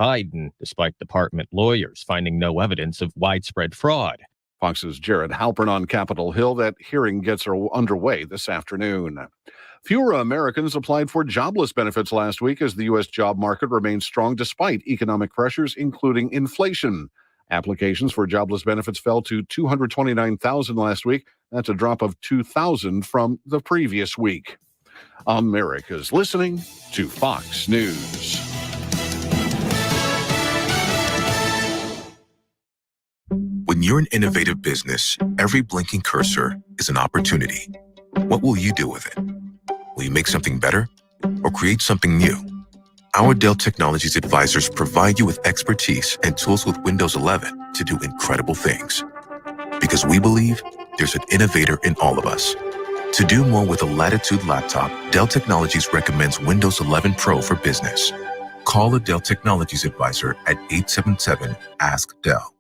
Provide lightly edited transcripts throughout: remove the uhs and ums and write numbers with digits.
Biden, despite department lawyers finding no evidence of widespread fraud. Fox's Jared Halpern on Capitol Hill. That hearing gets underway this afternoon. Fewer Americans applied for jobless benefits last week as the U.S. job market remains strong despite economic pressures, including inflation. Applications for jobless benefits fell to 229,000 last week. That's a drop of 2,000 from the previous week. America's listening to Fox News. When you're an innovative business, every blinking cursor is an opportunity. What will you do with it? Will you make something better or create something new? Our Dell Technologies advisors provide you with expertise and tools with Windows 11 to do incredible things. Because we believe there's an innovator in all of us. To do more with a Latitude laptop, Dell Technologies recommends Windows 11 Pro for business. Call a Dell Technologies advisor at 877-ASK-DELL.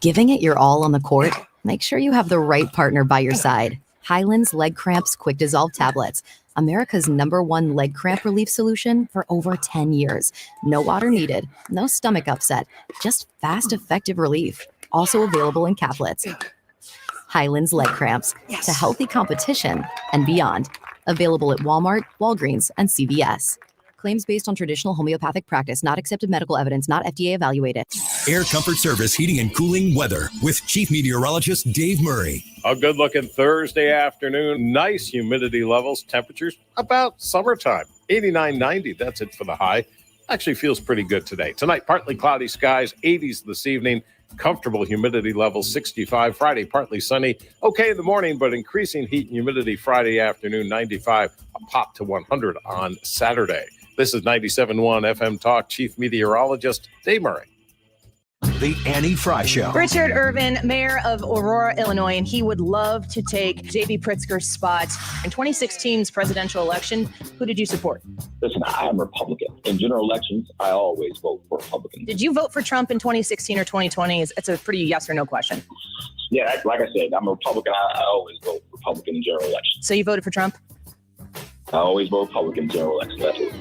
Giving it your all on the court? Make sure you have the right partner by your side. Hyland's Leg Cramps Quick Dissolve Tablets, America's #1 leg cramp relief solution for over 10 years. No water needed, no stomach upset, just fast, effective relief. Also available in caplets. Hyland's Leg Cramps, to healthy competition and beyond. Available at Walmart, Walgreens, and CVS. Claims based on traditional homeopathic practice, not accepted medical evidence, not FDA evaluated. Air Comfort Service Heating and Cooling weather with Chief Meteorologist Dave Murray. A good-looking Thursday afternoon. Nice humidity levels. Temperatures about summertime. 89, 90. That's it for the high. Actually feels pretty good today. Tonight, partly cloudy skies. 80s this evening. Comfortable humidity levels. 65. Friday, partly sunny. Okay in the morning, but increasing heat and humidity Friday afternoon. 95. A pop to 100 on Saturday. This is 97.1 FM Talk. Chief Meteorologist Dave Murray. The Annie Frey Show. Richard Irvin, mayor of Aurora, Illinois, and he would love to take J.B. Pritzker's spot. In 2016's presidential election, who did you support? Listen, I'm Republican. In general elections, I always vote for Republicans. Did you vote for Trump in 2016 or 2020? It's a pretty yes or no question. Yeah, like I said, I'm a Republican. I always vote Republican in general elections. So you voted for Trump? I always vote Republican in general elections. That's it.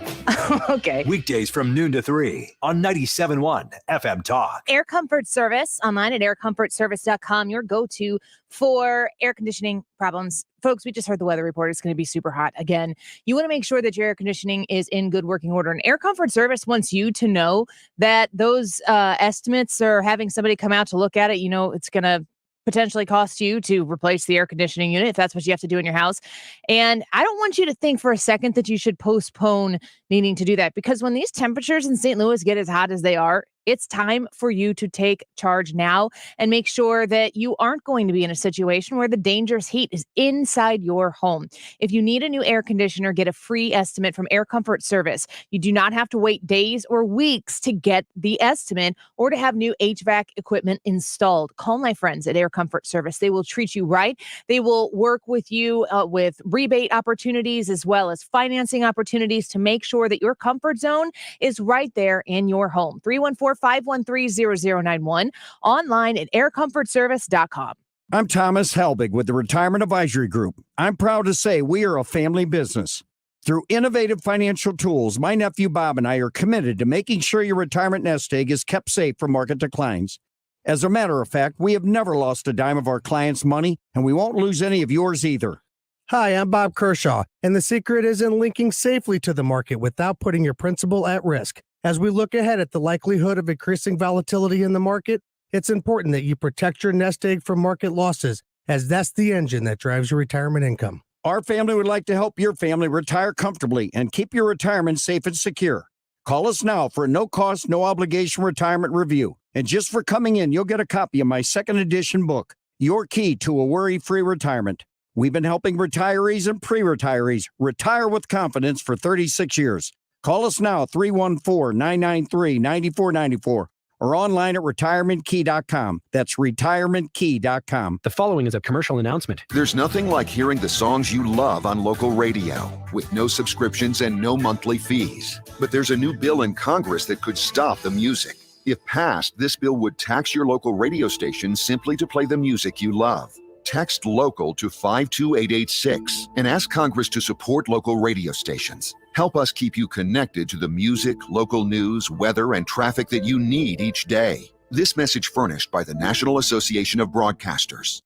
Okay. Weekdays from noon to 3 on 97.1 FM Talk. Air Comfort Service, online at aircomfortservice.com, your go-to for air conditioning problems. Folks, we just heard the weather report. It's going to be super hot again. You want to make sure that your air conditioning is in good working order. And Air Comfort Service wants you to know that those estimates or having somebody come out to look at it, it's going to potentially cost you to replace the air conditioning unit if that's what you have to do in your house. And I don't want you to think for a second that you should postpone needing to do that, because when these temperatures in St. Louis get as hot as they are, it's time for you to take charge now and make sure that you aren't going to be in a situation where the dangerous heat is inside your home. If you need a new air conditioner, get a free estimate from Air Comfort Service. You do not have to wait days or weeks to get the estimate or to have new HVAC equipment installed. Call my friends at Air Comfort Service. They will treat you right. They will work with you with rebate opportunities as well as financing opportunities to make sure that your comfort zone is right there in your home. 314-513-0091, online at aircomfortservice.com. I'm Thomas Helbig with the Retirement Advisory Group. I'm proud to say we are a family business. Through innovative financial tools, my nephew Bob and I are committed to making sure your retirement nest egg is kept safe from market declines. As a matter of fact, we have never lost a dime of our clients' money, and we won't lose any of yours either. Hi, I'm Bob Kershaw, and the secret is in linking safely to the market without putting your principal at risk. As we look ahead at the likelihood of increasing volatility in the market, it's important that you protect your nest egg from market losses, as that's the engine that drives your retirement income. Our family would like to help your family retire comfortably and keep your retirement safe and secure. Call us now for a no-cost, no-obligation retirement review. And just for coming in, you'll get a copy of my second edition book, Your Key to a Worry-Free Retirement. We've been helping retirees and pre-retirees retire with confidence for 36 years. Call us now, 314-993-9494, or online at retirementkey.com. That's retirementkey.com. The following is a commercial announcement. There's nothing like hearing the songs you love on local radio with no subscriptions and no monthly fees. But there's a new bill in Congress that could stop the music. If passed, this bill would tax your local radio station simply to play the music you love. Text LOCAL to 52886 and ask Congress to support local radio stations. Help us keep you connected to the music, local news, weather, and traffic that you need each day. This message furnished by the National Association of Broadcasters.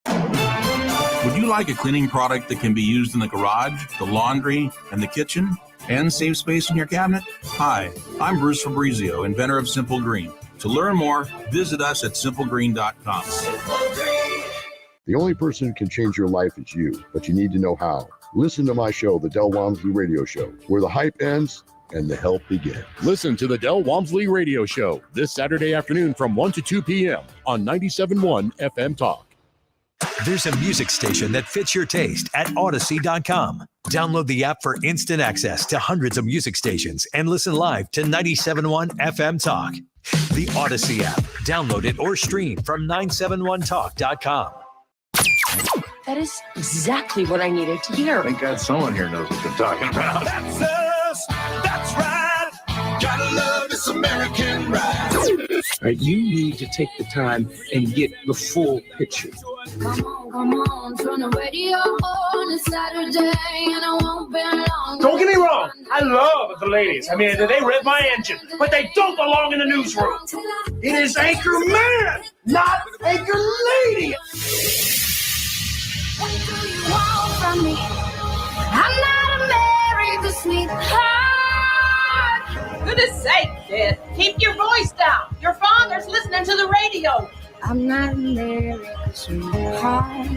Would you like a cleaning product that can be used in the garage, the laundry, and the kitchen, and save space in your cabinet? Hi, I'm Bruce Fabrizio, inventor of Simple Green. To learn more, visit us at simplegreen.com. The only person who can change your life is you, but you need to know how. Listen to my show, The Del Walmsley Radio Show, where the hype ends and the help begins. Listen to The Del Walmsley Radio Show this Saturday afternoon from 1 to 2 p.m. on 97.1 FM Talk. There's a music station that fits your taste at Odyssey.com. Download the app for instant access to hundreds of music stations and listen live to 97.1 FM Talk. The Odyssey app. Download it or stream from 971talk.com. That is exactly what I needed to hear. Thank God someone here knows what they're talking about. That's us. That's right. Gotta love this American ride. All right, you need to take the time and get the full picture. Come on, turn the radio on. It's Saturday and I won't be long. Don't get me wrong, I love the ladies. I mean, they rev my engine, but they don't belong in the newsroom. It is Anchor Man, not Anchor Lady. What do you want from me? I'm not America's sweetheart. Goodness sake, kid. Keep your voice down. Your father's listening to the radio. I'm not America's sweetheart.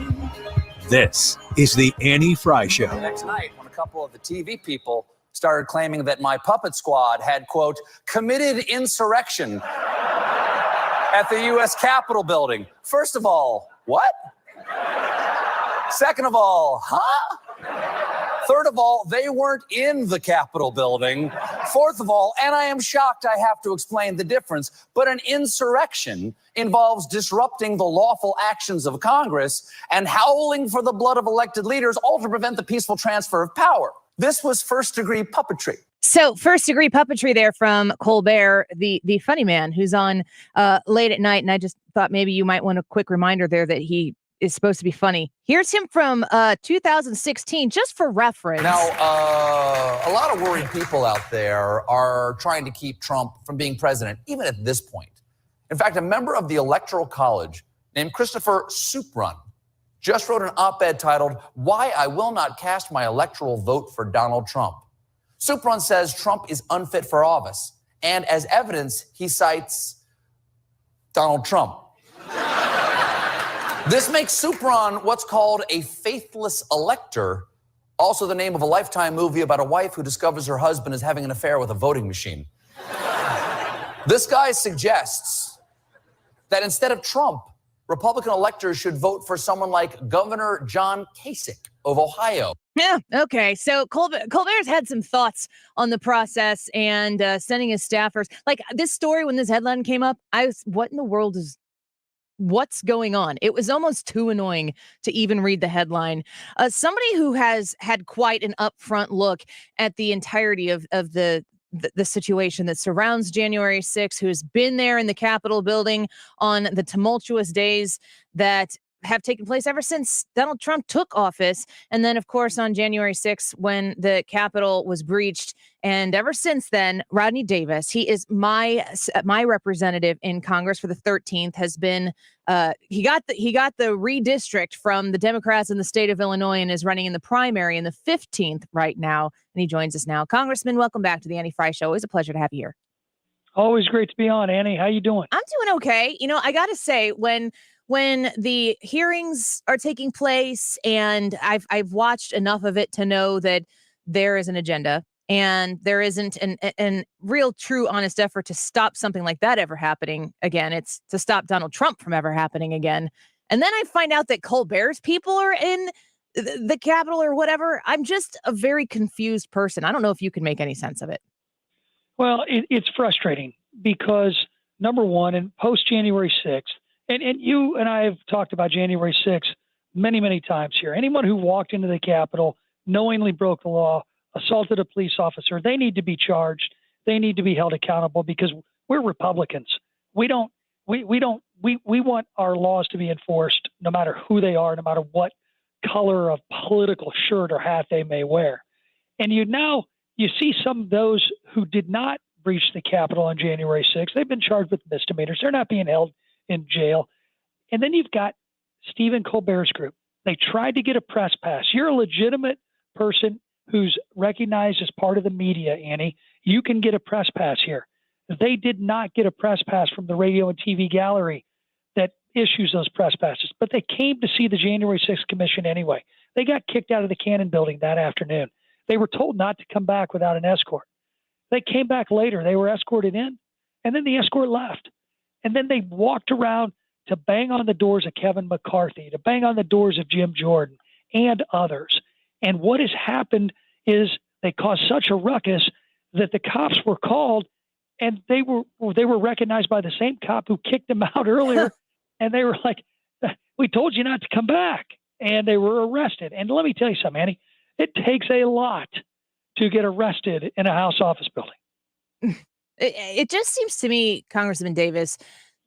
This is the Annie Frey Show. Next night, when a couple of the TV people started claiming that my puppet squad had, quote, committed insurrection at the U.S. Capitol building. First of all, what? Second of all, huh? Third of all, they weren't in the Capitol building. Fourth of all, and I am shocked I have to explain the difference, but an insurrection involves disrupting the lawful actions of Congress and howling for the blood of elected leaders, all to prevent the peaceful transfer of power. This was first-degree puppetry. So first-degree puppetry there from Colbert, the funny man who's on late at night. And I just thought maybe you might want a quick reminder there that he is supposed to be funny. Here's him from 2016, just for reference. Now, a lot of worried people out there are trying to keep Trump from being president, even at this point. In fact, a member of the Electoral College named Christopher Supran just wrote an op-ed titled, "Why I Will Not Cast My Electoral Vote for Donald Trump." Supran says Trump is unfit for office, and as evidence, he cites Donald Trump. This makes Supran what's called a faithless elector, also the name of a Lifetime movie about a wife who discovers her husband is having an affair with a voting machine. This guy suggests that instead of Trump, Republican electors should vote for someone like Governor John Kasich of Ohio. Yeah, okay. So Colbert's had some thoughts on the process and sending his staffers. Like this story, when this headline came up, what in the world what's going on? It was almost too annoying to even read the headline. Somebody who has had quite an upfront look at the entirety of the situation that surrounds January 6th, who's been there in the Capitol building on the tumultuous days that have taken place ever since Donald Trump took office. And then, of course, on January 6th, when the Capitol was breached. And ever since then, Rodney Davis, he is my representative in Congress for the 13th, has been he got the redistrict from the Democrats in the state of Illinois and is running in the primary in the 15th right now. And he joins us now. Congressman, welcome back to the Annie Frey Show. Always a pleasure to have you here. Always great to be on, Annie. How you doing? I'm doing okay. You know, I got to say, when the hearings are taking place, and I've watched enough of it to know that there is an agenda and there isn't an real, true, honest effort to stop something like that ever happening again. It's to stop Donald Trump from ever happening again. And then I find out that Colbert's people are in the Capitol or whatever. I'm just a very confused person. I don't know if you can make any sense of it. Well, it's frustrating because, number one, and post-January 6th, and you and I have talked about January 6th many, many times here. Anyone who walked into the Capitol, knowingly broke the law, assaulted a police officer, they need to be charged. They need to be held accountable because we're Republicans. We want our laws to be enforced no matter who they are, no matter what color of political shirt or hat they may wear. And you now you see some of those who did not breach the Capitol on January 6th. They've been charged with misdemeanors. They're not being held in jail. And then you've got Stephen Colbert's group. They tried to get a press pass. You're a legitimate person who's recognized as part of the media, Annie. You can get a press pass here. They did not get a press pass from the radio and TV gallery that issues those press passes, but they came to see the January 6th commission anyway. They got kicked out of the Cannon building that afternoon. They were told not to come back without an escort. They came back later. They were escorted in, and then the escort left. And then they walked around to bang on the doors of Kevin McCarthy, to bang on the doors of Jim Jordan and others. And what has happened is they caused such a ruckus that the cops were called, and they were recognized by the same cop who kicked them out earlier. And they were like, we told you not to come back. And they were arrested. And let me tell you something, Annie, it takes a lot to get arrested in a House office building. It just seems to me, Congressman Davis,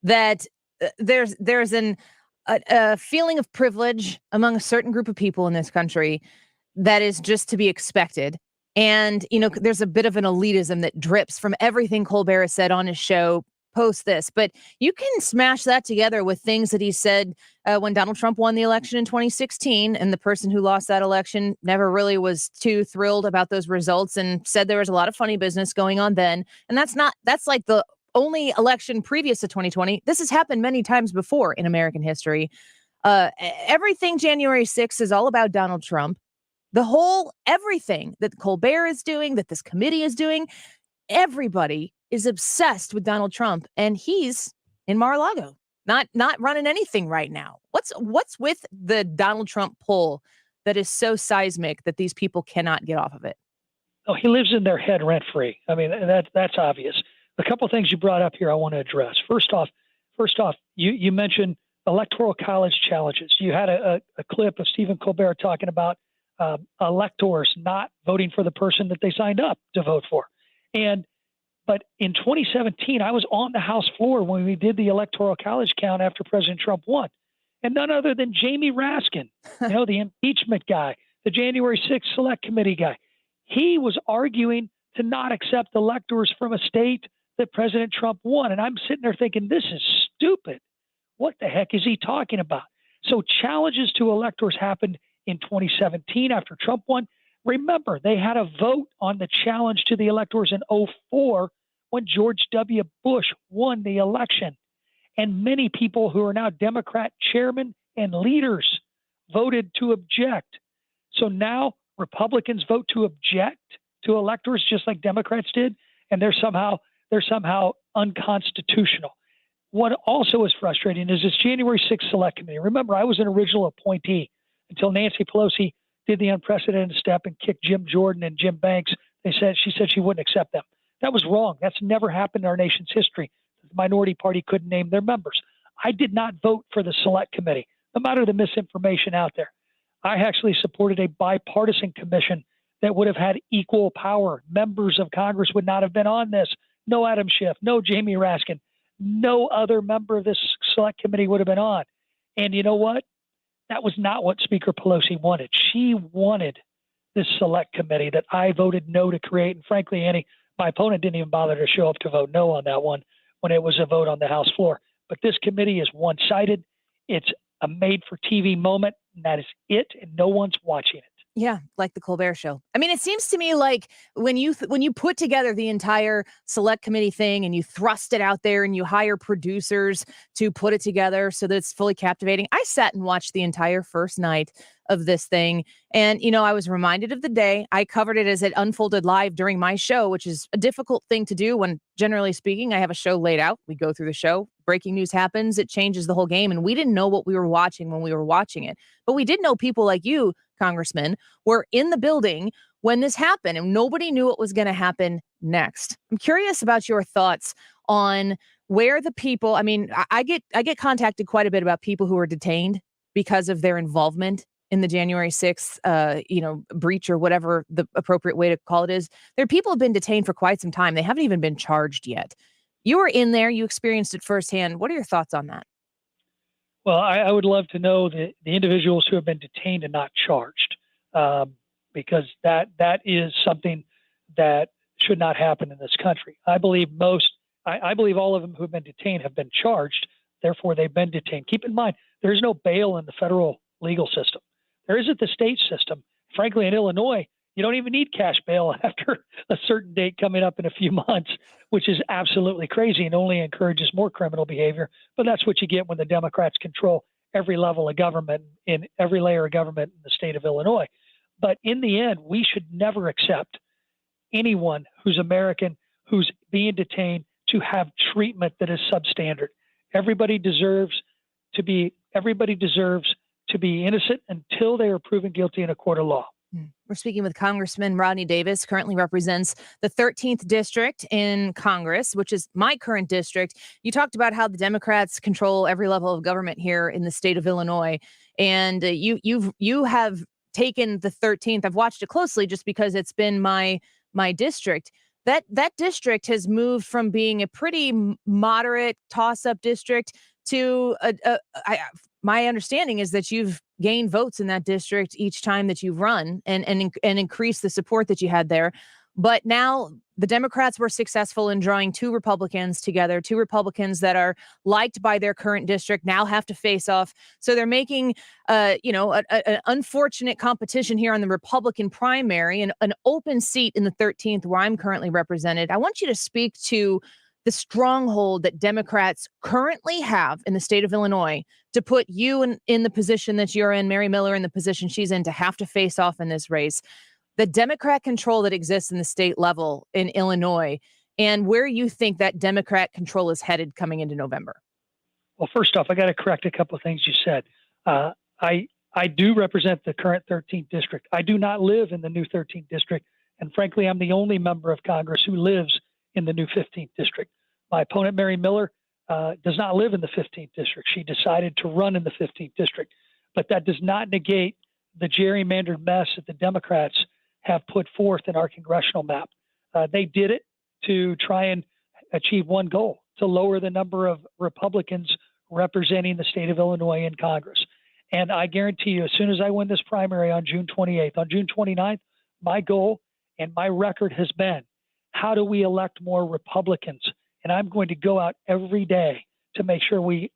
that there's a feeling of privilege among a certain group of people in this country that is just to be expected. And, there's a bit of an elitism that drips from everything Colbert has said on his show post this. But you can smash that together with things that he said when Donald Trump won the election in 2016. And the person who lost that election never really was too thrilled about those results and said there was a lot of funny business going on then. And that's like the only election previous to 2020. This has happened many times before in American history. Everything January 6th is all about Donald Trump. Everything that Colbert is doing, that this committee is doing, everybody is obsessed with Donald Trump, and he's in Mar-a-Lago, not running anything right now. What's with the Donald Trump pull that is so seismic that these people cannot get off of it? Oh, he lives in their head rent-free. I mean, that's obvious. A couple of things you brought up here I want to address. First off, you mentioned electoral college challenges. You had a clip of Stephen Colbert talking about electors not voting for the person that they signed up to vote for. But in 2017, I was on the House floor when we did the electoral college count after President Trump won. And none other than Jamie Raskin, the impeachment guy, the January 6th Select Committee guy. He was arguing to not accept electors from a state that President Trump won. And I'm sitting there thinking, this is stupid. What the heck is he talking about? So challenges to electors happened in 2017 after Trump won. Remember, they had a vote on the challenge to the electors in 2004 when George W. Bush won the election. And many people who are now Democrat chairmen and leaders voted to object. So now Republicans vote to object to electors just like Democrats did, and they're somehow unconstitutional. What also is frustrating is this January 6th Select Committee. Remember, I was an original appointee until Nancy Pelosi did the unprecedented step and kicked Jim Jordan and Jim Banks. She said she wouldn't accept them. That was wrong. That's never happened in our nation's history. The minority party couldn't name their members. I did not vote for the Select Committee, no matter the misinformation out there. I actually supported a bipartisan commission that would have had equal power. Members of Congress would not have been on this. No Adam Schiff, no Jamie Raskin, no other member of this Select Committee would have been on. And you know what? That was not what Speaker Pelosi wanted. She wanted this Select Committee that I voted no to create. And frankly, Annie, my opponent didn't even bother to show up to vote no on that one when it was a vote on the House floor. But this committee is one-sided. It's a made-for-TV moment, and that is it, and no one's watching it. Yeah, like the Colbert Show. I mean, it seems to me like when you put together the entire Select Committee thing and you thrust it out there and you hire producers to put it together so that it's fully captivating. I sat and watched the entire first night of this thing. And, I was reminded of the day. I covered it as it unfolded live during my show, which is a difficult thing to do when, generally speaking, I have a show laid out. We go through the show. Breaking news happens. It changes the whole game. And we didn't know what we were watching when we were watching it. But we did know people like you, Congressman, were in the building when this happened, and nobody knew what was going to happen next. I'm curious about your thoughts on where the people, I get contacted quite a bit about people who are detained because of their involvement in the January 6th, breach or whatever the appropriate way to call it is. There are people who have been detained for quite some time. They haven't even been charged yet. You were in there. You experienced it firsthand. What are your thoughts on that? Well, I would love to know the individuals who have been detained and not charged, because that is something that should not happen in this country. I believe I believe all of them who have been detained have been charged. Therefore, they've been detained. Keep in mind, there's no bail in the federal legal system. There isn't the state system. Frankly, in Illinois, you don't even need cash bail after a certain date coming up in a few months, which is absolutely crazy and only encourages more criminal behavior. But that's what you get when the Democrats control every level of government in every layer of government in the state of Illinois. But in the end, we should never accept anyone who's American, who's being detained, to have treatment that is substandard. Everybody deserves to be innocent until they are proven guilty in a court of law. We're speaking with Congressman Rodney Davis, currently represents the 13th district in Congress, which is my current district. You talked about how the Democrats control every level of government here in the state of Illinois, and you have taken the 13th. I've watched it closely just because it's been my district. That district has moved from being a pretty moderate toss-up district to my understanding is that you've gained votes in that district each time that you've run and increased the support that you had there. But now the Democrats were successful in drawing two Republicans together, two Republicans that are liked by their current district now have to face off. So they're making, an unfortunate competition here on the Republican primary and an open seat in the 13th where I'm currently represented. I want you to speak to the stronghold that Democrats currently have in the state of Illinois to put you in the position that you're in, Mary Miller in the position she's in, to have to face off in this race. The Democrat control that exists in the state level in Illinois, and where you think that Democrat control is headed coming into November. Well, first off, I got to correct a couple of things you said. I do represent the current 13th district. I do not live in the new 13th district. And frankly, I'm the only member of Congress who lives in the new 15th district. My opponent, Mary Miller, does not live in the 15th district. She decided to run in the 15th district. But that does not negate the gerrymandered mess that the Democrats have put forth in our congressional map. They did it to try and achieve one goal, to lower the number of Republicans representing the state of Illinois in Congress. And I guarantee you, as soon as I win this primary on June 28th, on June 29th, my goal and my record has been, how do we elect more Republicans? And I'm going to go out every day to make sure we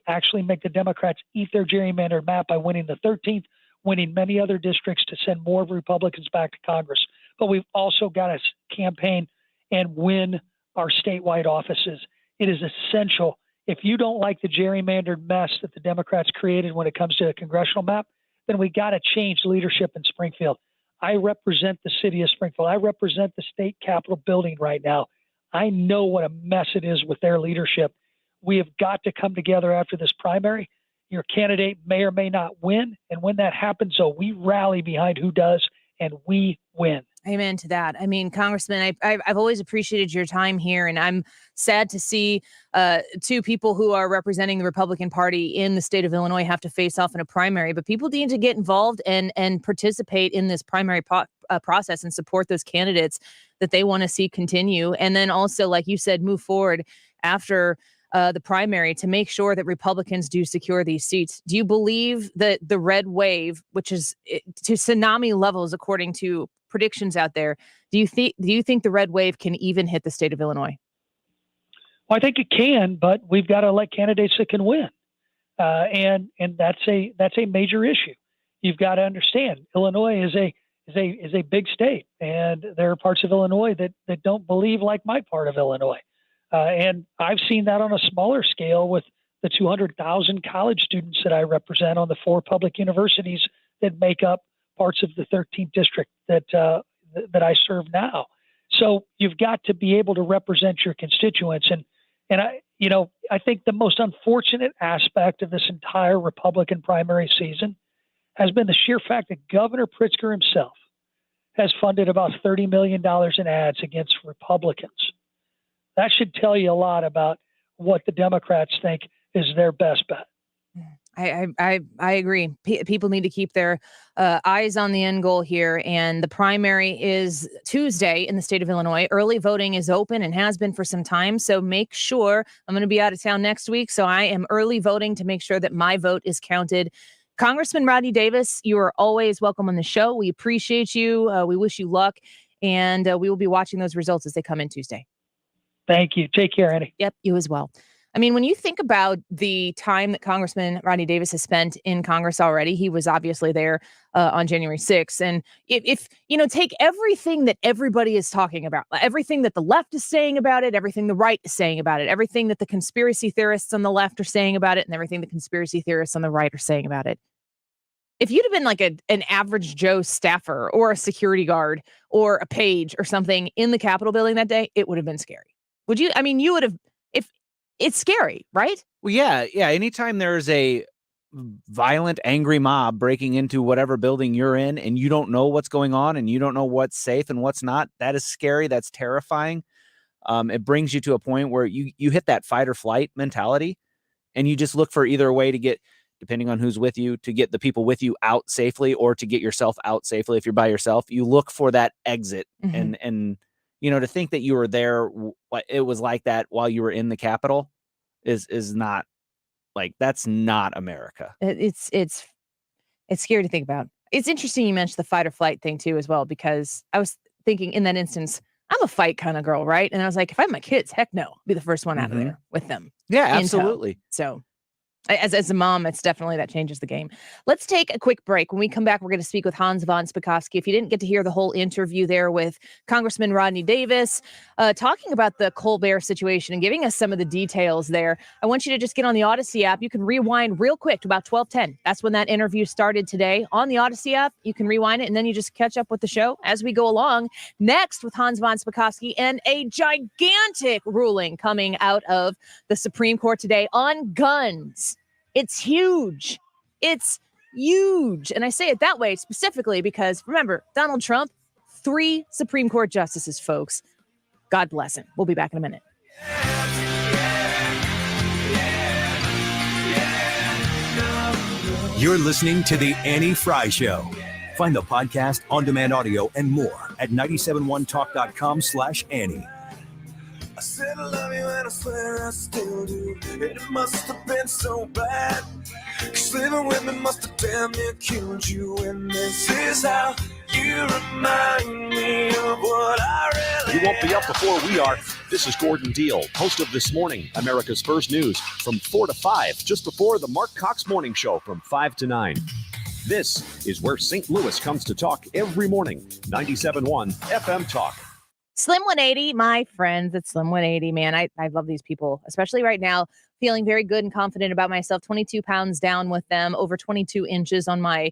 actually make the Democrats eat their gerrymandered map by winning the 13th, winning many other districts to send more Republicans back to Congress. But we've also got to campaign and win our statewide offices. It is essential. If you don't like the gerrymandered mess that the Democrats created when it comes to the congressional map, then we got to change leadership in Springfield. I represent the city of Springfield. I represent the state capitol building right now. I know what a mess it is with their leadership. We have got to come together after this primary. Your candidate may or may not win. And when that happens, we rally behind who does, and we win. Amen to that. I mean, Congressman, I've always appreciated your time here, and I'm sad to see two people who are representing the Republican Party in the state of Illinois have to face off in a primary. But people need to get involved and participate in this primary process and support those candidates that they want to see continue. And then also, like you said, move forward after the primary to make sure that Republicans do secure these seats. Do you believe that the red wave, which is to tsunami levels according to predictions out there, do you think the red wave can even hit the state of Illinois? Well, I think it can, but we've got to elect candidates that can win, and that's a major issue. You've got to understand, Illinois is a big state, and there are parts of Illinois that don't believe like my part of Illinois. And I've seen that on a smaller scale with the 200,000 college students that I represent on the 4 public universities that make up parts of the 13th district that I serve now. So you've got to be able to represent your constituents. And I think the most unfortunate aspect of this entire Republican primary season has been the sheer fact that Governor Pritzker himself has funded about $30 million in ads against Republicans. That should tell you a lot about what the Democrats think is their best bet. I agree. People need to keep their eyes on the end goal here. And the primary is Tuesday in the state of Illinois. Early voting is open and has been for some time. So make sure, I'm going to be out of town next week. So I am early voting to make sure that my vote is counted. Congressman Rodney Davis, you are always welcome on the show. We appreciate you. We wish you luck. And we will be watching those results as they come in Tuesday. Thank you. Take care, Annie. Yep, you as well. I mean, when you think about the time that Congressman Rodney Davis has spent in Congress already, he was obviously there on January 6th. And if take everything that everybody is talking about, everything that the left is saying about it, everything the right is saying about it, everything that the conspiracy theorists on the left are saying about it, and everything the conspiracy theorists on the right are saying about it. If you'd have been like an average Joe staffer or a security guard or a page or something in the Capitol building that day, it would have been scary. Would you? I mean, you would have. It's scary, right? Well, yeah. Anytime there's a violent, angry mob breaking into whatever building you're in and you don't know what's going on and you don't know what's safe and what's not, that is scary. That's terrifying. It brings you to a point where you hit that fight or flight mentality and you just look for either a way to get, depending on who's with you, to get the people with you out safely or to get yourself out safely. If you're by yourself, you look for that exit. Mm-hmm. And to think that you were there, it was like that while you were in the Capitol is not like, that's not America. It's scary to think about. It's interesting you mentioned the fight or flight thing too, as well, because I was thinking in that instance, I'm a fight kind of girl, right? And I was like, if I have my kids, heck no, I'll be the first one out of there with them. Yeah, absolutely. So as a mom, it's definitely that changes the game. Let's take a quick break. When we come back, we're going to speak with Hans von Spakovsky. If you didn't get to hear the whole interview there with Congressman Rodney Davis, talking about the Colbert situation and giving us some of the details there, I want you to just get on the Odyssey app. You can rewind real quick to about 12:10. That's when that interview started today on the Odyssey app. You can rewind it and then you just catch up with the show as we go along. Next with Hans von Spakovsky and a gigantic ruling coming out of the Supreme Court today on guns. It's huge. It's huge. And I say it that way specifically because, remember, Donald Trump, 3 Supreme Court justices, folks. God bless him. We'll be back in a minute. You're listening to The Annie Frey Show. Find the podcast, on-demand audio, and more at 971talk.com/Annie. I said I love you and I swear I still do. And it must have been so bad. 'Cause living with me must have damn near killed you. And this is how you remind me of what I really You won't be up before we are. This is Gordon Deal, host of This Morning, America's First News, from 4 to 5, just before the Mark Cox Morning Show from 5 to 9. This is where St. Louis comes to talk every morning. 97.1 FM Talk. Slim 180, my friends, it's Slim 180, man. I love these people, especially right now, feeling very good and confident about myself. 22 pounds down with them, over 22 inches on my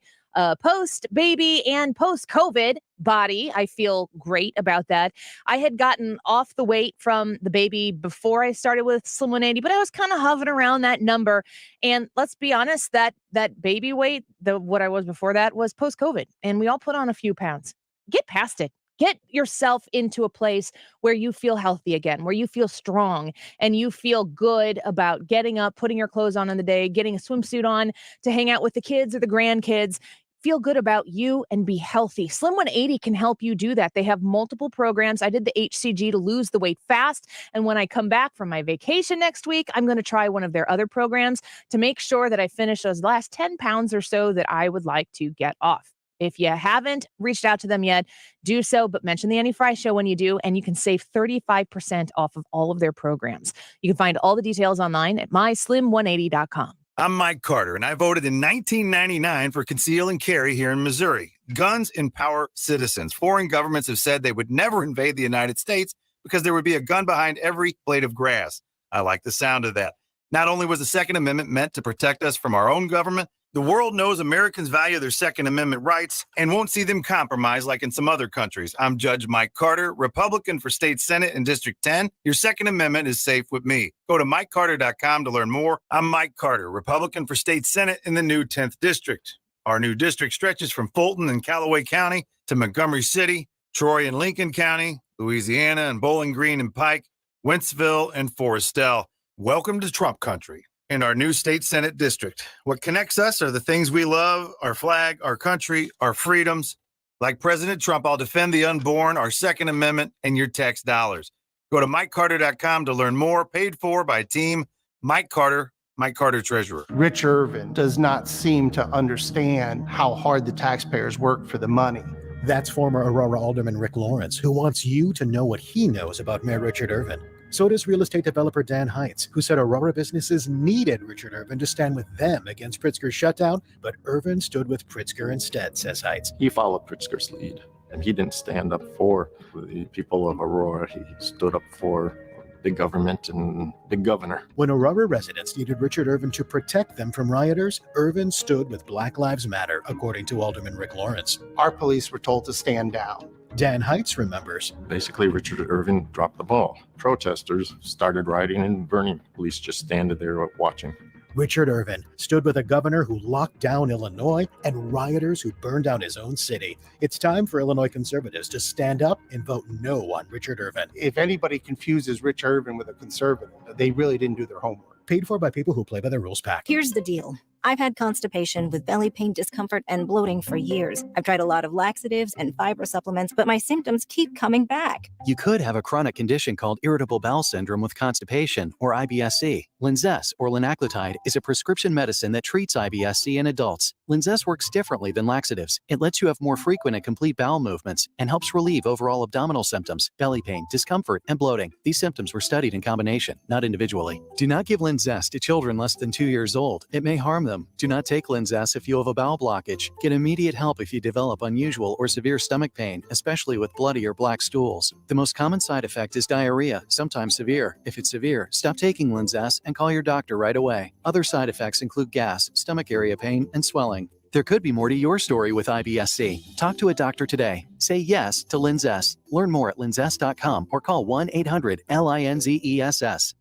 post-baby and post-COVID body. I feel great about that. I had gotten off the weight from the baby before I started with Slim 180, but I was kind of hovering around that number. And let's be honest, that baby weight, what I was before that, was post-COVID. And we all put on a few pounds. Get past it. Get yourself into a place where you feel healthy again, where you feel strong and you feel good about getting up, putting your clothes on in the day, getting a swimsuit on to hang out with the kids or the grandkids. Feel good about you and be healthy. Slim 180 can help you do that. They have multiple programs. I did the HCG to lose the weight fast. And when I come back from my vacation next week, I'm going to try one of their other programs to make sure that I finish those last 10 pounds or so that I would like to get off. If you haven't reached out to them yet, do so, but mention the Annie Frey Show when you do, and you can save 35% off of all of their programs. You can find all the details online at myslim180.com. I'm Mike Carter, and I voted in 1999 for conceal and carry here in Missouri. Guns empower citizens. Foreign governments have said they would never invade the United States because there would be a gun behind every blade of grass. I like the sound of that. Not only was the Second Amendment meant to protect us from our own government, the world knows Americans value their Second Amendment rights and won't see them compromised like in some other countries. I'm Judge Mike Carter, Republican for State Senate in District 10. Your Second Amendment is safe with me. Go to MikeCarter.com to learn more. I'm Mike Carter, Republican for State Senate in the new 10th District. Our new district stretches from Fulton and Callaway County to Montgomery City, Troy and Lincoln County, Louisiana and Bowling Green and Pike, Wentzville and Forestell. Welcome to Trump country. In our new state Senate district. What connects us are the things we love, our flag, our country, our freedoms. Like President Trump, I'll defend the unborn, our Second Amendment, and your tax dollars. Go to MikeCarter.com to learn more, paid for by Team Mike Carter, Mike Carter Treasurer. Rich Irvin does not seem to understand how hard the taxpayers work for the money. That's former Aurora Alderman Rick Lawrence, who wants you to know what he knows about Mayor Richard Irvin. So does real estate developer Dan Heitz, who said Aurora businesses needed Richard Irvin to stand with them against Pritzker's shutdown, but Irvin stood with Pritzker instead, says Heitz. He followed Pritzker's lead, and he didn't stand up for the people of Aurora. He stood up for the government and the governor. When Aurora residents needed Richard Irvin to protect them from rioters, Irvin stood with Black Lives Matter, according to Alderman Rick Lawrence. Our police were told to stand down. Dan Heitz remembers. Basically, Richard Irvin dropped the ball. Protesters started rioting and burning. Police just standing there watching. Richard Irvin stood with a governor who locked down Illinois and rioters who burned down his own city. It's time for Illinois conservatives to stand up and vote no on Richard Irvin. If anybody confuses Rich Irvin with a conservative, they really didn't do their homework. Paid for by people who play by the rules pack. Here's the deal. I've had constipation with belly pain, discomfort, and bloating for years. I've tried a lot of laxatives and fiber supplements, but my symptoms keep coming back. You could have a chronic condition called irritable bowel syndrome with constipation, or IBS-C. Linzess, or linaclotide, is a prescription medicine that treats IBS-C in adults. Linzess works differently than laxatives. It lets you have more frequent and complete bowel movements and helps relieve overall abdominal symptoms, belly pain, discomfort, and bloating. These symptoms were studied in combination, not individually. Do not give Linzess to children less than 2 years old. It may harm them. Do not take Linzess if you have a bowel blockage. Get immediate help if you develop unusual or severe stomach pain, especially with bloody or black stools. The most common side effect is diarrhea, sometimes severe. If it's severe, stop taking Linzess and call your doctor right away. Other side effects include gas, stomach area pain, and swelling. There could be more to your story with IBS-C. Talk to a doctor today. Say yes to Linzess. Learn more at linzess.com or call 1-800-LINZESS.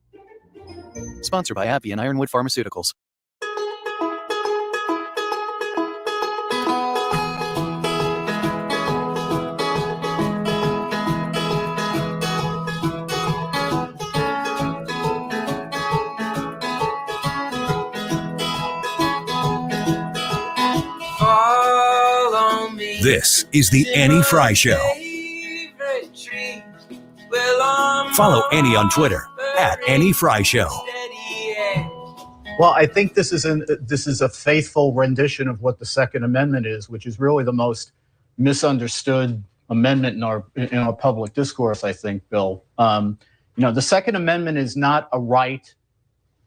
Sponsored by AbbVie and Ironwood Pharmaceuticals. This is the Annie Frey Show. Follow Annie on Twitter at Annie Frey Show. Well, I think this is a faithful rendition of what the Second Amendment is, which is really the most misunderstood amendment in our public discourse, I think, Bill. The Second Amendment is not a right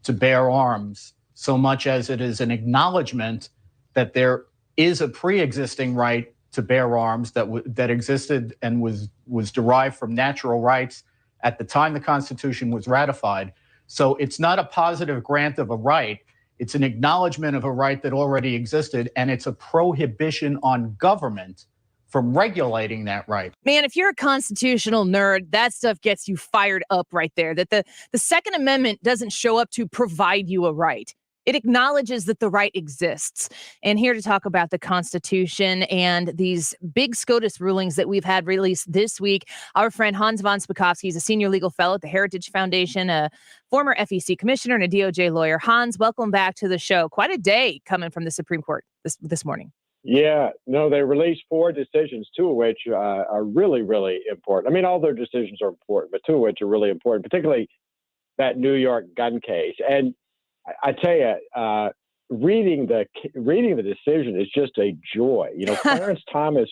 to bear arms so much as it is an acknowledgement that there is a pre-existing right to bear arms that existed and was derived from natural rights at the time the Constitution was ratified. So it's not a positive grant of a right. It's an acknowledgement of a right that already existed, and it's a prohibition on government from regulating that right. Man, if you're a constitutional nerd, that stuff gets you fired up right there. That the Second Amendment doesn't show up to provide you a right. It acknowledges that the right exists. And here to talk about the Constitution and these big SCOTUS rulings that we've had released this week, our friend Hans von Spakovsky is a senior legal fellow at the Heritage Foundation, a former FEC commissioner and a DOJ lawyer. Hans, welcome back to the show. Quite a day coming from the Supreme Court this morning. Yeah, no, they released 4 decisions, 2 of which are really, really important. I mean, all their decisions are important, but 2 of which are really important, particularly that New York gun case. And I tell you, reading the decision is just a joy. You know, Clarence Thomas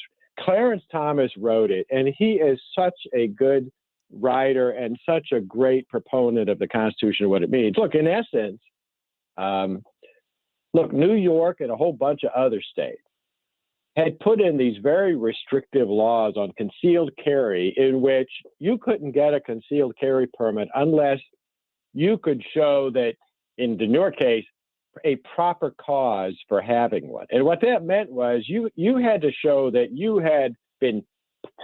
wrote it, and he is such a good writer and such a great proponent of the Constitution and what it means. Look, in essence, New York and a whole bunch of other states had put in these very restrictive laws on concealed carry, in which you couldn't get a concealed carry permit unless you could show that, in the New York case, a proper cause for having one. And what that meant was you had to show that you had been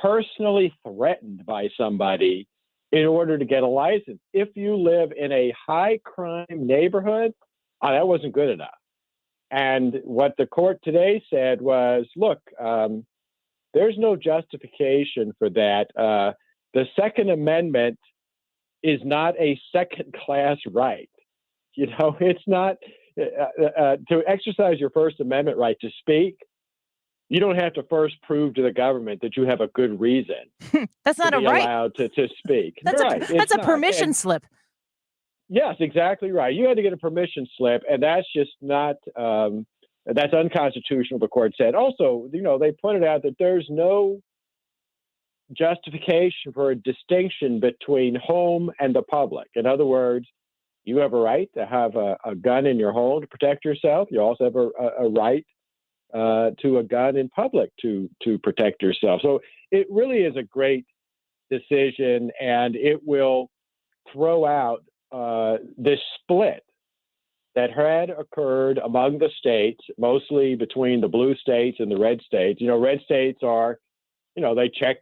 personally threatened by somebody in order to get a license. If you live in a high crime neighborhood, that wasn't good enough. And what the court today said was, look, there's no justification for that. The Second Amendment is not a second-class right. You know, it's not to exercise your First Amendment right to speak. You don't have to first prove to the government that you have a good reason. That's not a right. Allowed to speak. That's right. That's a permission slip. Yes, exactly right. You had to get a permission slip, and that's just not That's unconstitutional, the court said. Also, they pointed out that there's no justification for a distinction between home and the public. In other words, you have a right to have a gun in your home to protect yourself. You also have a right to a gun in public to protect yourself. So it really is a great decision, and it will throw out this split that had occurred among the states, mostly between the blue states and the red states. Red states are, they check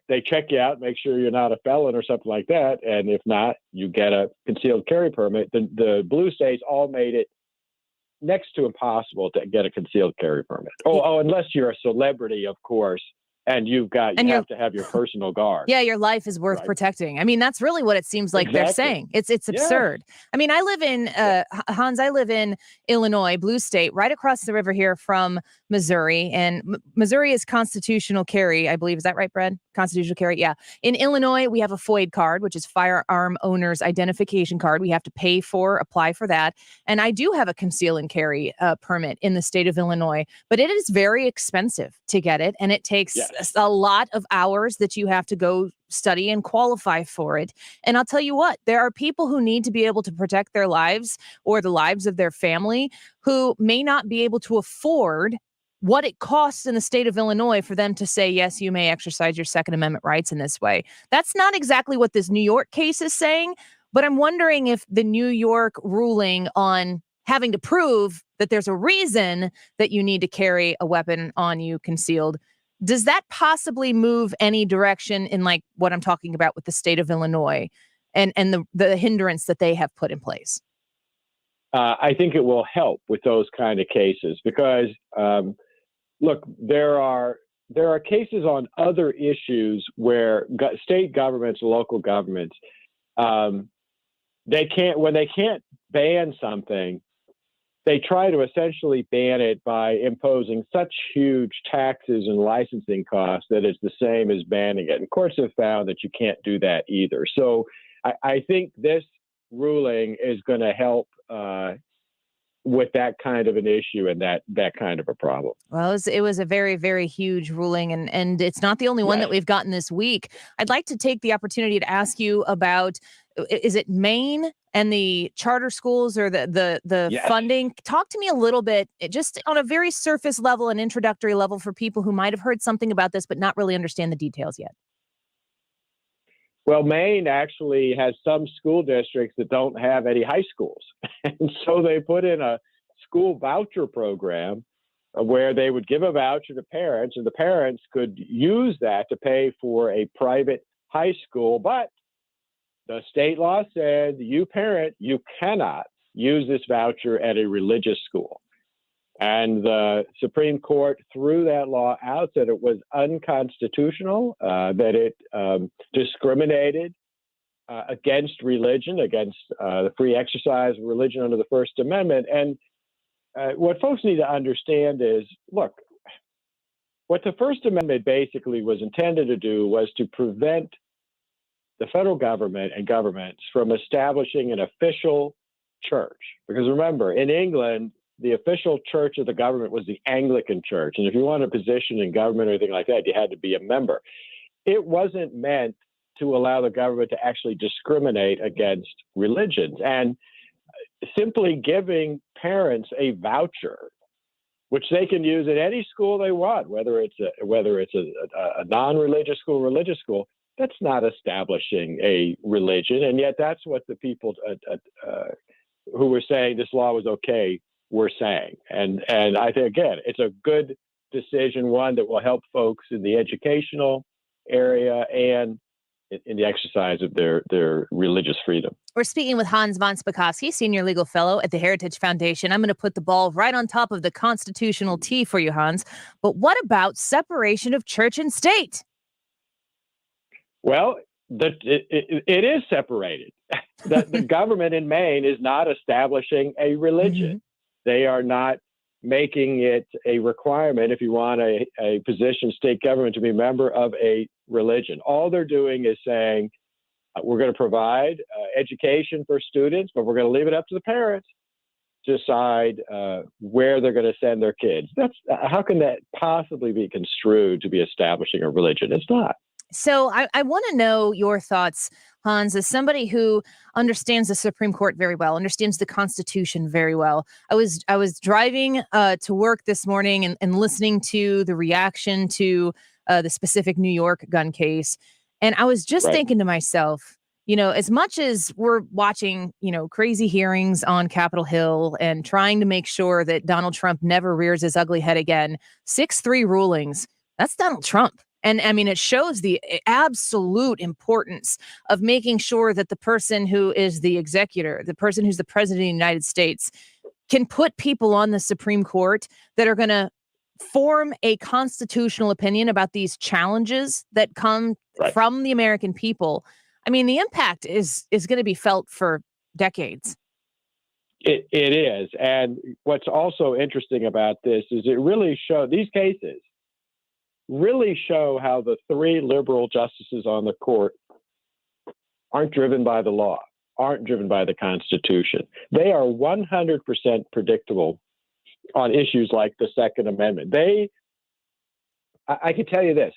you out, make sure you're not a felon or something like that, and if not, you get a concealed carry permit. The blue states all made it next to impossible to get a concealed carry permit. Oh, unless you're a celebrity, of course, and you have to have your personal guard. Yeah, your life is worth protecting. I mean, that's really what it seems like they're saying. It's absurd. I mean, I live in Hans. I live in Illinois, blue state, right across the river here from Missouri, and Missouri is constitutional carry, I believe. Is that right, Brad? Constitutional carry. Yeah. In Illinois, we have a FOID card, which is firearm owner's identification card. We have to apply for that. And I do have a conceal and carry permit in the state of Illinois, but it is very expensive to get it, and it takes a lot of hours that you have to go study and qualify for it. And I'll tell you what, there are people who need to be able to protect their lives or the lives of their family who may not be able to afford what it costs in the state of Illinois for them to say, yes, you may exercise your Second Amendment rights in this way. That's not exactly what this New York case is saying, but I'm wondering if the New York ruling on having to prove that there's a reason that you need to carry a weapon on you concealed, does that possibly move any direction in like what I'm talking about with the state of Illinois and the hindrance that they have put in place? I think it will help with those kind of cases because, look, there are cases on other issues where state governments, local governments, when they can't ban something, they try to essentially ban it by imposing such huge taxes and licensing costs that it's the same as banning it. And courts have found that you can't do that either. So I think this ruling is going to help with that kind of an issue and that kind of a problem. Well, it was a very, very huge ruling, and it's not the only one that we've gotten this week. I'd like to take the opportunity to ask you about, is it Maine and the charter schools or the funding? Talk to me a little bit, just on a very surface level and introductory level for people who might have heard something about this but not really understand the details yet. Well, Maine actually has some school districts that don't have any high schools. And so they put in a school voucher program where they would give a voucher to parents, and the parents could use that to pay for a private high school. But the state law said, you parent, you cannot use this voucher at a religious school. And the Supreme Court threw that law out, said it was unconstitutional, that it discriminated against religion, against the free exercise of religion under the First Amendment. And what folks need to understand is, look, what the First Amendment basically was intended to do was to prevent the federal government and governments from establishing an official church. Because remember, in England, the official church of the government was the Anglican Church. And if you want a position in government or anything like that, you had to be a member. It wasn't meant to allow the government to actually discriminate against religions. And simply giving parents a voucher, which they can use at any school they want, whether it's a non-religious school, religious school, that's not establishing a religion. And yet that's what the people who were saying this law was okay were saying. And I think, again, it's a good decision, one that will help folks in the educational area and in the exercise of their religious freedom. We're speaking with Hans von Spakovsky, Senior Legal Fellow at the Heritage Foundation. I'm going to put the ball right on top of the constitutional tee for you, Hans. But what about separation of church and state? Well, it is separated. The government in Maine is not establishing a religion. Mm-hmm. They are not making it a requirement if you want a position, state government, to be a member of a religion. All they're doing is saying, we're going to provide education for students, but we're going to leave it up to the parents decide where they're going to send their kids. That's how can that possibly be construed to be establishing a religion? It's not. So I want to know your thoughts, Hans, as somebody who understands the Supreme Court very well, understands the Constitution very well. I was driving to work this morning and listening to the reaction to the specific New York gun case. And I was just thinking to myself, as much as we're watching, crazy hearings on Capitol Hill and trying to make sure that Donald Trump never rears his ugly head again, 6-3 rulings, that's Donald Trump. And I mean, it shows the absolute importance of making sure that the person who is the executor, the person who's the president of the United States, can put people on the Supreme Court that are going to form a constitutional opinion about these challenges that come from the American people. I mean, the impact is going to be felt for decades. It is. And what's also interesting about this is it really shows, these cases really show how the 3 liberal justices on the court aren't driven by the law, aren't driven by the Constitution. They are 100% predictable on issues like the Second Amendment. I can tell you this,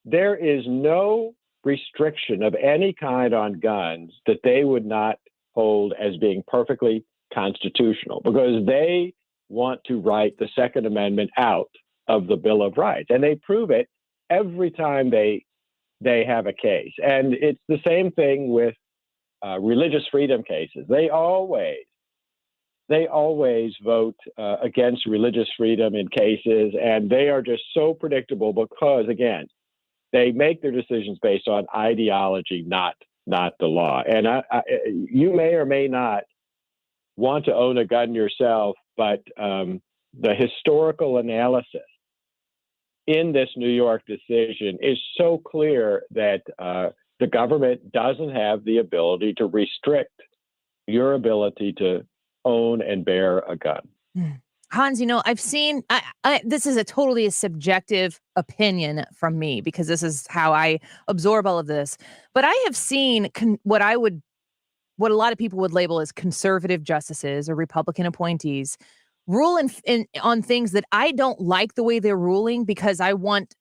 there is no restriction of any kind on guns that they would not hold as being perfectly constitutional, because they want to write the Second Amendment out of the Bill of Rights. And they prove it every time they have a case. And it's the same thing with religious freedom cases. They always vote against religious freedom in cases, and they are just so predictable because, again, they make their decisions based on ideology, not the law. And you may or may not want to own a gun yourself, but the historical analysis in this New York decision is so clear that the government doesn't have the ability to restrict your ability to own and bear a gun. Hans, I've seen, this is a totally subjective opinion from me because this is how I absorb all of this. But I have seen what a lot of people would label as conservative justices or Republican appointees rule on things that I don't like the way they're ruling because I want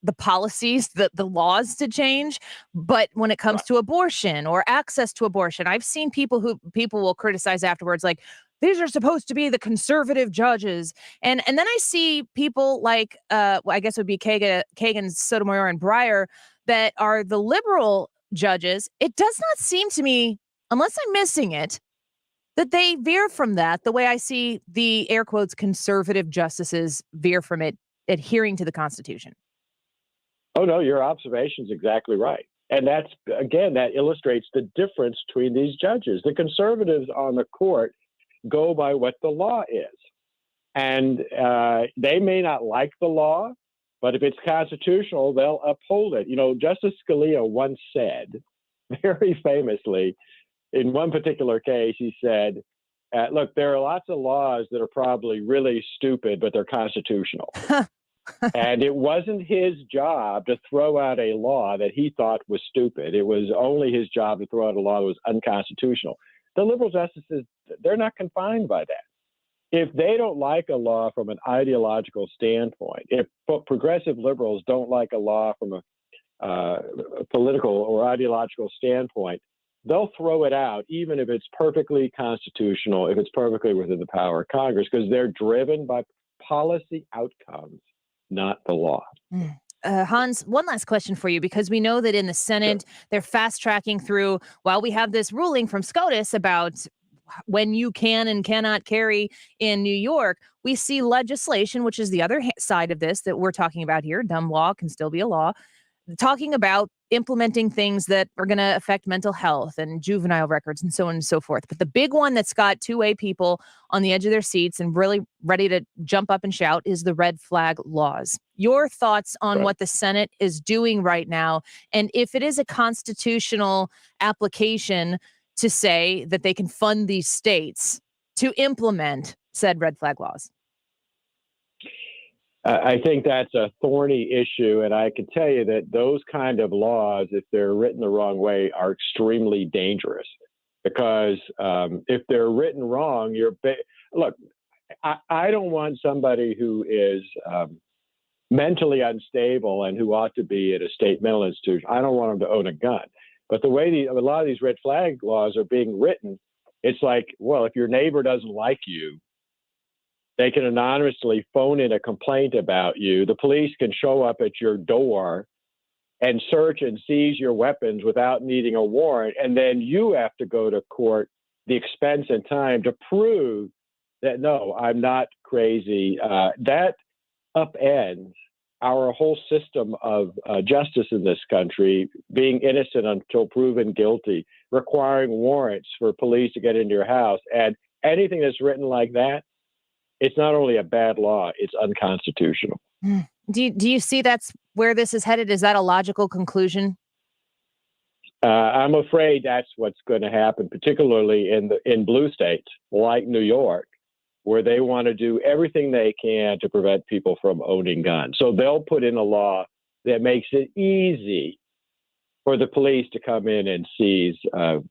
the policies, the laws to change. But when it comes to abortion or access to abortion, I've seen people will criticize afterwards, like, these are supposed to be the conservative judges. And then I see people like, I guess it would be Kagan, Sotomayor, and Breyer that are the liberal judges. It does not seem to me, unless I'm missing it, that they veer from that the way I see the air quotes conservative justices veer from it, adhering to the Constitution. Oh, no, your observation is exactly right. And that illustrates the difference between these judges. The conservatives on the court go by what the law is. And they may not like the law, but if it's constitutional, they'll uphold it. Justice Scalia once said, very famously, in one particular case, he said, look, there are lots of laws that are probably really stupid, but they're constitutional. And it wasn't his job to throw out a law that he thought was stupid. It was only his job to throw out a law that was unconstitutional. The liberal justices, they're not confined by that. If they don't like a law from an ideological standpoint, if progressive liberals don't like a law from a political or ideological standpoint, they'll throw it out, even if it's perfectly constitutional, if it's perfectly within the power of Congress, because they're driven by policy outcomes, not the law. Hans, one last question for you, because we know that in the Senate, they're fast tracking through, while we have this ruling from SCOTUS about when you can and cannot carry in New York, we see legislation, which is the other side of this that we're talking about here. Dumb law can still be a law, talking about implementing things that are going to affect mental health and juvenile records and so on and so forth. But the big one that's got two-way people on the edge of their seats and really ready to jump up and shout is the red flag laws. Your thoughts on what the Senate is doing right now, and if it is a constitutional application to say that they can fund these states to implement said red flag laws? I think that's a thorny issue, and I can tell you that those kind of laws, if they're written the wrong way, are extremely dangerous. because if they're written wrong, look. I don't want somebody who is mentally unstable and who ought to be at a state mental institution. I don't want them to own a gun. But the way a lot of these red flag laws are being written, it's like, well, if your neighbor doesn't like you, they can anonymously phone in a complaint about you. The police can show up at your door and search and seize your weapons without needing a warrant. And then you have to go to court, the expense and time to prove that, no, I'm not crazy. That upends our whole system of justice in this country, being innocent until proven guilty, requiring warrants for police to get into your house. And anything that's written like that, it's not only a bad law, it's unconstitutional. Do you see that's where this is headed? Is that a logical conclusion? I'm afraid that's what's going to happen, particularly in blue states like New York, where they want to do everything they can to prevent people from owning guns. So they'll put in a law that makes it easy for the police to come in and seize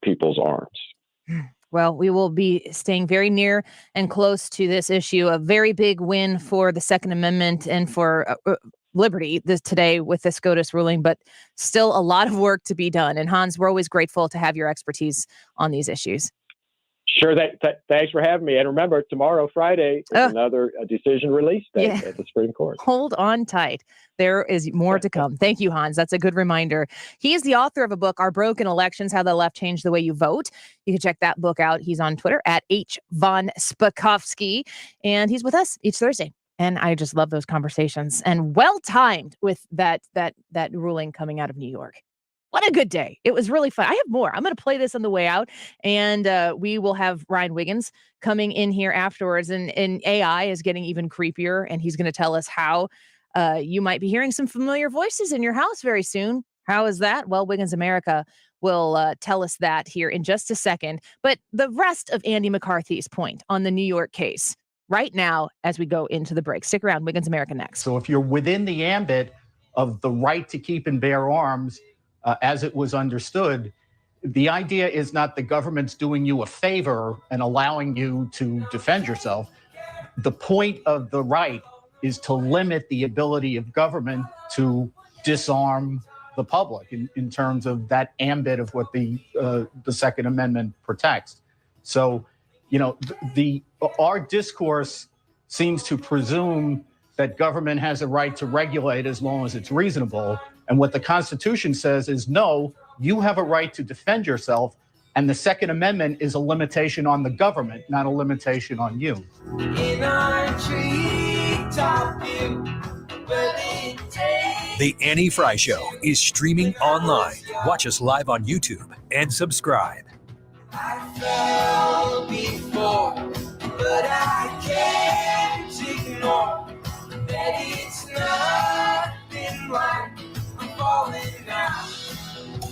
people's arms. Well, we will be staying very near and close to this issue. A very big win for the Second Amendment and for liberty today with the SCOTUS ruling, but still a lot of work to be done. And Hans, we're always grateful to have your expertise on these issues. Sure. Thanks for having me. And remember, tomorrow, Friday, is another decision release day at the Supreme Court. Hold on tight. There is more to come. Thank you, Hans. That's a good reminder. He is the author of a book, Our Broken Elections, How the Left Changed the Way You Vote. You can check that book out. He's on Twitter at H von Spakovsky, and he's with us each Thursday. And I just love those conversations, and well-timed with that ruling coming out of New York. What a good day. It was really fun. I have more. I'm going to play this on the way out, and we will have Ryan Wiggins coming in here afterwards. And AI is getting even creepier, and he's going to tell us how you might be hearing some familiar voices in your house very soon. How is that? Well, Wiggins America will tell us that here in just a second. But the rest of Andy McCarthy's point on the New York case right now as we go into the break. Stick around. Wiggins America next. So if you're within the ambit of the right to keep and bear arms, as it was understood, the idea is not the government's doing you a favor and allowing you to defend yourself. The point of the right is to limit the ability of government to disarm the public in terms of that ambit of what the Second Amendment protects. So, our discourse seems to presume that government has a right to regulate as long as it's reasonable. And what the Constitution says is, no, you have a right to defend yourself. And the Second Amendment is a limitation on the government, not a limitation on you. In our The Annie Frey Show is streaming online. Watch us live on YouTube and subscribe. I fell before, but I can't ignore that it's nothing like I'm falling down.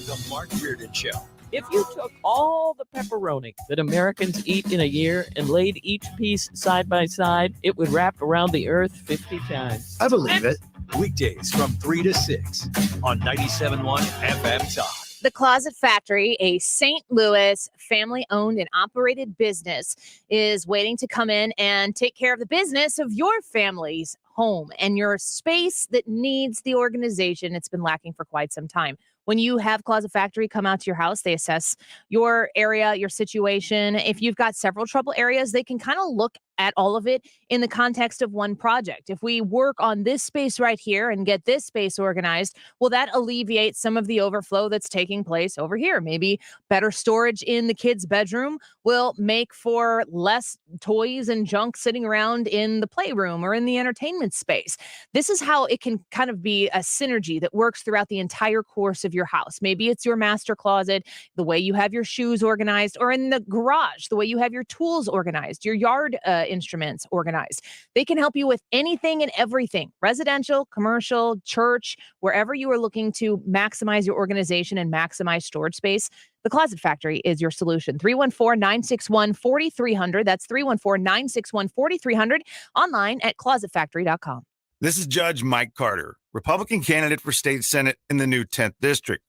The Mark Reardon Show. If you took all the pepperoni that Americans eat in a year and laid each piece side by side, it would wrap around the earth 50 times. I believe it. Weekdays from 3 to 6 on 97.1 FM Talk. The Closet Factory, a St. Louis family-owned and operated business, is waiting to come in and take care of the business of your family's home and your space that needs the organization it's been lacking for quite some time. When you have Closet Factory come out to your house, they assess your area, your situation. If you've got several trouble areas, they can kind of look at all of it in the context of one project. If we work on this space right here and get this space organized, will that alleviate some of the overflow that's taking place over here? Maybe better storage in the kids' bedroom will make for less toys and junk sitting around in the playroom or in the entertainment space. This is how it can kind of be a synergy that works throughout the entire course of your house. Maybe it's your master closet, the way you have your shoes organized, or in the garage, the way you have your tools organized, your yard instruments organized. They can help you with anything and everything, residential, commercial, church, wherever you are looking to maximize your organization and maximize storage space. The Closet Factory is your solution. 314-961-4300. That's 314-961-4300. Online at closetfactory.com. This is Judge Mike Carter, Republican candidate for state Senate in the new 10th District.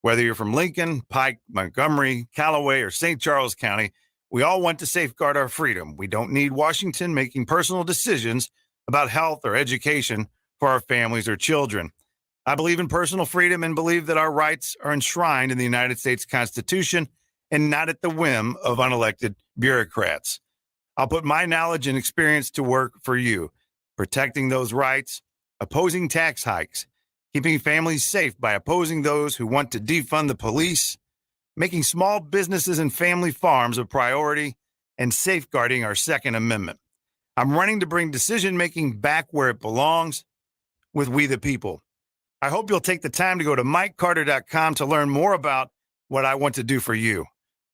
Whether you're from Lincoln, Pike, Montgomery, Callaway, or St. Charles County, we all want to safeguard our freedom. We don't need Washington making personal decisions about health or education for our families or children. I believe in personal freedom and believe that our rights are enshrined in the United States Constitution and not at the whim of unelected bureaucrats. I'll put my knowledge and experience to work for you, protecting those rights, opposing tax hikes, keeping families safe by opposing those who want to defund the police, making small businesses and family farms a priority, and safeguarding our Second Amendment. I'm running to bring decision-making back where it belongs, with we the people. I hope you'll take the time to go to MikeCarter.com to learn more about what I want to do for you.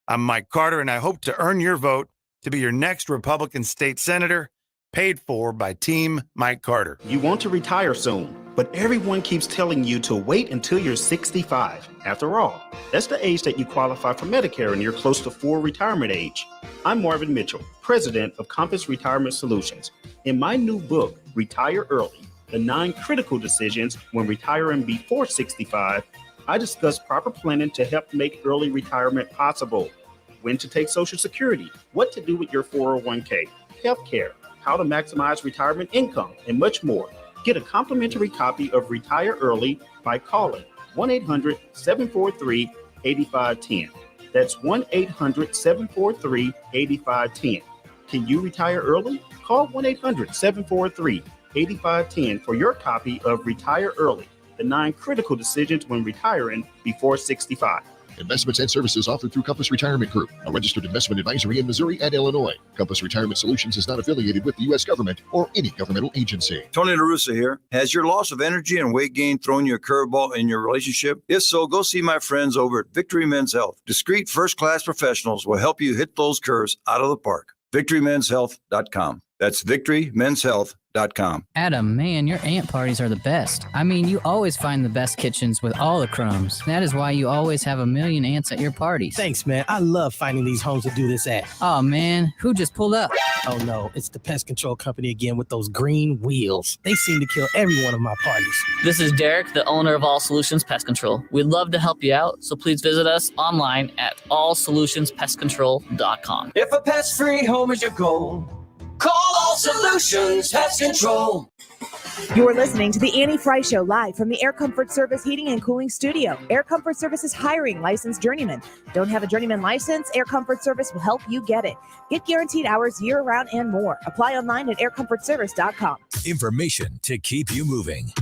I'm Mike Carter, and I hope to earn your vote to be your next Republican state senator, paid for by Team Mike Carter. You want to retire soon, but everyone keeps telling you to wait until you're 65. After all, that's the age that you qualify for Medicare and you're close to full retirement age. I'm Marvin Mitchell, president of Compass Retirement Solutions. In my new book, Retire Early, The 9 Critical Decisions When Retiring Before 65, I discuss proper planning to help make early retirement possible. When to take Social Security, what to do with your 401k, healthcare, how to maximize retirement income, and much more. Get a complimentary copy of Retire Early by calling 1-800-743-8510. That's 1-800-743-8510. Can you retire early? Call 1-800-743-8510 for your copy of Retire Early, The 9 Critical Decisions When Retiring Before 65. Investments and services offered through Compass Retirement Group, a registered investment advisory in Missouri and Illinois. Compass Retirement Solutions is not affiliated with the U.S. government or any governmental agency. Tony LaRussa here. Has your loss of energy and weight gain thrown you a curveball in your relationship? If so, go see my friends over at Victory Men's Health. Discreet first-class professionals will help you hit those curves out of the park. VictoryMen'sHealth.com. That's VictoryMen'sHealth.com. Adam, man, your aunt parties are the best. I mean, you always find the best kitchens with all the crumbs. That is why you always have a million aunts at your parties. Thanks, man. I love finding these homes to do this at. Oh, man, who just pulled up? Oh, no, it's the pest control company again with those green wheels. They seem to kill every one of my parties. This is Derek, the owner of All Solutions Pest Control. We'd love to help you out, so please visit us online at allsolutionspestcontrol.com. If a pest-free home is your goal, call All Solutions Pest Control. You're listening to the Annie Frey Show live from the Air Comfort Service Heating and Cooling Studio. Air Comfort Service is hiring licensed journeymen. Don't have a journeyman license? Air Comfort Service will help you get it. Get guaranteed hours year-round and more. Apply online at aircomfortservice.com. Information to keep you moving.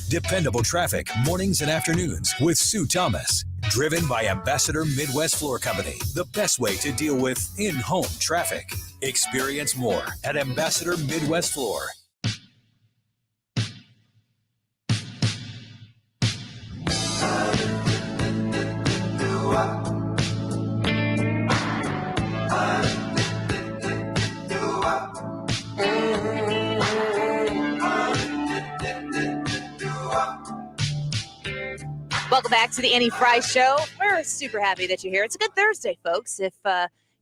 Dependable traffic mornings and afternoons with Sue Thomas. Driven by Ambassador Midwest Floor Company. The best way to deal with in-home traffic. Experience more at Ambassador Midwest Floor. Welcome back to the Annie Frey Show. We're super happy that you're here. It's a good Thursday, folks. If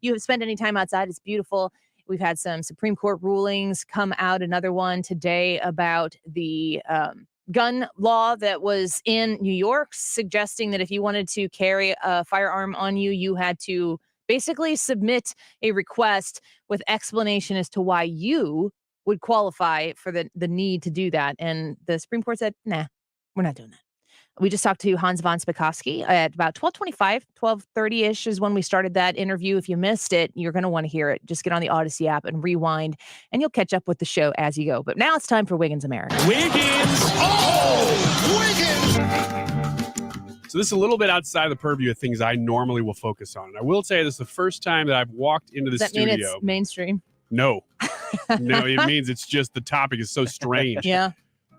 you have spent any time outside, it's beautiful. We've had some Supreme Court rulings come out. Another one today about the gun law that was in New York, suggesting that if you wanted to carry a firearm on you, you had to basically submit a request with explanation as to why you would qualify for the need to do that. And the Supreme Court said, nah, we're not doing that. We just talked to Hans von Spakovsky at about 12:25, 12:30-ish is when we started that interview. If you missed it, you're going to want to hear it. Just get on the Odyssey app and rewind, and you'll catch up with the show as you go. But now it's time for Wiggins America. Wiggins! Oh, Wiggins! So this is a little bit outside the purview of things I normally will focus on. And I will say this is the first time that I've walked into the studio. Does that mean it's mainstream? No. No, it means it's just the topic is so strange. Yeah.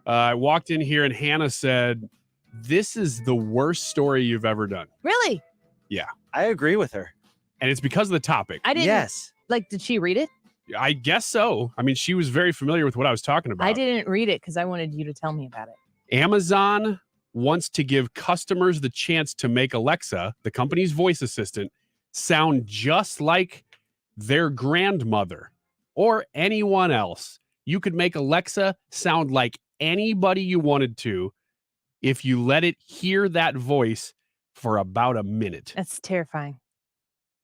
I walked in here and Hannah said, "This is the worst story you've ever done." Really? Yeah. I agree with her. And it's because of the topic. I didn't. Yes. Like, did she read it? I guess so. I mean, she was very familiar with what I was talking about. I didn't read it because I wanted you to tell me about it. Amazon wants to give customers the chance to make Alexa, the company's voice assistant, sound just like their grandmother or anyone else. You could make Alexa sound like anybody you wanted to if you let it hear that voice for about a minute. That's terrifying.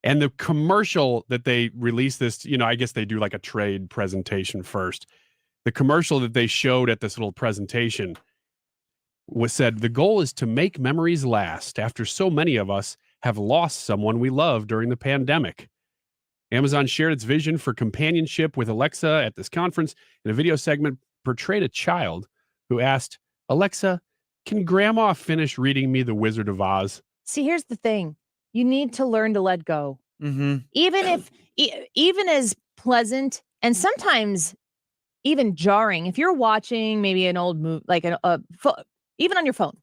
And the commercial that they released this, I guess they do like a trade presentation first. The commercial that they showed at this little presentation said, the goal is to make memories last after so many of us have lost someone we love during the pandemic. Amazon shared its vision for companionship with Alexa at this conference. In a video segment, portrayed a child who asked, Alexa, can Grandma finish reading me The Wizard of Oz? See, here's the thing. You need to learn to let go. Mm-hmm. Even as pleasant and sometimes even jarring, if you're watching maybe an old movie, like even on your phone.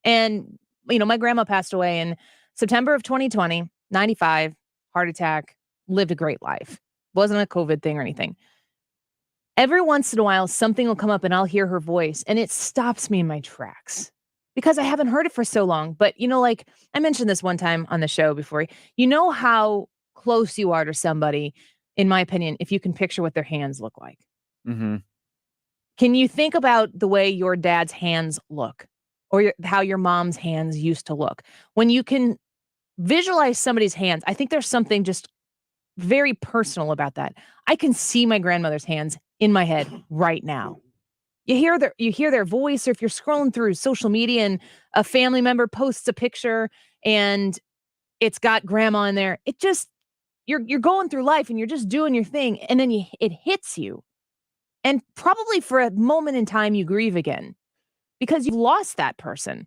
And, my grandma passed away in September of 2020, 95, heart attack, lived a great life. Wasn't a COVID thing or anything. Every once in a while, something will come up and I'll hear her voice and it stops me in my tracks because I haven't heard it for so long. But, like I mentioned this one time on the show before, how close you are to somebody, in my opinion, if you can picture what their hands look like. Mm-hmm. Can you think about the way your dad's hands look or how your mom's hands used to look? When you can visualize somebody's hands, I think there's something just very personal about that. I can see my grandmother's hands in my head right now. You hear their voice, or if you're scrolling through social media and a family member posts a picture and it's got grandma in there, it just, you're going through life and you're just doing your thing, and then it hits you. And probably for a moment in time, you grieve again because you've lost that person.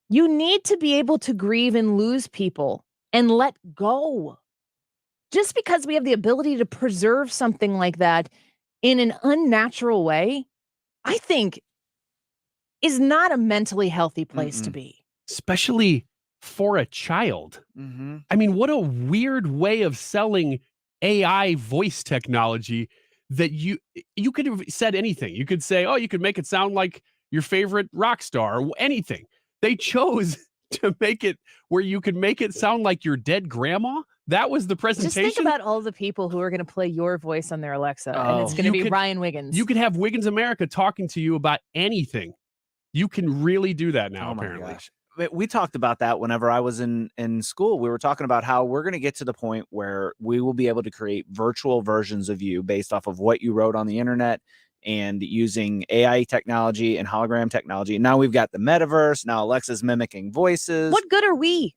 You need to be able to grieve and lose people and let go. Just because we have the ability to preserve something like that in an unnatural way, I think is not a mentally healthy place to be. Especially for a child. Mm-hmm. I mean, what a weird way of selling AI voice technology that you could have said anything. You could say, oh, you could make it sound like your favorite rock star or anything. They chose to make it where you could make it sound like your dead grandma. That was the presentation. Just think about all the people who are going to play your voice on their Alexa, and it's going to be Ryan Wiggins. You could have Wiggins America talking to you about anything. You can really do that now, apparently. Gosh. We talked about that whenever I was in school. We were talking about how we're going to get to the point where we will be able to create virtual versions of you based off of what you wrote on the internet and using AI technology and hologram technology. Now we've got the metaverse. Now Alexa's mimicking voices. What good are we?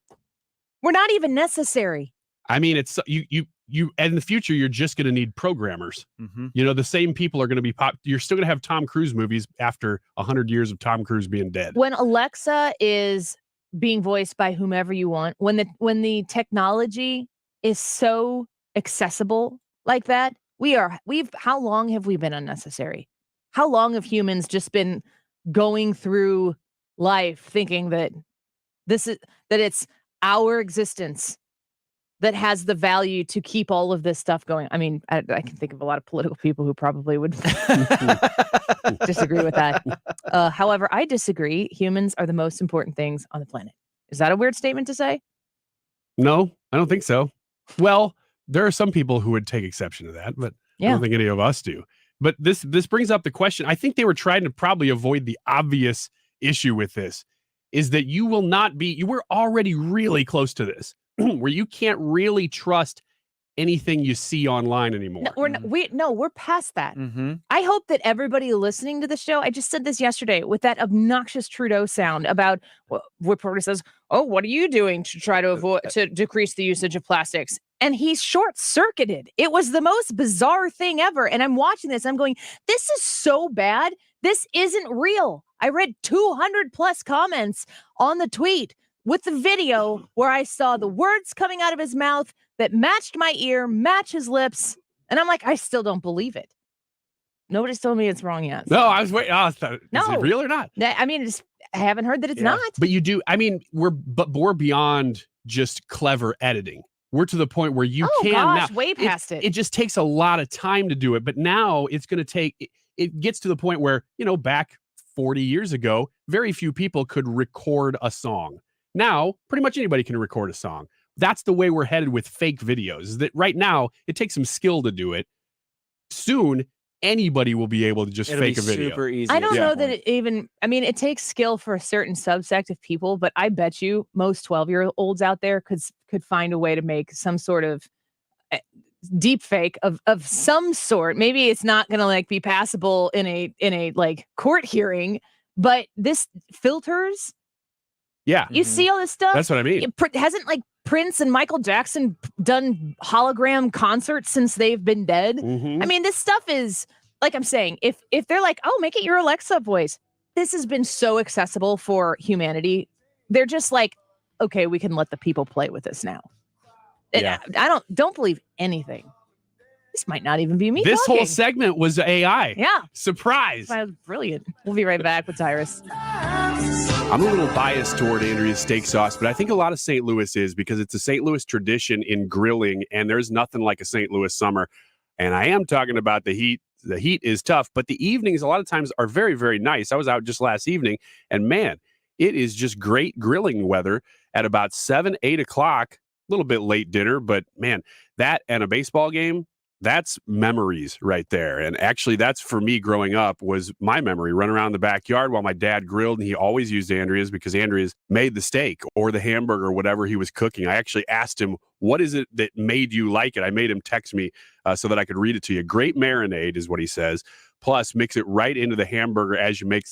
We're not even necessary. I mean, it's you in the future, you're just going to need programmers. Mm-hmm. The same people are going to be you're still going to have Tom Cruise movies after 100 years of Tom Cruise being dead. When Alexa is being voiced by whomever you want, when the technology is so accessible like that, how long have we been unnecessary? How long have humans just been going through life thinking that it's our existence that has the value to keep all of this stuff going? I mean, I can think of a lot of political people who probably would disagree with that. However, I disagree. Humans are the most important things on the planet. Is that a weird statement to say? No, I don't think so. Well, there are some people who would take exception to that, but I don't think any of us do. But this brings up the question. I think they were trying to probably avoid the obvious issue with this, is that you were already really close to this, where you can't really trust anything you see online anymore. No, we're past that. Mm-hmm. I hope that everybody listening to the show, I just said this yesterday with that obnoxious Trudeau sound about reporter says, oh, what are you doing to try to decrease the usage of plastics? And he's short-circuited. It was the most bizarre thing ever. And I'm watching this, I'm going, this is so bad. This isn't real. I read 200 plus comments on the tweet with the video where I saw the words coming out of his mouth that matched my ear, match his lips. And I'm like, I still don't believe it. Nobody's told me it's wrong yet. No, I was waiting. Is it real or not? I mean, I haven't heard that it's not. But you do. I mean, we're beyond just clever editing. We're to the point where you can now. Way past it. It just takes a lot of time to do it. But now it's going to take, it gets to the point where, back 40 years ago, very few people could record a song. Now, pretty much anybody can record a song. That's the way we're headed with fake videos, is that right now it takes some skill to do it. Soon, anybody will be able to just It'll fake be a video. super easy. I don't Yeah. know that it even, I mean, it takes skill for a certain subsect of people, but I bet you most 12-year-olds out there could find a way to make some sort of deep fake of some sort. Maybe it's not going to like be passable in a like court hearing, but this filters. Yeah. You see all this stuff? That's what I mean. Hasn't like Prince and Michael Jackson done hologram concerts since they've been dead? Mhm. I mean, this stuff is, like I'm saying, if they're like, oh, make it your Alexa voice, this has been so accessible for humanity. They're just like, okay, we can let the people play with this now. And Yeah. I don't believe anything. This might not even be me This talking. whole segment was AI. Yeah. Surprise. That was brilliant. We'll be right back with Tyrus. I'm a little biased toward Andrea's steak sauce, but I think a lot of St. Louis is because it's a St. Louis tradition in grilling, and there's nothing like a St. Louis summer. And I am talking about the heat. The heat is tough, but the evenings a lot of times are very, very nice. I was out just last evening, and man, it is just great grilling weather at about 7, 8 o'clock. A little bit late dinner, but man, that and a baseball game, that's memories right there. And actually, that's for me growing up was my memory. Run around the backyard while my dad grilled, and he always used Andrea's because Andrea's made the steak or the hamburger or whatever he was cooking. I actually asked him, what is it that made you like it? I made him text me so that I could read it to you. Great marinade is what he says. Plus, mix it right into the hamburger as you make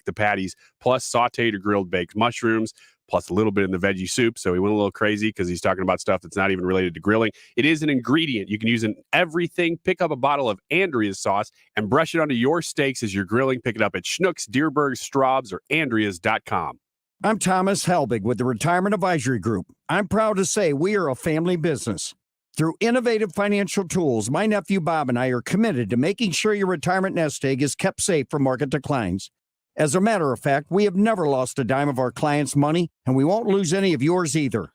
the patties. Plus, sauteed or grilled baked mushrooms. Plus a little bit in the veggie soup. So he went a little crazy because he's talking about stuff that's not even related to grilling. It is an ingredient. You can use in everything. Pick up a bottle of Andrea's sauce and brush it onto your steaks as you're grilling. Pick it up at Schnucks, Deerberg, Straub's, or Andreas.com. I'm Thomas Helbig with the Retirement Advisory Group. I'm proud to say we are a family business. Through innovative financial tools, my nephew Bob and I are committed to making sure your retirement nest egg is kept safe from market declines. As a matter of fact, we have never lost a dime of our clients' money, and we won't lose any of yours either.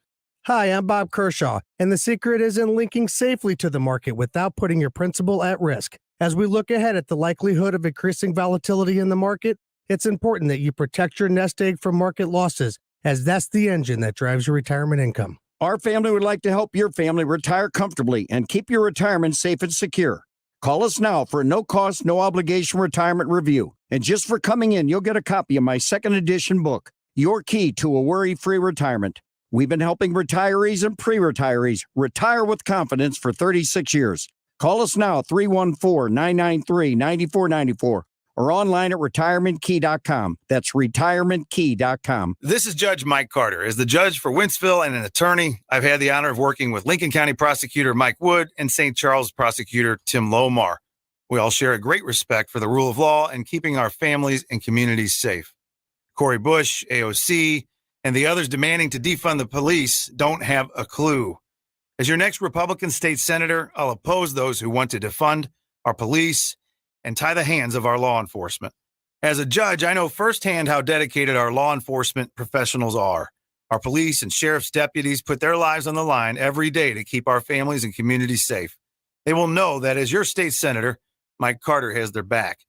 Hi, I'm Bob Kershaw, and the secret is in linking safely to the market without putting your principal at risk. As we look ahead at the likelihood of increasing volatility in the market, it's important that you protect your nest egg from market losses, as that's the engine that drives your retirement income. Our family would like to help your family retire comfortably and keep your retirement safe and secure. Call us now for a no-cost, no-obligation retirement review. And just for coming in, you'll get a copy of my second edition book, Your Key to a Worry-Free Retirement. We've been helping retirees and pre-retirees retire with confidence for 36 years. Call us now, 314-993-9494, or online at retirementkey.com. That's retirementkey.com. This is Judge Mike Carter. As the judge for Wentzville and an attorney, I've had the honor of working with Lincoln County Prosecutor Mike Wood and St. Charles Prosecutor Tim Lomar. We all share a great respect for the rule of law and keeping our families and communities safe. Cori Bush, AOC, and the others demanding to defund the police don't have a clue. As your next Republican state senator, I'll oppose those who want to defund our police and tie the hands of our law enforcement. As a judge, I know firsthand how dedicated our law enforcement professionals are. Our police and sheriff's deputies put their lives on the line every day to keep our families and communities safe. They will know that as your state senator, Mike Carter has their back.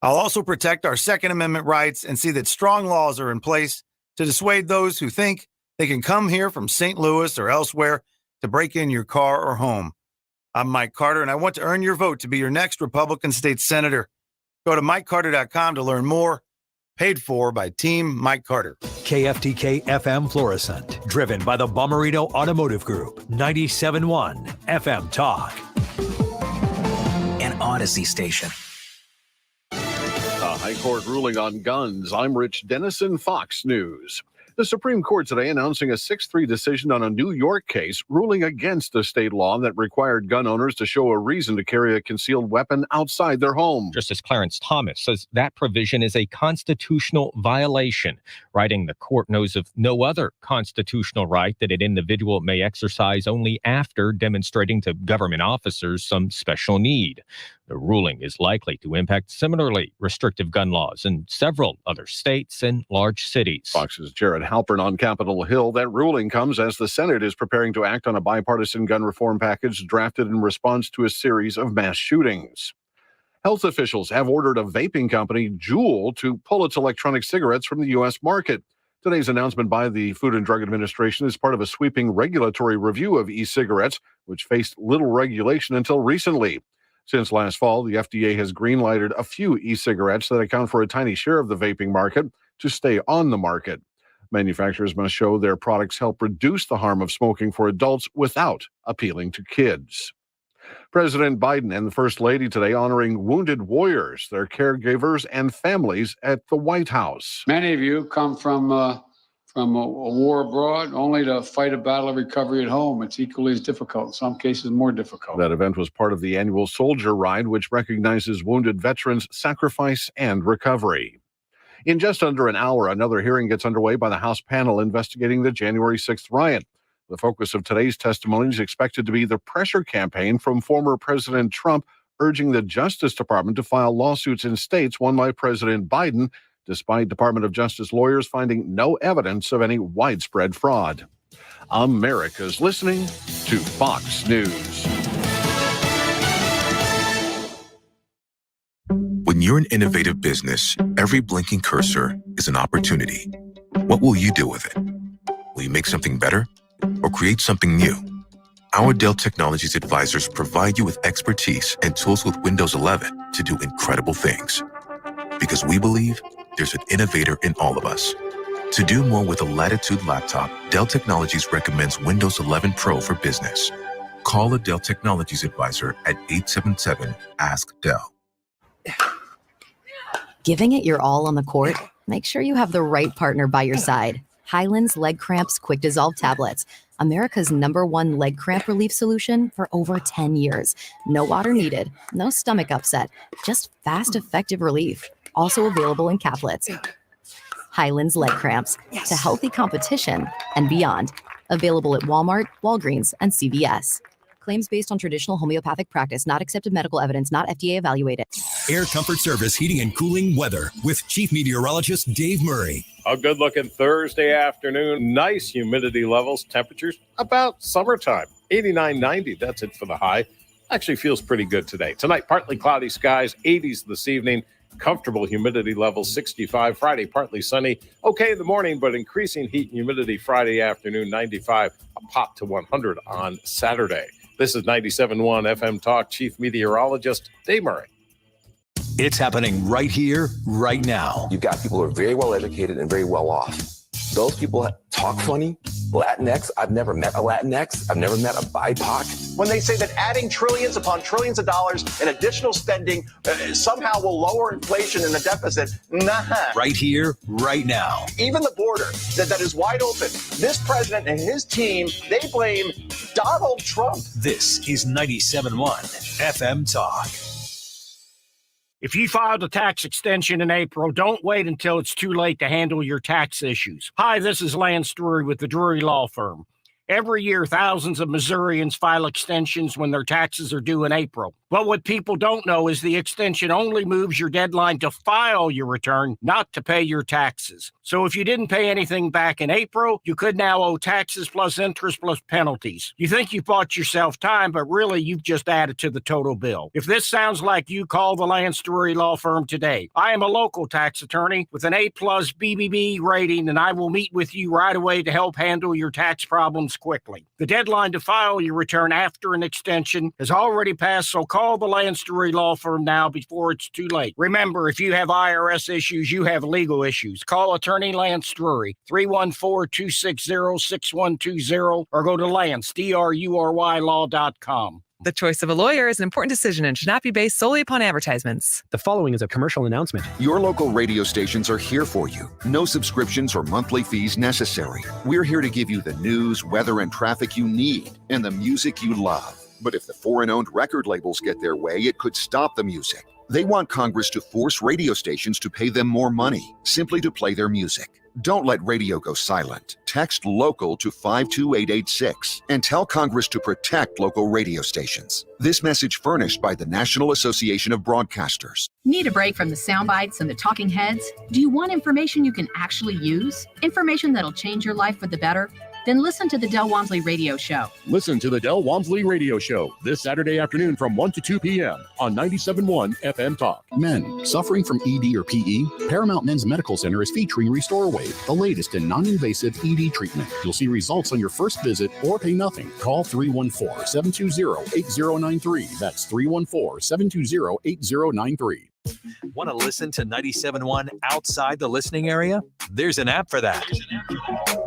I'll also protect our Second Amendment rights and see that strong laws are in place to dissuade those who think they can come here from St. Louis or elsewhere to break in your car or home. I'm Mike Carter, and I want to earn your vote to be your next Republican state senator. Go to MikeCarter.com to learn more. Paid for by Team Mike Carter. KFTK FM Florissant, driven by the Bomarito Automotive Group, 97.1 FM Talk. An Odyssey station. A high court ruling on guns. I'm Rich Dennison, Fox News. The Supreme Court today announcing a 6-3 decision on a New York case ruling against a state law that required gun owners to show a reason to carry a concealed weapon outside their home. Justice Clarence Thomas says that provision is a constitutional violation, writing the court knows of no other constitutional right that an individual may exercise only after demonstrating to government officers some special need. The ruling is likely to impact similarly restrictive gun laws in several other states and large cities. Fox's Jared Halpern on Capitol Hill. That ruling comes as the Senate is preparing to act on a bipartisan gun reform package drafted in response to a series of mass shootings. Health officials have ordered a vaping company, Juul, to pull its electronic cigarettes from the U.S. market. Today's announcement by the Food and Drug Administration is part of a sweeping regulatory review of e-cigarettes, which faced little regulation until recently. Since last fall, the FDA has greenlighted a few e-cigarettes that account for a tiny share of the vaping market to stay on the market. Manufacturers must show their products help reduce the harm of smoking for adults without appealing to kids. President Biden and the First Lady today honoring wounded warriors, their caregivers, and families at the White House. Many of you come from a war abroad only to fight a battle of recovery at home. It's equally as difficult, in some cases more difficult. That event was part of the annual Soldier Ride, which recognizes wounded veterans' sacrifice and recovery. In just under an hour, another hearing gets underway by the House panel investigating the January 6th riot. The focus of today's testimony is expected to be the pressure campaign from former President Trump urging the Justice Department to file lawsuits in states won by President Biden, despite Department of Justice lawyers finding no evidence of any widespread fraud. America's listening to Fox News. When you're an innovative business, every blinking cursor is an opportunity. What will you do with it? Will you make something better or create something new? Our Dell Technologies advisors provide you with expertise and tools with Windows 11 to do incredible things. Because we believe there's an innovator in all of us. To do more with a Latitude laptop, Dell Technologies recommends Windows 11 Pro for business. Call a Dell Technologies advisor at 877-ASK-DELL. Giving it your all on the court? Make sure you have the right partner by your side. Hyland's Leg Cramps Quick Dissolve Tablets, America's #1 leg cramp relief solution for over 10 years. No water needed, no stomach upset, just fast, effective relief. Also available in caplets. Hyland's Leg Cramps, to healthy competition and beyond. Available at Walmart, Walgreens, and CVS. Claims based on traditional homeopathic practice, not accepted medical evidence, not FDA evaluated. Air Comfort Service Heating and Cooling weather with Chief Meteorologist Dave Murray. A good-looking Thursday afternoon. Nice humidity levels. Temperatures about summertime. 89, 90. That's it for the high. Actually feels pretty good today. Tonight, partly cloudy skies. 80s this evening. Comfortable humidity levels. 65. Friday, partly sunny. Okay in the morning, but increasing heat and humidity Friday afternoon. 95. A pop to 100 on Saturday. This is 97.1 FM Talk. Chief Meteorologist Dave Murray. It's happening right here, right now. You've got people who are very well educated and very well off. Those people talk funny. Latinx, I've never met a Latinx. I've never met a BIPOC. When they say that adding trillions upon trillions of dollars in additional spending somehow will lower inflation and the deficit, nah. Right here, right now. Even the border that is wide open. This president and his team, they blame Donald Trump. This is 97.1 FM Talk. If you filed a tax extension in April, don't wait until it's too late to handle your tax issues. Hi, this is Lance Drury with the Drury Law Firm. Every year, thousands of Missourians file extensions when their taxes are due in April. But what people don't know is the extension only moves your deadline to file your return, not to pay your taxes. So if you didn't pay anything back in April, you could now owe taxes plus interest plus penalties. You think you bought yourself time, but really you've just added to the total bill. If this sounds like you, call the Lance Drury Law Firm today. I am a local tax attorney with an A+ BBB rating, and I will meet with you right away to help handle your tax problems quickly. The deadline to file your return after an extension has already passed, so call the Lance Drury Law Firm now before it's too late. Remember, if you have IRS issues, you have legal issues. Call attorney Lance Drury, 314-260-6120, or go to Lance, DRURYlaw.com. The choice of a lawyer is an important decision and should not be based solely upon advertisements. The following is a commercial announcement. Your local radio stations are here for you. No subscriptions or monthly fees necessary. We're here to give you the news, weather, and traffic you need, and the music you love. But if the foreign-owned record labels get their way, it could stop the music. They want Congress to force radio stations to pay them more money, simply to play their music. Don't let radio go silent. Text LOCAL to 52886 and tell Congress to protect local radio stations. This message furnished by the National Association of Broadcasters. Need a break from the sound bites and the talking heads? Do you want information you can actually use? Information that'll change your life for the better? Then listen to the Del Walmsley Radio Show. Listen to the Del Walmsley Radio Show this Saturday afternoon from 1 to 2 p.m. on 97.1 FM Talk. Men suffering from ED or PE? Paramount Men's Medical Center is featuring Restore Wave, the latest in non-invasive ED treatment. You'll see results on your first visit or pay nothing. Call 314-720-8093. That's 314-720-8093. Want to listen to 97.1 outside the listening area? There's an app for that.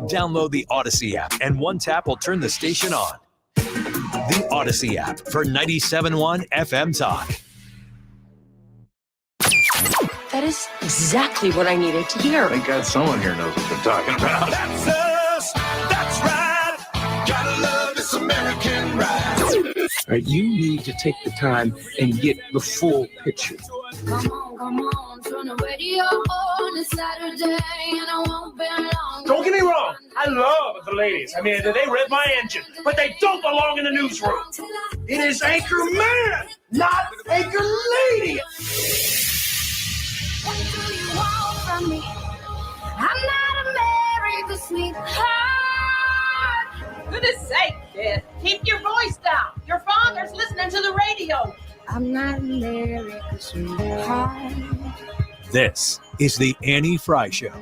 Download the Odyssey app, and one tap will turn the station on. The Odyssey app for 97.1 FM Talk. That is exactly what I needed to hear. Thank God someone here knows what they're talking about. That's us. That's right. Gotta love this American ride. Right, you need to take the time and get the full picture. Come on, turn the radio on. It's Saturday and I won't be long. Don't get me wrong. I love the ladies. I mean, they rev my engine, but they don't belong in the newsroom. It is Anchor Man, not Anchor Lady. What do you want from me? I'm not America's sweetheart. Goodness sake, kid. Keep your voice down. Your father's listening to the radio. I'm not America's sweetheart. This is the Annie Frey Show.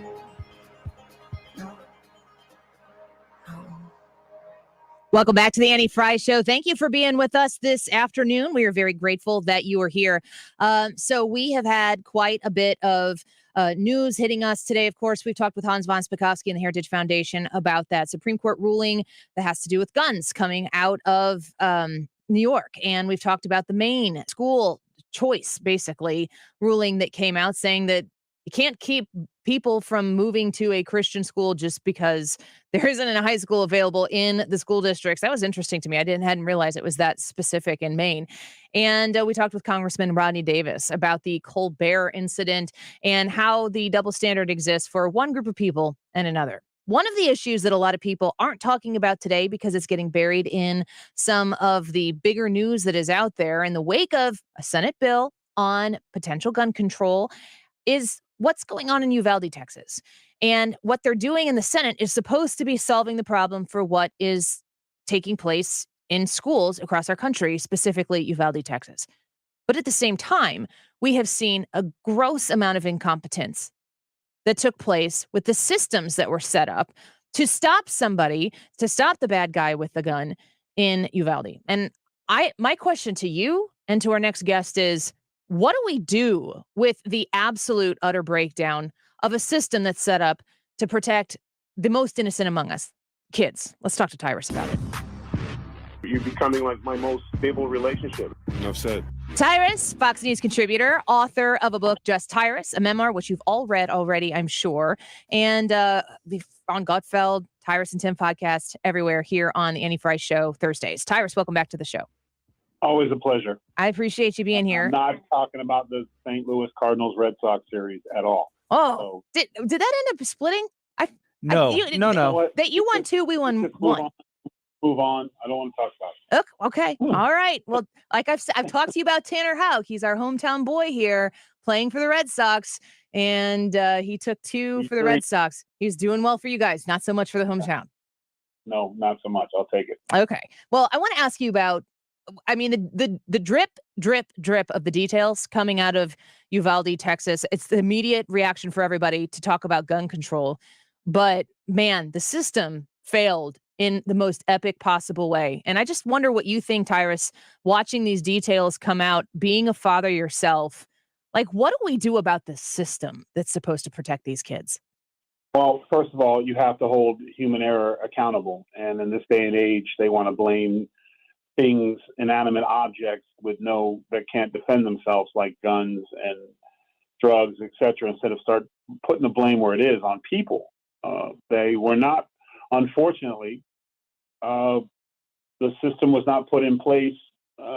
Welcome back to the Annie Frey Show. Thank you for being with us this afternoon. We are very grateful that you are here. So we have had quite a bit of news hitting us today. Of course, we've talked with Hans von Spakovsky and the Heritage Foundation about that Supreme Court ruling that has to do with guns coming out of New York. And we've talked about the Maine school choice, basically, ruling that came out saying that you can't keep people from moving to a Christian school just because there isn't a high school available in the school districts. That was interesting to me. I hadn't realized it was that specific in Maine. And we talked with Congressman Rodney Davis about the Colbert incident and how the double standard exists for one group of people and another. One of the issues that a lot of people aren't talking about today because it's getting buried in some of the bigger news that is out there in the wake of a Senate bill on potential gun control is what's going on in Uvalde, Texas. And what they're doing in the Senate is supposed to be solving the problem for what is taking place in schools across our country, specifically Uvalde, Texas. But at the same time, we have seen a gross amount of incompetence that took place with the systems that were set up to stop somebody, to stop the bad guy with the gun in Uvalde. And my question to you and to our next guest is, what do we do with the absolute utter breakdown of a system that's set up to protect the most innocent among us, kids? Let's talk to Tyrus about it. You're becoming like my most stable relationship. Enough said. Tyrus, Fox News contributor, author of a book, Just Tyrus, a memoir, which you've all read already, I'm sure. And on Gutfeld, Tyrus and Tim podcast, everywhere here on the Annie Frey Show Thursdays. Tyrus, welcome back to the show. Always a pleasure. I appreciate you being here. I'm not talking about the St. Louis Cardinals Red Sox series at all. Oh, so, did that end up splitting? No. That you won two, we won one. Move on. I don't want to talk about it. Okay. All right. Well, like I've talked to you about Tanner Houck. He's our hometown boy here playing for the Red Sox. And he took two for the Red Sox. He's doing well for you guys. Not so much for the hometown. No, not so much. I'll take it. Okay. Well, I want to ask you about, I mean, the drip of the details coming out of Uvalde, Texas. It's the immediate reaction for everybody to talk about gun control. But man, the system failed in the most epic possible way. And I just wonder what you think, Tyrus, watching these details come out, being a father yourself, like, what do we do about the system that's supposed to protect these kids? Well, first of all, you have to hold human error accountable. And in this day and age, they want to blame things, inanimate objects that can't defend themselves, like guns and drugs, etc., instead of start putting the blame where it is, on people. They were not, unfortunately, the system was not put in place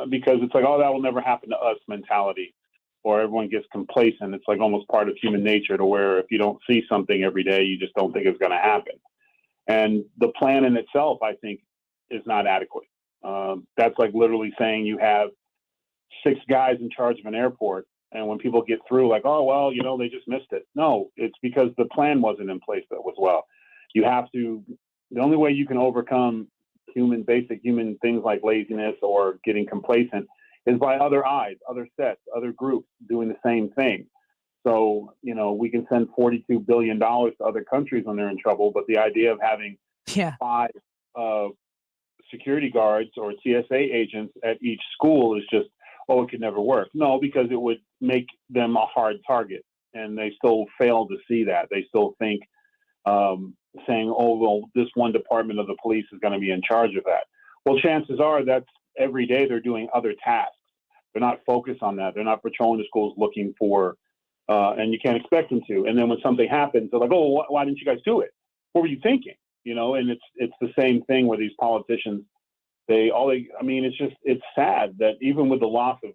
because it's like, oh, that will never happen to us mentality, or everyone gets complacent. It's like almost part of human nature to where if you don't see something every day, you just don't think it's going to happen. And the plan in itself, I think, is not adequate. That's like literally saying you have 6 guys in charge of an airport, and when people get through, like, oh, well, they just missed it. No, it's because the plan wasn't in place that was well. You have to the only way you can overcome basic human things like laziness or getting complacent is by other eyes, other sets, other groups doing the same thing. So, we can send $42 billion to other countries when they're in trouble, but the idea of having 5 security guards or TSA agents at each school is just, it could never work. No, because it would make them a hard target. And they still fail to see that. They still think saying, this one department of the police is going to be in charge of that. Well, chances are that's every day they're doing other tasks. They're not focused on that. They're not patrolling the schools looking for, and you can't expect them to. And then when something happens, they're like, why didn't you guys do it? What were you thinking? And it's the same thing where these politicians, it's sad that even with the loss of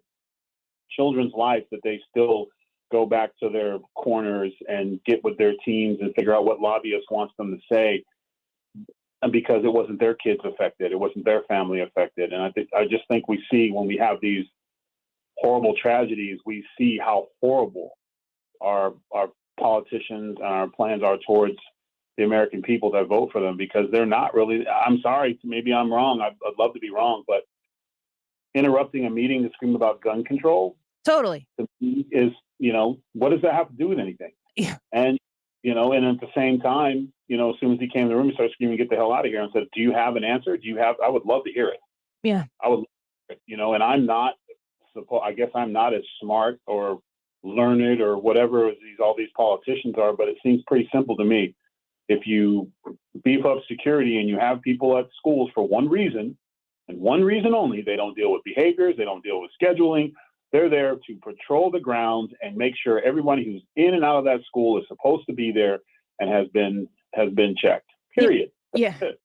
children's lives, that they still go back to their corners and get with their teams and figure out what lobbyist wants them to say, because it wasn't their kids affected, it wasn't their family affected. And I just think we see, when we have these horrible tragedies, we see how horrible our politicians and our plans are towards the American people that vote for them, because they're not really, I'm sorry, maybe I'm wrong. I'd love to be wrong, but interrupting a meeting to scream about gun control totally is, what does that have to do with anything? Yeah. And, and at the same time, as soon as he came in the room, he started screaming, "Get the hell out of here," and said, "Do you have an answer? I would love to hear it." Yeah. I would, and I'm not, I guess I'm not as smart or learned or whatever as all these politicians are, but it seems pretty simple to me. If you beef up security and you have people at schools for one reason and one reason only, they don't deal with behaviors, they don't deal with scheduling. They're there to patrol the grounds and make sure everybody who's in and out of that school is supposed to be there and has been checked. Period. Yeah. And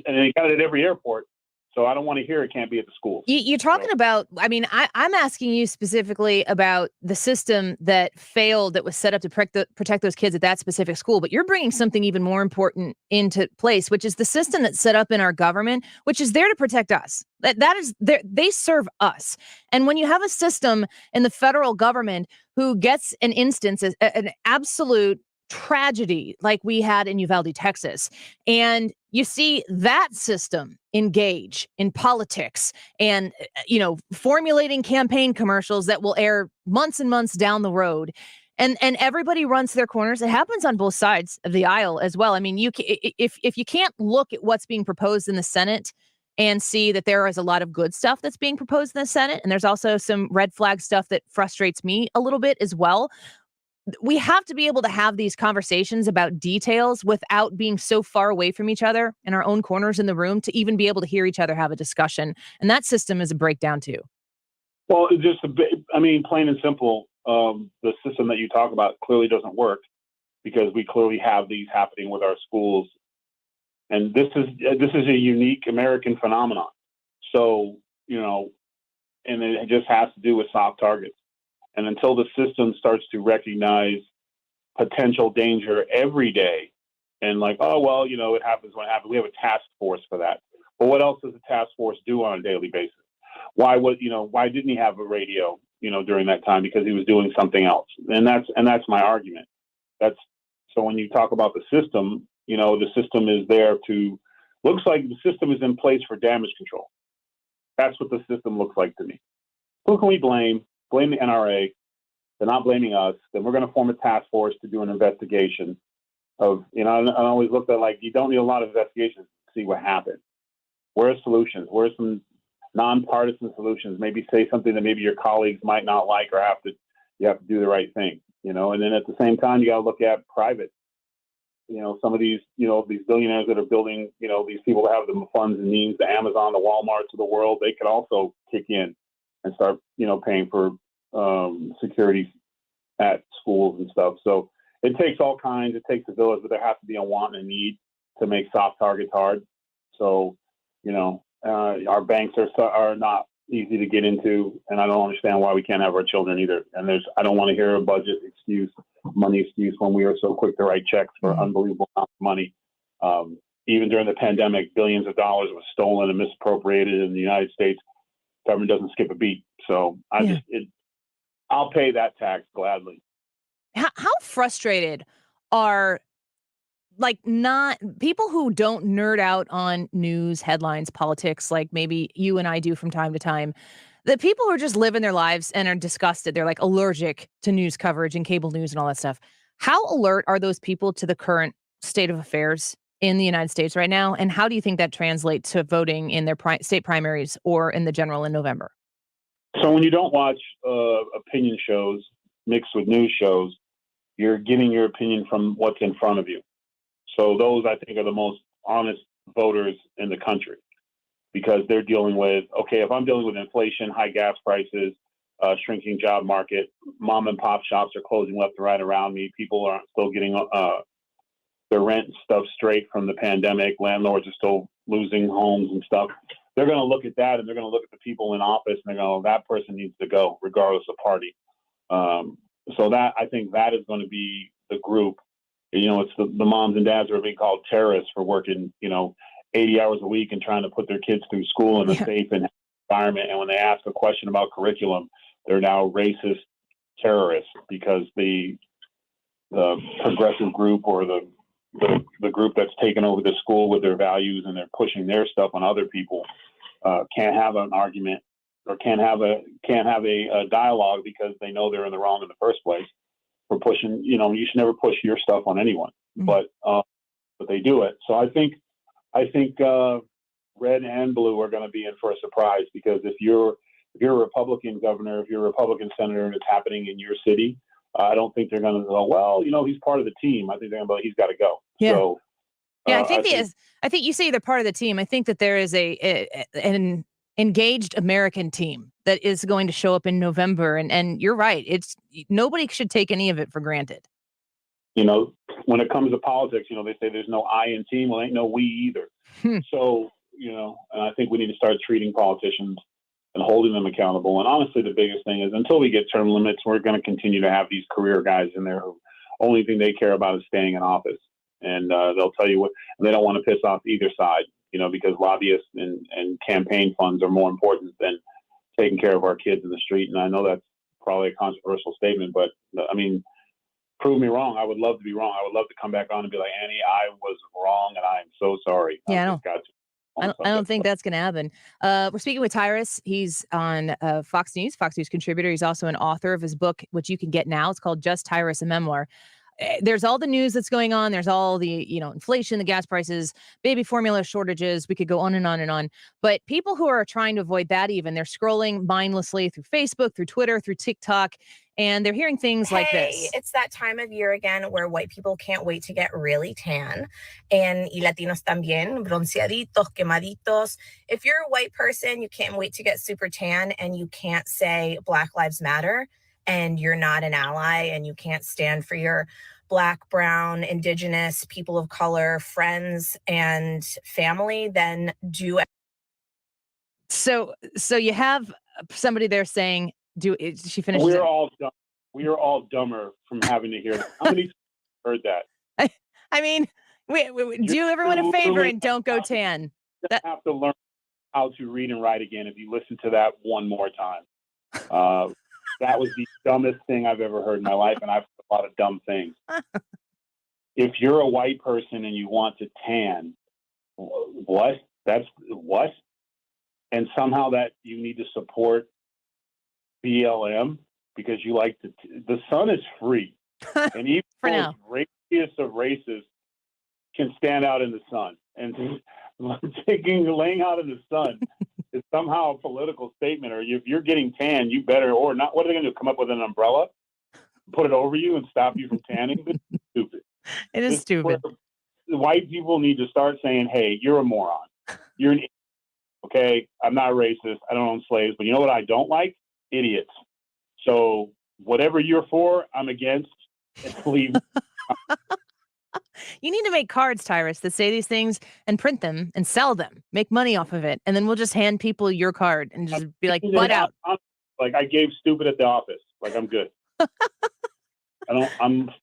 they got it at every airport. So I don't want to hear it can't be at the schools. You're talking about, I'm asking you specifically about the system that failed, that was set up to protect those kids at that specific school. But you're bringing something even more important into place, which is the system that's set up in our government, which is there to protect us. That is, they serve us. And when you have a system in the federal government who gets an instance, an absolute tragedy like we had in Uvalde, Texas, and you see that system engage in politics and, formulating campaign commercials that will air months and months down the road, and everybody runs to their corners. It happens on both sides of the aisle as well. If you can't look at what's being proposed in the Senate and see that there is a lot of good stuff that's being proposed in the Senate, and there's also some red flag stuff that frustrates me a little bit as well. We have to be able to have these conversations about details without being so far away from each other in our own corners in the room to even be able to hear each other have a discussion. And that system is a breakdown too. Well, just plain and simple, the system that you talk about clearly doesn't work, because we clearly have these happening with our schools. And this is a unique American phenomenon. So, and it just has to do with soft targets. And until the system starts to recognize potential danger every day and it happens when it happens, we have a task force for that. But what else does the task force do on a daily basis? Why didn't he have a radio, during that time? Because he was doing something else. And that's my argument. So when you talk about the system, the system is there looks like the system is in place for damage control. That's what the system looks like to me. Who can we blame? Blame the NRA. They're not blaming us. Then we're going to form a task force to do an investigation of, I always looked at you don't need a lot of investigations to see what happened. Where are solutions? Where are some nonpartisan solutions? Maybe say something that maybe your colleagues might not like, or you have to do the right thing, and then at the same time, you got to look at private, some of these, these billionaires that are building, these people that have the funds and means, the Amazon, the Walmarts of the world, they could also kick in and start, paying for security at schools and stuff. So it takes all kinds. It takes a village, but there has to be a want and a need to make soft targets hard. So, our banks are not easy to get into, and I don't understand why we can't have our children either. And I don't want to hear a budget excuse, money excuse, when we are so quick to write checks for unbelievable amounts of money. Even during the pandemic, billions of dollars was stolen and misappropriated in the United States. Government doesn't skip a beat. So I'll pay that tax gladly. How frustrated are like not people who don't nerd out on news, headlines, politics, like maybe you and I do from time to time. The people who are just living their lives and are disgusted, they're like allergic to news coverage and cable news and all that stuff. How alert are those people to the current state of affairs in the United States right now? And how do you think that translates to voting in their state primaries or in the general in November? So when you don't watch opinion shows mixed with news shows, you're getting your opinion from what's in front of you. So those, I think, are the most honest voters in the country, because they're dealing with, okay, if I'm dealing with inflation, high gas prices, shrinking job market, mom and pop shops are closing left and right around me. People aren't still getting their rent and stuff straight from the pandemic. Landlords are still losing homes and stuff. They're going to look at that, and they're going to look at the people in office, and they're going, oh, that person needs to go, regardless of party. So that, I think that is going to be the group. You know, it's the moms and dads who are being called terrorists for working, 80 hours a week and trying to put their kids through school in a safe environment. And when they ask a question about curriculum, they're now racist terrorists because the progressive group or the group that's taken over the school with their values and they're pushing their stuff on other people can't have an argument or can't have a dialogue because they know they're in the wrong in the first place for pushing. You should never push your stuff on anyone, but they do it. So I think red and blue are going to be in for a surprise, because if you're a Republican governor, if you're a Republican senator, and it's happening in your city, I don't think they're going to go, well, he's part of the team. I think they're going to go, he's got to go. Yeah. So, I think you say they're part of the team. I think that there is an engaged American team that is going to show up in November. And you're right. It's nobody should take any of it for granted. When it comes to politics, they say there's no I in team. Well, ain't no we either. So, and I think we need to start treating politicians and holding them accountable. And honestly, the biggest thing is until we get term limits, we're going to continue to have these career guys in there who only thing they care about is staying in office. And they'll tell you what, and they don't want to piss off either side, because lobbyists and campaign funds are more important than taking care of our kids in the street. And I know that's probably a controversial statement, but I mean, prove me wrong. I would love to be wrong. I would love to come back on and be like, Annie, I was wrong and I'm so sorry. Yeah, I don't think that's going to happen. We're speaking with Tyrus. He's on Fox News contributor. He's also an author of his book, which you can get now. It's called Just Tyrus, a Memoir. There's all the news that's going on. There's all the, inflation, the gas prices, baby formula shortages. We could go on and on and on. But people who are trying to avoid that, they're scrolling mindlessly through Facebook, through Twitter, through TikTok, and they're hearing things like this. It's that time of year again where white people can't wait to get really tan. And Latinos también, bronceaditos, quemaditos. If you're a white person, you can't wait to get super tan and you can't say Black Lives Matter and you're not an ally and you can't stand for your Black, brown, indigenous, people of color, friends and family, then do it. So you have somebody there saying, she finishes. We are all dumber from having to hear that. How many heard that? I mean, we do everyone a favor and don't go tan. You have to learn how to read and write again if you listen to that one more time. That was the dumbest thing I've ever heard in my life, and I've heard a lot of dumb things. If you're a white person and you want to tan, what? That's what? And somehow that you need to support BLM because you like the sun is free. And even the raciest of races can stand out in the sun. And laying out in the sun is somehow a political statement. Or if you're getting tan, you better, or not. What are they going to do? Come up with an umbrella, put it over you and stop you from tanning? It's stupid. It is stupid. White people need to start saying, hey, you're a moron. You're an idiot. Okay, I'm not racist. I don't own slaves. But you know what I don't like? Idiots. So whatever you're for, I'm against. Leave. You need to make cards, Tyrus, that say these things and print them and sell them. Make money off of it. And then we'll just hand people your card and just be like, butt out. Like I gave stupid at the office. Like I'm good.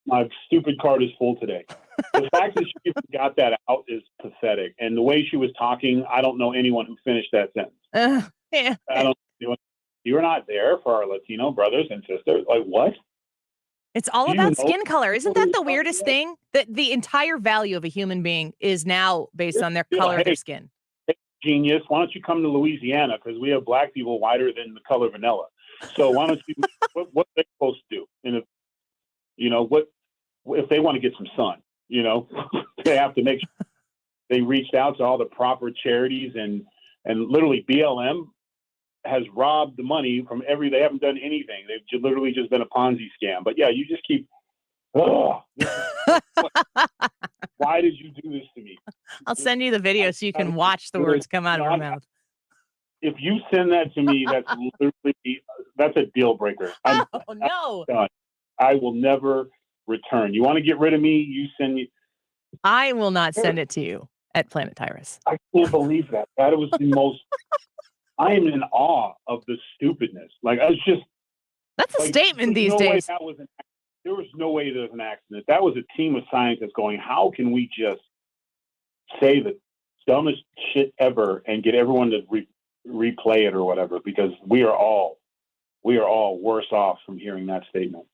My stupid card is full today. The fact that she got that out is pathetic. And the way she was talking, I don't know anyone who finished that sentence. Yeah. I don't. You're not there for our Latino brothers and sisters. Like what? It's all about skin color. Isn't that the weirdest thing? That the entire value of a human being is now based on their color of their skin. Genius. Why don't you come to Louisiana? Because we have black people whiter than the color vanilla. So why don't you, what they're supposed to do? And if, if they want to get some sun, they have to make sure they reached out to all the proper charities and literally BLM has robbed the money from they haven't done anything. They've literally just been a Ponzi scam. But yeah, you just keep, why did you do this to me? I'll send you the video so you can watch the words come out of her mouth. If you send that to me, that's a deal breaker. No. I will never return. You want to get rid of me? You send me. I will not send it to you at Planet Tyrus. I can't believe that. That was the most. I am in awe of the stupidness. Like, I was just. That's a statement these days. There was no way there was an accident. That was a team of scientists going, how can we just say the dumbest shit ever and get everyone to replay it or whatever? Because we are all worse off from hearing that statement.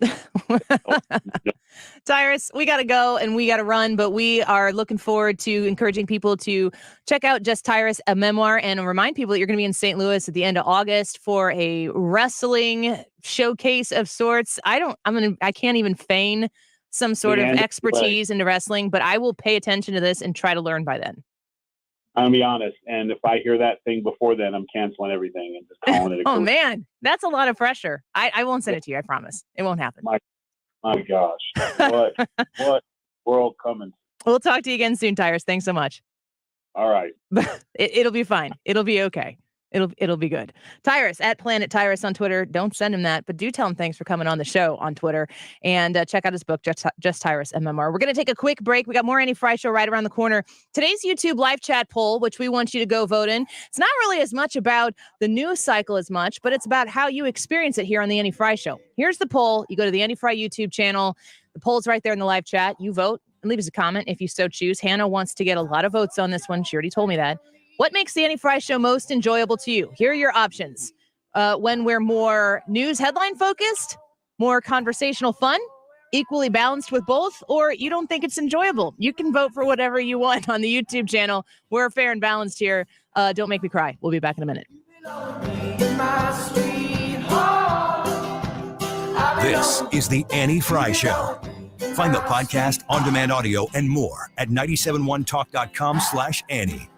Tyrus, we got to go and we got to run, but we are looking forward to encouraging people to check out Just Tyrus, a memoir, and remind people that you're going to be in St. Louis at the end of August for a wrestling showcase of sorts. I can't even feign some sort of expertise into wrestling, but I will pay attention to this and try to learn by then. I'm gonna be honest, and if I hear that thing before then, I'm canceling everything and just calling it a Oh man, that's a lot of pressure. I won't send it to you. I promise. It won't happen. My gosh, what world coming? We'll talk to you again soon, Tyrus. Thanks so much. All right. It'll be fine. It'll be okay. It'll be good. Tyrus at Planet Tyrus on Twitter. Don't send him that, but do tell him thanks for coming on the show on Twitter, and check out his book, Just Tyrus, a memoir. We're going to take a quick break. We got more Annie Frey Show right around the corner. Today's YouTube live chat poll, which we want you to go vote in. It's not really as much about the news cycle as much, but it's about how you experience it here on the Annie Frey Show. Here's the poll. You go to the Annie Frey YouTube channel. The poll's right there in the live chat. You vote and leave us a comment if you so choose. Hannah wants to get a lot of votes on this one. She already told me that. What makes the Annie Frey Show most enjoyable to you? Here are your options. When we're more news headline focused, more conversational fun, equally balanced with both, or you don't think it's enjoyable. You can vote for whatever you want on the YouTube channel. We're fair and balanced here. Don't make me cry. We'll be back in a minute. This is the Annie Frey Show. Find the podcast, on-demand audio, and more at 971talk.com/Annie.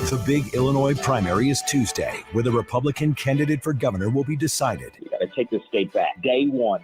The big Illinois primary is Tuesday, where the Republican candidate for governor will be decided. You got to take the state back. Day one.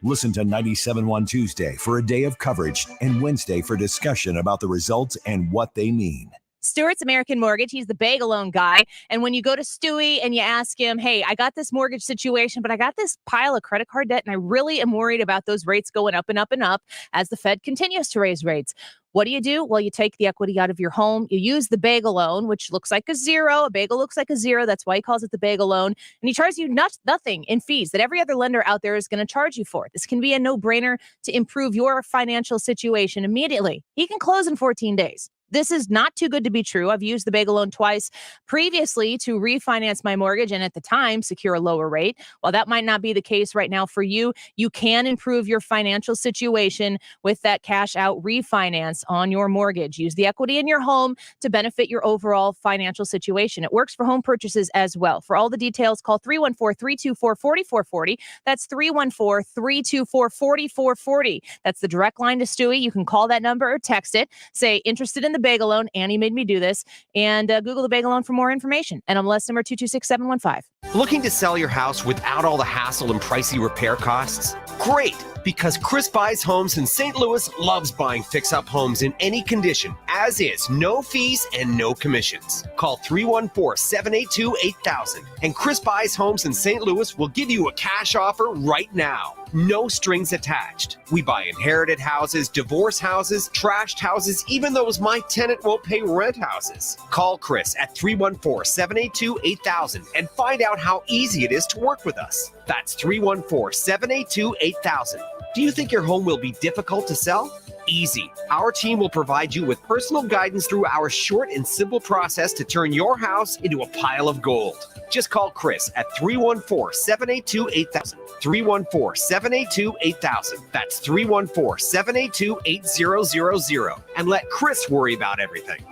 Listen to 97.1 Tuesday for a day of coverage and Wednesday for discussion about the results and what they mean. Stuart's American Mortgage. He's the bagel loan guy. And when you go to Stewie and you ask him, hey, I got this mortgage situation, but I got this pile of credit card debt and I really am worried about those rates going up and up and up as the Fed continues to raise rates. What do? Well, you take the equity out of your home. You use the bagel loan, which looks like a zero. A bagel looks like a zero. That's why he calls it the bagel loan. And he charges you nothing in fees that every other lender out there is going to charge you for. This can be a no-brainer to improve your financial situation immediately. He can close in 14 days. This is not too good to be true. I've used the bagel loan twice previously to refinance my mortgage and at the time secure a lower rate. While that might not be the case right now for you, you can improve your financial situation with that cash out refinance on your mortgage. Use the equity in your home to benefit your overall financial situation. It works for home purchases as well. For all the details, call 314-324-4440. That's 314-324-4440. That's the direct line to Stewie. You can call that number or text it. Say, interested in the bagel loan. Annie made me do this. And Google the bagel loan for more information. NMLS number 226715. Looking to sell your house without all the hassle and pricey repair costs? Great, because Chris Buys Homes in St. Louis loves buying fix-up homes in any condition, as is, no fees and no commissions. Call 314-782-8000, and Chris Buys Homes in St. Louis will give you a cash offer right now. No strings attached. We buy inherited houses, divorce houses, trashed houses, even those my tenant won't pay rent houses. Call Chris at 314-782-8000 and find out how easy it is to work with us. That's 314-782-8000. Do you think your home will be difficult to sell? easy. Our team will provide you with personal guidance through our short and simple process to turn your house into a pile of gold. Just call Chris at 314-782-8000. 314-782-8000. That's 314-782-8000. And let Chris worry about everything.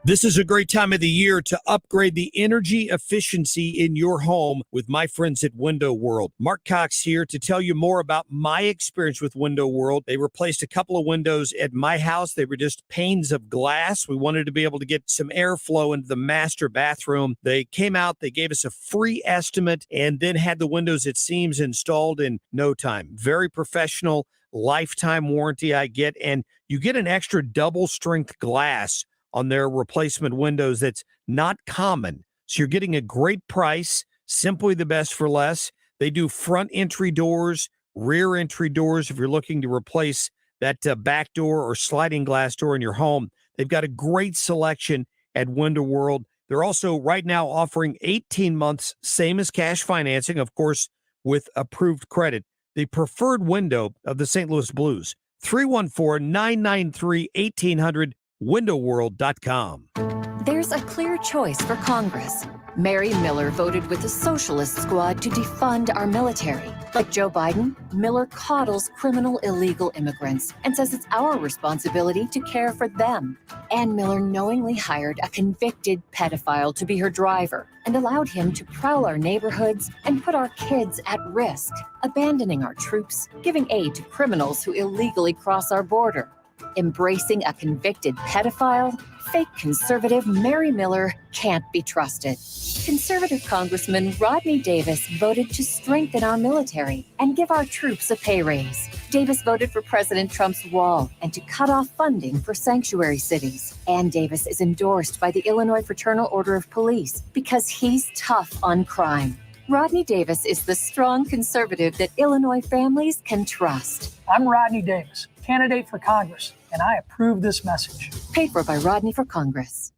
This is a great time of the year to upgrade the energy efficiency in your home with my friends at Window World. Mark Cox here to tell you more about my experience with Window World. They replaced a couple of windows at my house. They were just panes of glass. We wanted to be able to get some airflow into the master bathroom. They came out, they gave us a free estimate, and then had the windows at seams installed in no time. Very professional, lifetime warranty I get, and you get an extra double strength glass on their replacement windows that's not common. So you're getting a great price, simply the best for less. They do front entry doors, rear entry doors if you're looking to replace that back door or sliding glass door in your home. They've got a great selection at Window World. They're also right now offering 18 months, same as cash financing, of course, with approved credit. The preferred window of the St. Louis Blues, 314-993-1800. windowworld.com. There's a clear choice for Congress. Mary Miller voted with the Socialist Squad to defund our military. Like Joe Biden, Miller coddles criminal illegal immigrants and says it's our responsibility to care for them. Ann Miller knowingly hired a convicted pedophile to be her driver and allowed him to prowl our neighborhoods and put our kids at risk, abandoning our troops, giving aid to criminals who illegally cross our border. Embracing a convicted pedophile, fake conservative Mary Miller can't be trusted. Conservative Congressman Rodney Davis voted to strengthen our military and give our troops a pay raise. Davis voted for President Trump's wall and to cut off funding for sanctuary cities. And Davis is endorsed by the Illinois Fraternal Order of Police because he's tough on crime. Rodney Davis is the strong conservative that Illinois families can trust. I'm Rodney Davis, candidate for Congress, and I approve this message. Paid for by Rodney for Congress.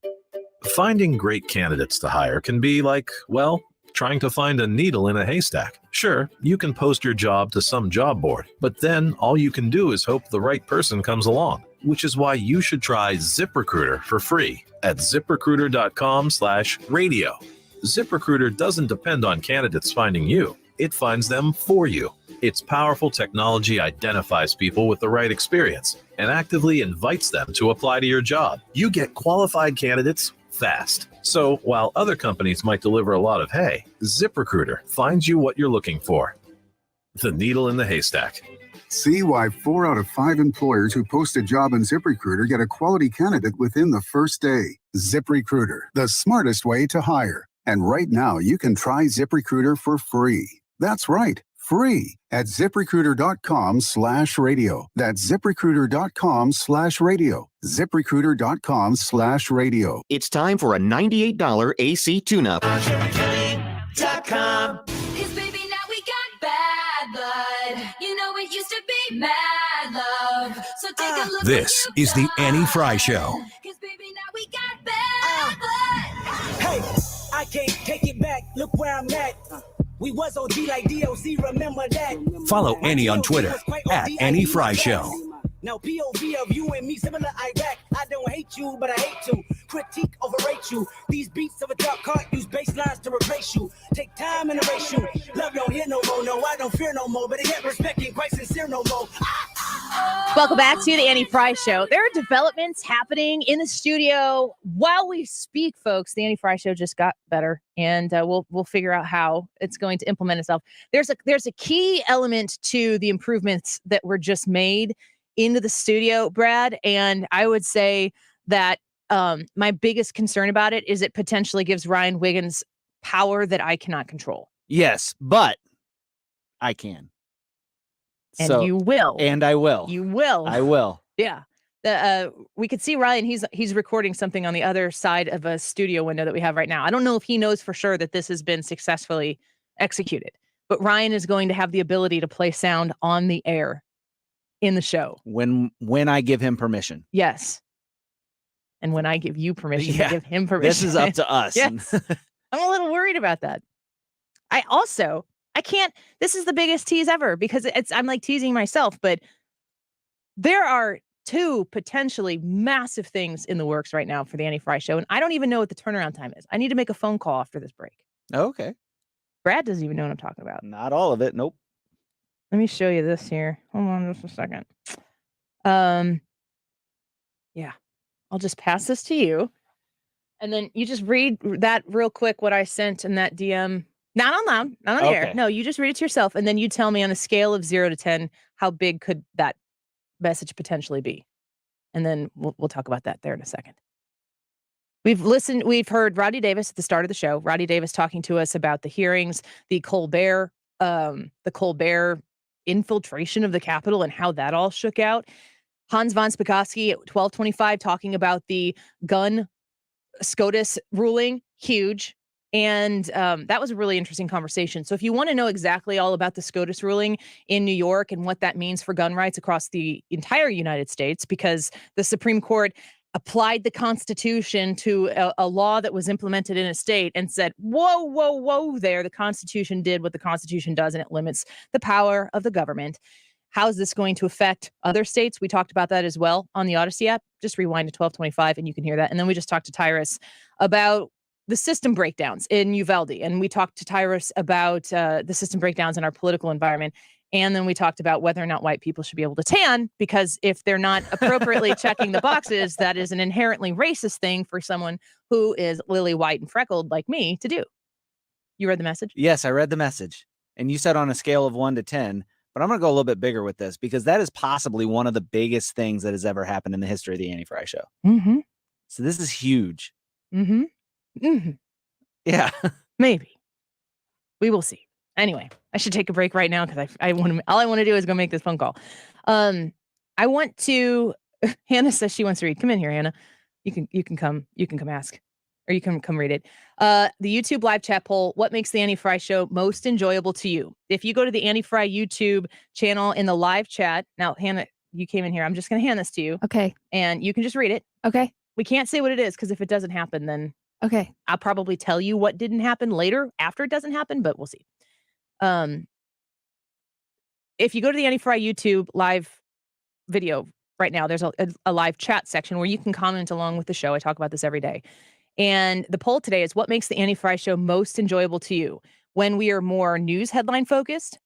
Finding great candidates to hire can be like, well, trying to find a needle in a haystack. Sure, you can post your job to some job board, but then all you can do is hope the right person comes along, which is why you should try ZipRecruiter for free at ZipRecruiter.com/radio. ZipRecruiter doesn't depend on candidates finding you. It finds them for you. Its powerful technology identifies people with the right experience and actively invites them to apply to your job. You get qualified candidates fast. So while other companies might deliver a lot of hay, ZipRecruiter finds you what you're looking for. The needle in the haystack. See why 4 out of 5 employers who post a job on ZipRecruiter get a quality candidate within the first day. ZipRecruiter, the smartest way to hire. And right now, you can try ZipRecruiter for free. That's right, free at ZipRecruiter.com/radio. That's ZipRecruiter.com/radio. ZipRecruiter.com/radio. It's time for a $98 AC tune-up. Cause baby, now we got bad blood. You know it used to be mad love. So take a look. This is the Annie Frey Show. Cause baby, now we got bad blood. Hey, I can't take it back. Look where I'm at. We was OG like DOC, remember that. Follow Annie on Twitter at Annie Frey Show. Now POV of you and me, similar Iraq. I don't hate you, but I hate to critique, overrate you. These beats of a dark heart use bass lines to replace you. Take time and erase you. Love don't hear no more, no, I don't fear no more. But it get respect ain't quite sincere no more. Welcome back to the Annie Frey Show. There are developments happening in the studio while we speak, folks. The Annie Frey Show just got better, and we'll figure out how it's going to implement itself. There's a key element to the improvements that were just made into the studio, Brad, and I would say that my biggest concern about it is it potentially gives Ryan Wiggins power that I cannot control. Yes, but I can. And you will. And I will. You will. I will. Yeah. We could see Ryan. He's recording something on the other side of a studio window that we have right now. I don't know if he knows for sure that this has been successfully executed, but Ryan is going to have the ability to play sound on the air in the show when I give him permission. Yes. And when I give you permission to give him permission. This is up to us. Yes. I'm a little worried about that. I also I can't. This is the biggest tease ever because I'm like teasing myself, but there are two potentially massive things in the works right now for the Annie Frey Show, and I don't even know what the turnaround time is. I need to make a phone call after this break. Okay. Brad doesn't even know what I'm talking about. Not all of it. Nope. Let me show you this here. Hold on just a second. Yeah. I'll just pass this to you. And then you just read that real quick, what I sent in that DM. Not on loud, not on the air. No, you just read it to yourself. And then you tell me on a scale of 0 to 10, how big could that message potentially be? And then we'll talk about that there in a second. We've heard Rodney Davis at the start of the show. Rodney Davis talking to us about the hearings, the Colbert infiltration of the Capitol and how that all shook out. Hans von Spakovsky at 12:25 talking about the gun SCOTUS ruling, huge. And that was a really interesting conversation. So if you want to know exactly all about the SCOTUS ruling in New York and what that means for gun rights across the entire United States, because the Supreme Court applied the Constitution to a law that was implemented in a state and said, whoa there, the Constitution did what the Constitution does and it limits the power of the government. How is this going to affect other states? We talked about that as well on the Odyssey app. Just rewind to 12:25 and you can hear that. And then we just talked to Tyrus about the system breakdowns in Uvalde. And we talked to Tyrus about the system breakdowns in our political environment. And then we talked about whether or not white people should be able to tan, because if they're not appropriately checking the boxes, that is an inherently racist thing for someone who is lily white and freckled like me to do. You read the message? Yes, I read the message. And you said on a scale of 1 to 10, but I'm going to go a little bit bigger with this because that is possibly one of the biggest things that has ever happened in the history of the Annie Frey Show. Mm-hmm. So this is huge. Mm-hmm. Mm-hmm. Yeah. Maybe. We will see. Anyway, I should take a break right now because all I want to do is go make this phone call. I want to. Hannah says she wants to read. Come in here, Hannah. You can come ask, or you can come read it. The YouTube live chat poll: what makes the Annie Frey Show most enjoyable to you? If you go to the Annie Frey YouTube channel in the live chat, now Hannah, you came in here. I'm just going to hand this to you. Okay. And you can just read it. Okay. We can't say what it is because if it doesn't happen, then okay, I'll probably tell you what didn't happen later after it doesn't happen, but we'll see. If you go to the Annie Frey YouTube live video right now, there's a live chat section where you can comment along with the show. I talk about this every day. And the poll today is: what makes the Annie Frey Show most enjoyable to you? When we are more news headline focused,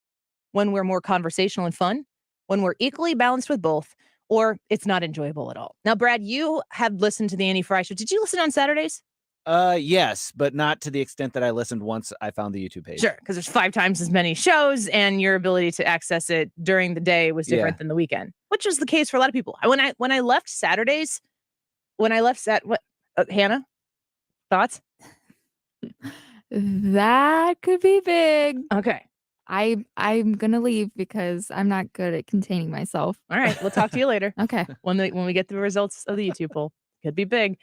when we're more conversational and fun, when we're equally balanced with both, or it's not enjoyable at all. Now, Brad, you have listened to the Annie Frey Show. Did you listen on Saturdays? Yes, but not to the extent that I listened once I found the YouTube page. Sure, because there's 5 times as many shows, and your ability to access it during the day was different than the weekend, which was the case for a lot of people. When I left Saturdays, Hannah, thoughts? That could be big. Okay. I'm gonna leave because I'm not good at containing myself. All right, we'll talk to you later. Okay. When we get the results of the YouTube poll, could be big.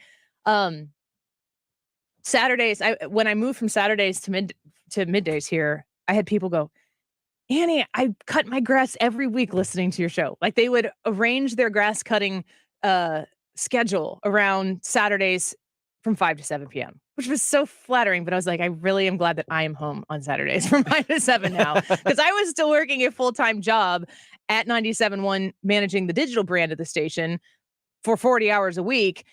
Saturdays, when I moved from Saturdays to middays here, I had people go, Annie, I cut my grass every week listening to your show. Like they would arrange their grass cutting schedule around Saturdays from 5 to 7 p.m., which was so flattering. But I was like, I really am glad that I am home on Saturdays from 5 to 7 now, because I was still working a full-time job at 97.1, managing the digital brand of the station for 40 hours a week,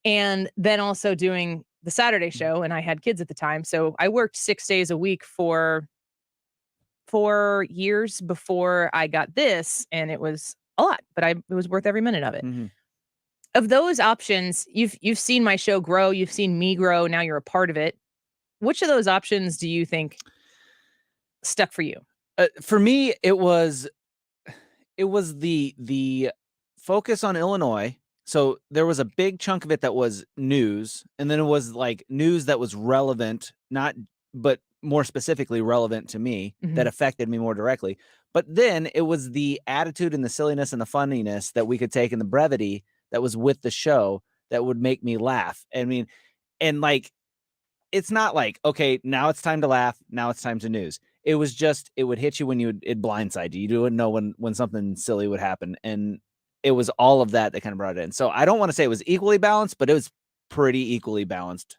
and then also doing the Saturday show. And I had kids at the time. So I worked 6 days a week for 4 years before I got this. And it was a lot, but it was worth every minute of it. Mm-hmm. Of those options, you've seen my show grow. You've seen me grow. Now you're a part of it. Which of those options do you think stuck for you? For me, it was the focus on Illinois. So there was a big chunk of it that was news, and then it was like news that was relevant, but more specifically relevant to me, that affected me more directly. But then it was the attitude and the silliness and the funniness that we could take, and the brevity that was with the show that would make me laugh. I mean, and like, it's not like, okay, now it's time to laugh, now it's time to news. It was just, it would hit you when it blindside you. You wouldn't know when something silly would happen. And it was all of that kind of brought it in. So I don't want to say it was equally balanced, but it was pretty equally balanced.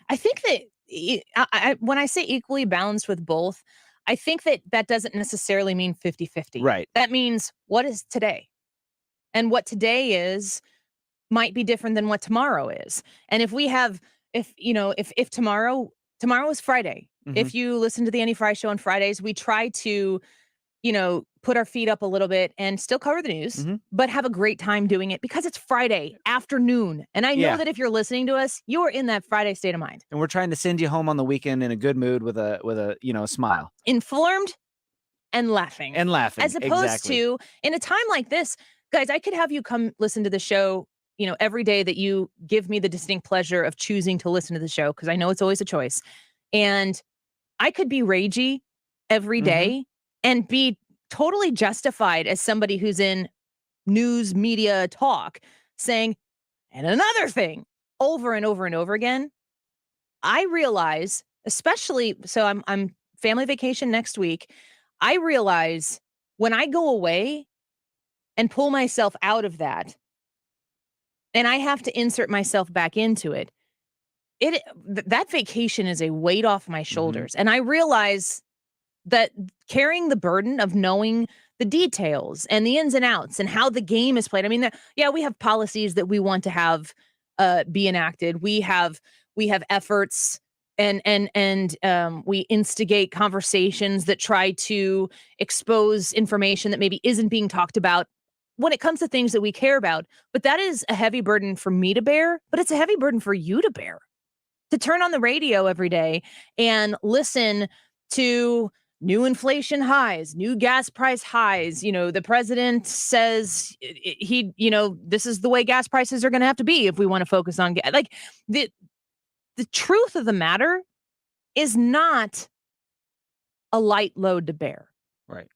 I think that when I say equally balanced with both, I think that doesn't necessarily mean 50-50. Right. That means what is today? And what today is might be different than what tomorrow is. And if tomorrow is Friday, if you listen to the Annie Frey Show on Fridays, we try to, put our feet up a little bit and still cover the news, but have a great time doing it because it's Friday afternoon. And I know that if you're listening to us, you are in that Friday state of mind. And we're trying to send you home on the weekend in a good mood with a smile. Informed and laughing. As opposed to, in a time like this, guys, I could have you come listen to the show, every day that you give me the distinct pleasure of choosing to listen to the show, because I know it's always a choice. And I could be ragey every day and be totally justified as somebody who's in news media talk saying, and another thing, over and over and over again. I realize, especially, so I'm family vacation next week. I realize when I go away and pull myself out of that, and I have to insert myself back into it, that vacation is a weight off my shoulders. And I realize that carrying the burden of knowing the details and the ins and outs and how the game is played. I mean, we have policies that we want to have be enacted. We have efforts and we instigate conversations that try to expose information that maybe isn't being talked about when it comes to things that we care about. But that is a heavy burden for me to bear, but it's a heavy burden for you to bear. To turn on the radio every day and listen to new inflation highs, new gas price highs. The president says this is the way gas prices are going to have to be if we want to focus on gas. Like the truth of the matter is not a light load to bear. Right.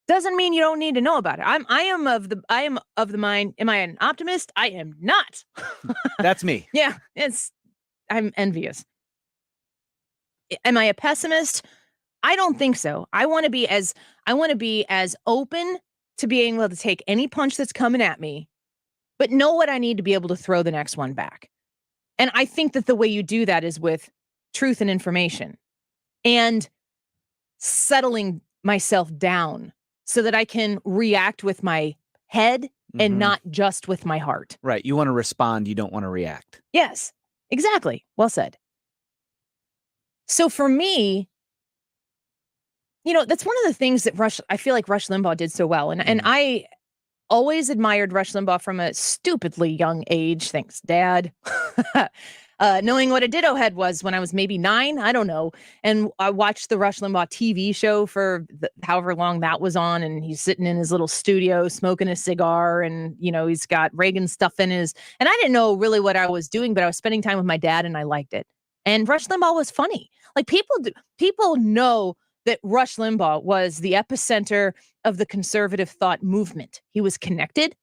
Doesn't mean you don't need to know about it. I am of the mind. Am I an optimist? I am not. That's me. Yeah, I'm envious. Am I a pessimist? I don't think so. I want to be as open to being able to take any punch that's coming at me, but know what I need to be able to throw the next one back. And I think that the way you do that is with truth and information and settling myself down so that I can react with my head and not just with my heart. Right. You want to respond. You don't want to react. Yes, exactly. Well said. So for me, that's one of the things that I feel like Rush Limbaugh did so well. And I always admired Rush Limbaugh from a stupidly young age. Thanks, Dad. Knowing what a ditto head was when I was maybe 9, I don't know. And I watched the Rush Limbaugh TV show for however long that was on. And he's sitting in his little studio smoking a cigar. And, he's got Reagan stuff in his. And I didn't know really what I was doing, but I was spending time with my dad and I liked it. And Rush Limbaugh was funny. Like people know that Rush Limbaugh was the epicenter of the conservative thought movement. He was connected.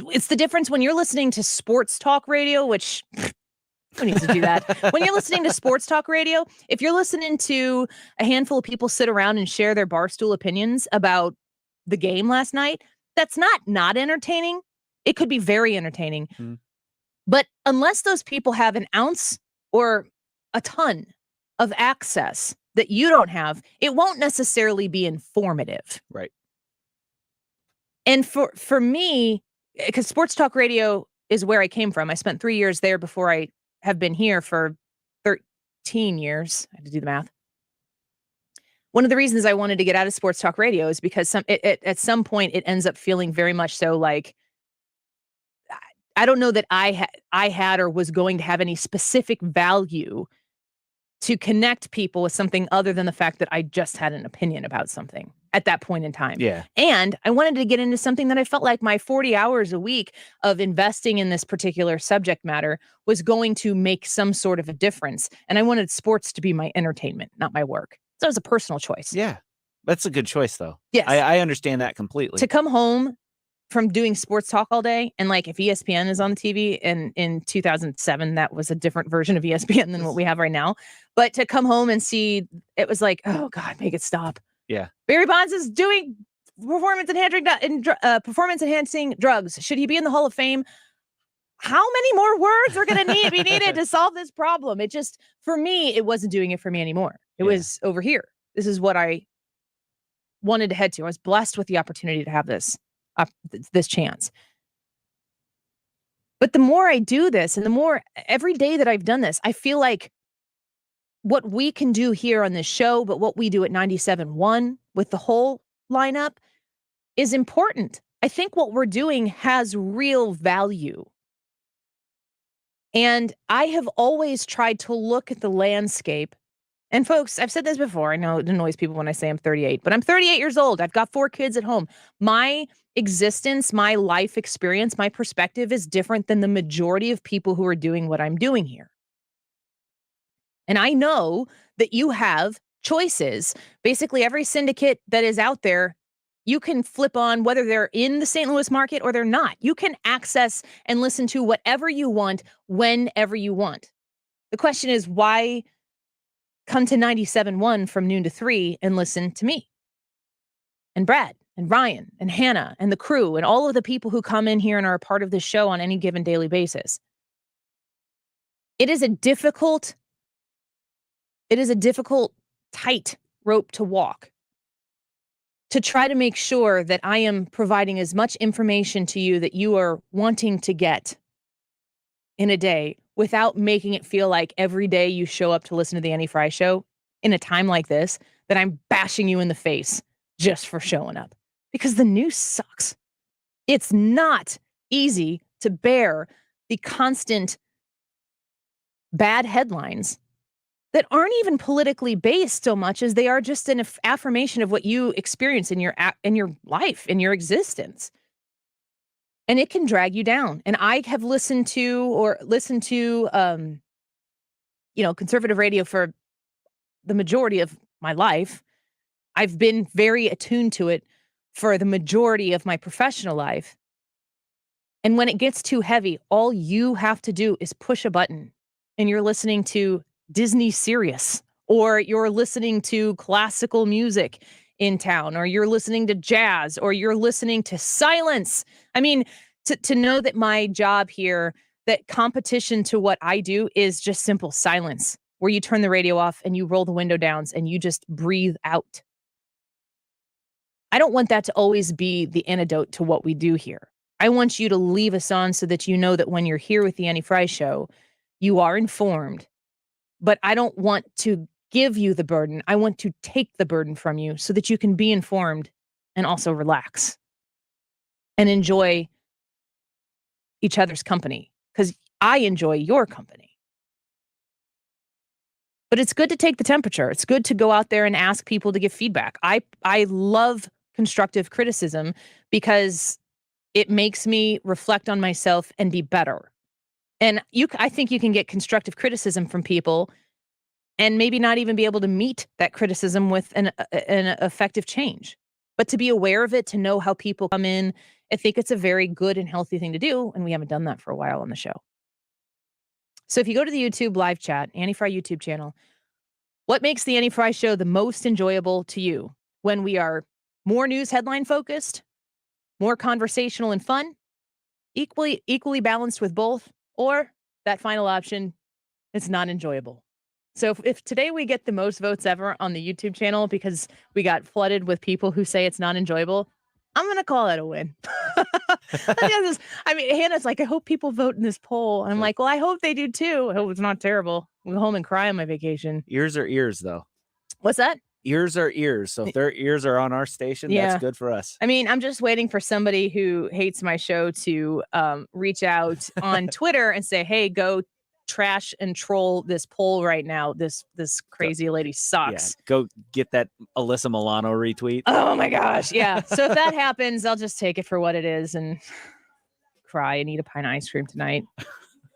It's the difference when you're listening to sports talk radio, which who needs to do that? When you're listening to sports talk radio, if you're listening to a handful of people sit around and share their barstool opinions about the game last night, that's not entertaining. It could be very entertaining. But unless those people have an ounce or a ton of access that you don't have, it won't necessarily be informative. Right. And for me, because sports talk radio is where I came from. I spent 3 years there before I have been here for 13 years. I had to do the math. One of the reasons I wanted to get out of sports talk radio is because at some point it ends up feeling very much so like, I don't know that I had or was going to have any specific value to connect people with something other than the fact that I just had an opinion about something at that point in time. Yeah. And I wanted to get into something that I felt like my 40 hours a week of investing in this particular subject matter was going to make some sort of a difference. And I wanted sports to be my entertainment, not my work. So it was a personal choice. Yeah. That's a good choice, though. Yes. I understand that completely. To come home from doing sports talk all day, and like if ESPN is on the TV, and in 2007 that was a different version of ESPN than what we have right now, but to come home and see it was like, oh God, make it stop. Yeah. Barry Bonds is doing performance enhancing drugs. Should he be in the Hall of Fame? How many more words are going to be needed to solve this problem? It just, for me, it wasn't doing it for me anymore. It was over here. This is what I wanted to head to. I was blessed with the opportunity to have this chance. But the more I do this and the more every day that I've done this, I feel like what we can do here on this show, but what we do at 97.1 with the whole lineup is important. I think what we're doing has real value. And I have always tried to look at the landscape. And folks, I've said this before. I know it annoys people when I say I'm 38, but I'm 38 years old. I've got 4 kids at home. My existence, my life experience, my perspective is different than the majority of people who are doing what I'm doing here. And I know that you have choices. Basically, every syndicate that is out there, you can flip on whether they're in the St. Louis market or they're not. You can access and listen to whatever you want, whenever you want. The question is, why come to 97.1 from noon to 3 and listen to me and Brad and Ryan and Hannah and the crew and all of the people who come in here and are a part of this show on any given daily basis? It is a difficult, tight rope to walk, to try to make sure that I am providing as much information to you that you are wanting to get in a day without making it feel like every day you show up to listen to the Annie Frey Show in a time like this, that I'm bashing you in the face just for showing up. Because the news sucks. It's not easy to bear the constant bad headlines that aren't even politically based so much as they are just an affirmation of what you experience in your life, in your existence. And it can drag you down. And I have listened to conservative radio for the majority of my life. I've been very attuned to it for the majority of my professional life. And when it gets too heavy, all you have to do is push a button and you're listening to Disney Sirius, or you're listening to classical music in town, or you're listening to jazz, or you're listening to silence. I mean, to know that my job here, that competition to what I do is just simple silence, where you turn the radio off and you roll the window down and you just breathe out. I don't want that to always be the antidote to what we do here. I want you to leave us on so that you know that when you're here with the Annie Frey Show, you are informed. But I don't want to give you the burden. I want to take the burden from you so that you can be informed and also relax and enjoy each other's company, because I enjoy your company. But it's good to take the temperature. It's good to go out there and ask people to give feedback. I love constructive criticism because it makes me reflect on myself and be better. And I think you can get constructive criticism from people and maybe not even be able to meet that criticism with an effective change. But to be aware of it, to know how people come in, I think it's a very good and healthy thing to do. And we haven't done that for a while on the show. So if you go to the YouTube live chat, Annie Frey YouTube channel, what makes the Annie Frey Show the most enjoyable to you? When we are more news headline focused, more conversational and fun, equally balanced with both, or that final option, it's not enjoyable. So if today we get the most votes ever on the YouTube channel because we got flooded with people who say it's not enjoyable, I'm going to call that a win. Hannah's like, I hope people vote in this poll. And I'm like, well, I hope they do too. I hope it's not terrible. We'll go home and cry on my vacation. Ears are ears, though. What's that? Ears are ears. So if their ears are on our station, that's good for us. I mean, I'm just waiting for somebody who hates my show to reach out on Twitter and say, hey, go trash and troll this poll right now. This crazy lady sucks. Yeah, go get that Alyssa Milano retweet. Oh my gosh. Yeah. So if that happens, I'll just take it for what it is and cry and eat a pint of ice cream tonight.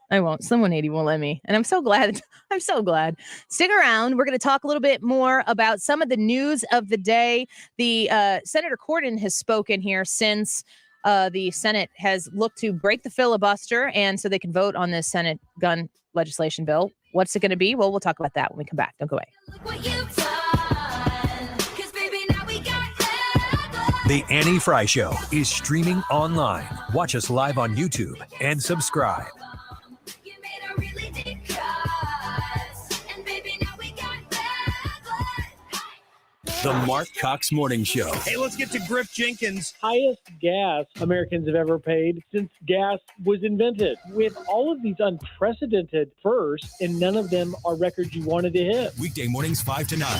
I won't. Someone 80 won't let me. And I'm so glad. I'm so glad. Stick around. We're going to talk a little bit more about some of the news of the day. The Senator Corden has spoken here since the Senate has looked to break the filibuster, and so they can vote on this Senate gun legislation bill. What's it going to be? Well, we'll talk about that when we come back. Don't go away. The Annie Frey Show is streaming online. Watch us live on YouTube and subscribe. The Mark Cox Morning Show. Hey, let's get to Griff Jenkins. Highest gas Americans have ever paid since gas was invented. With all of these unprecedented firsts, and none of them are records you wanted to hit. Weekday mornings 5 to 9.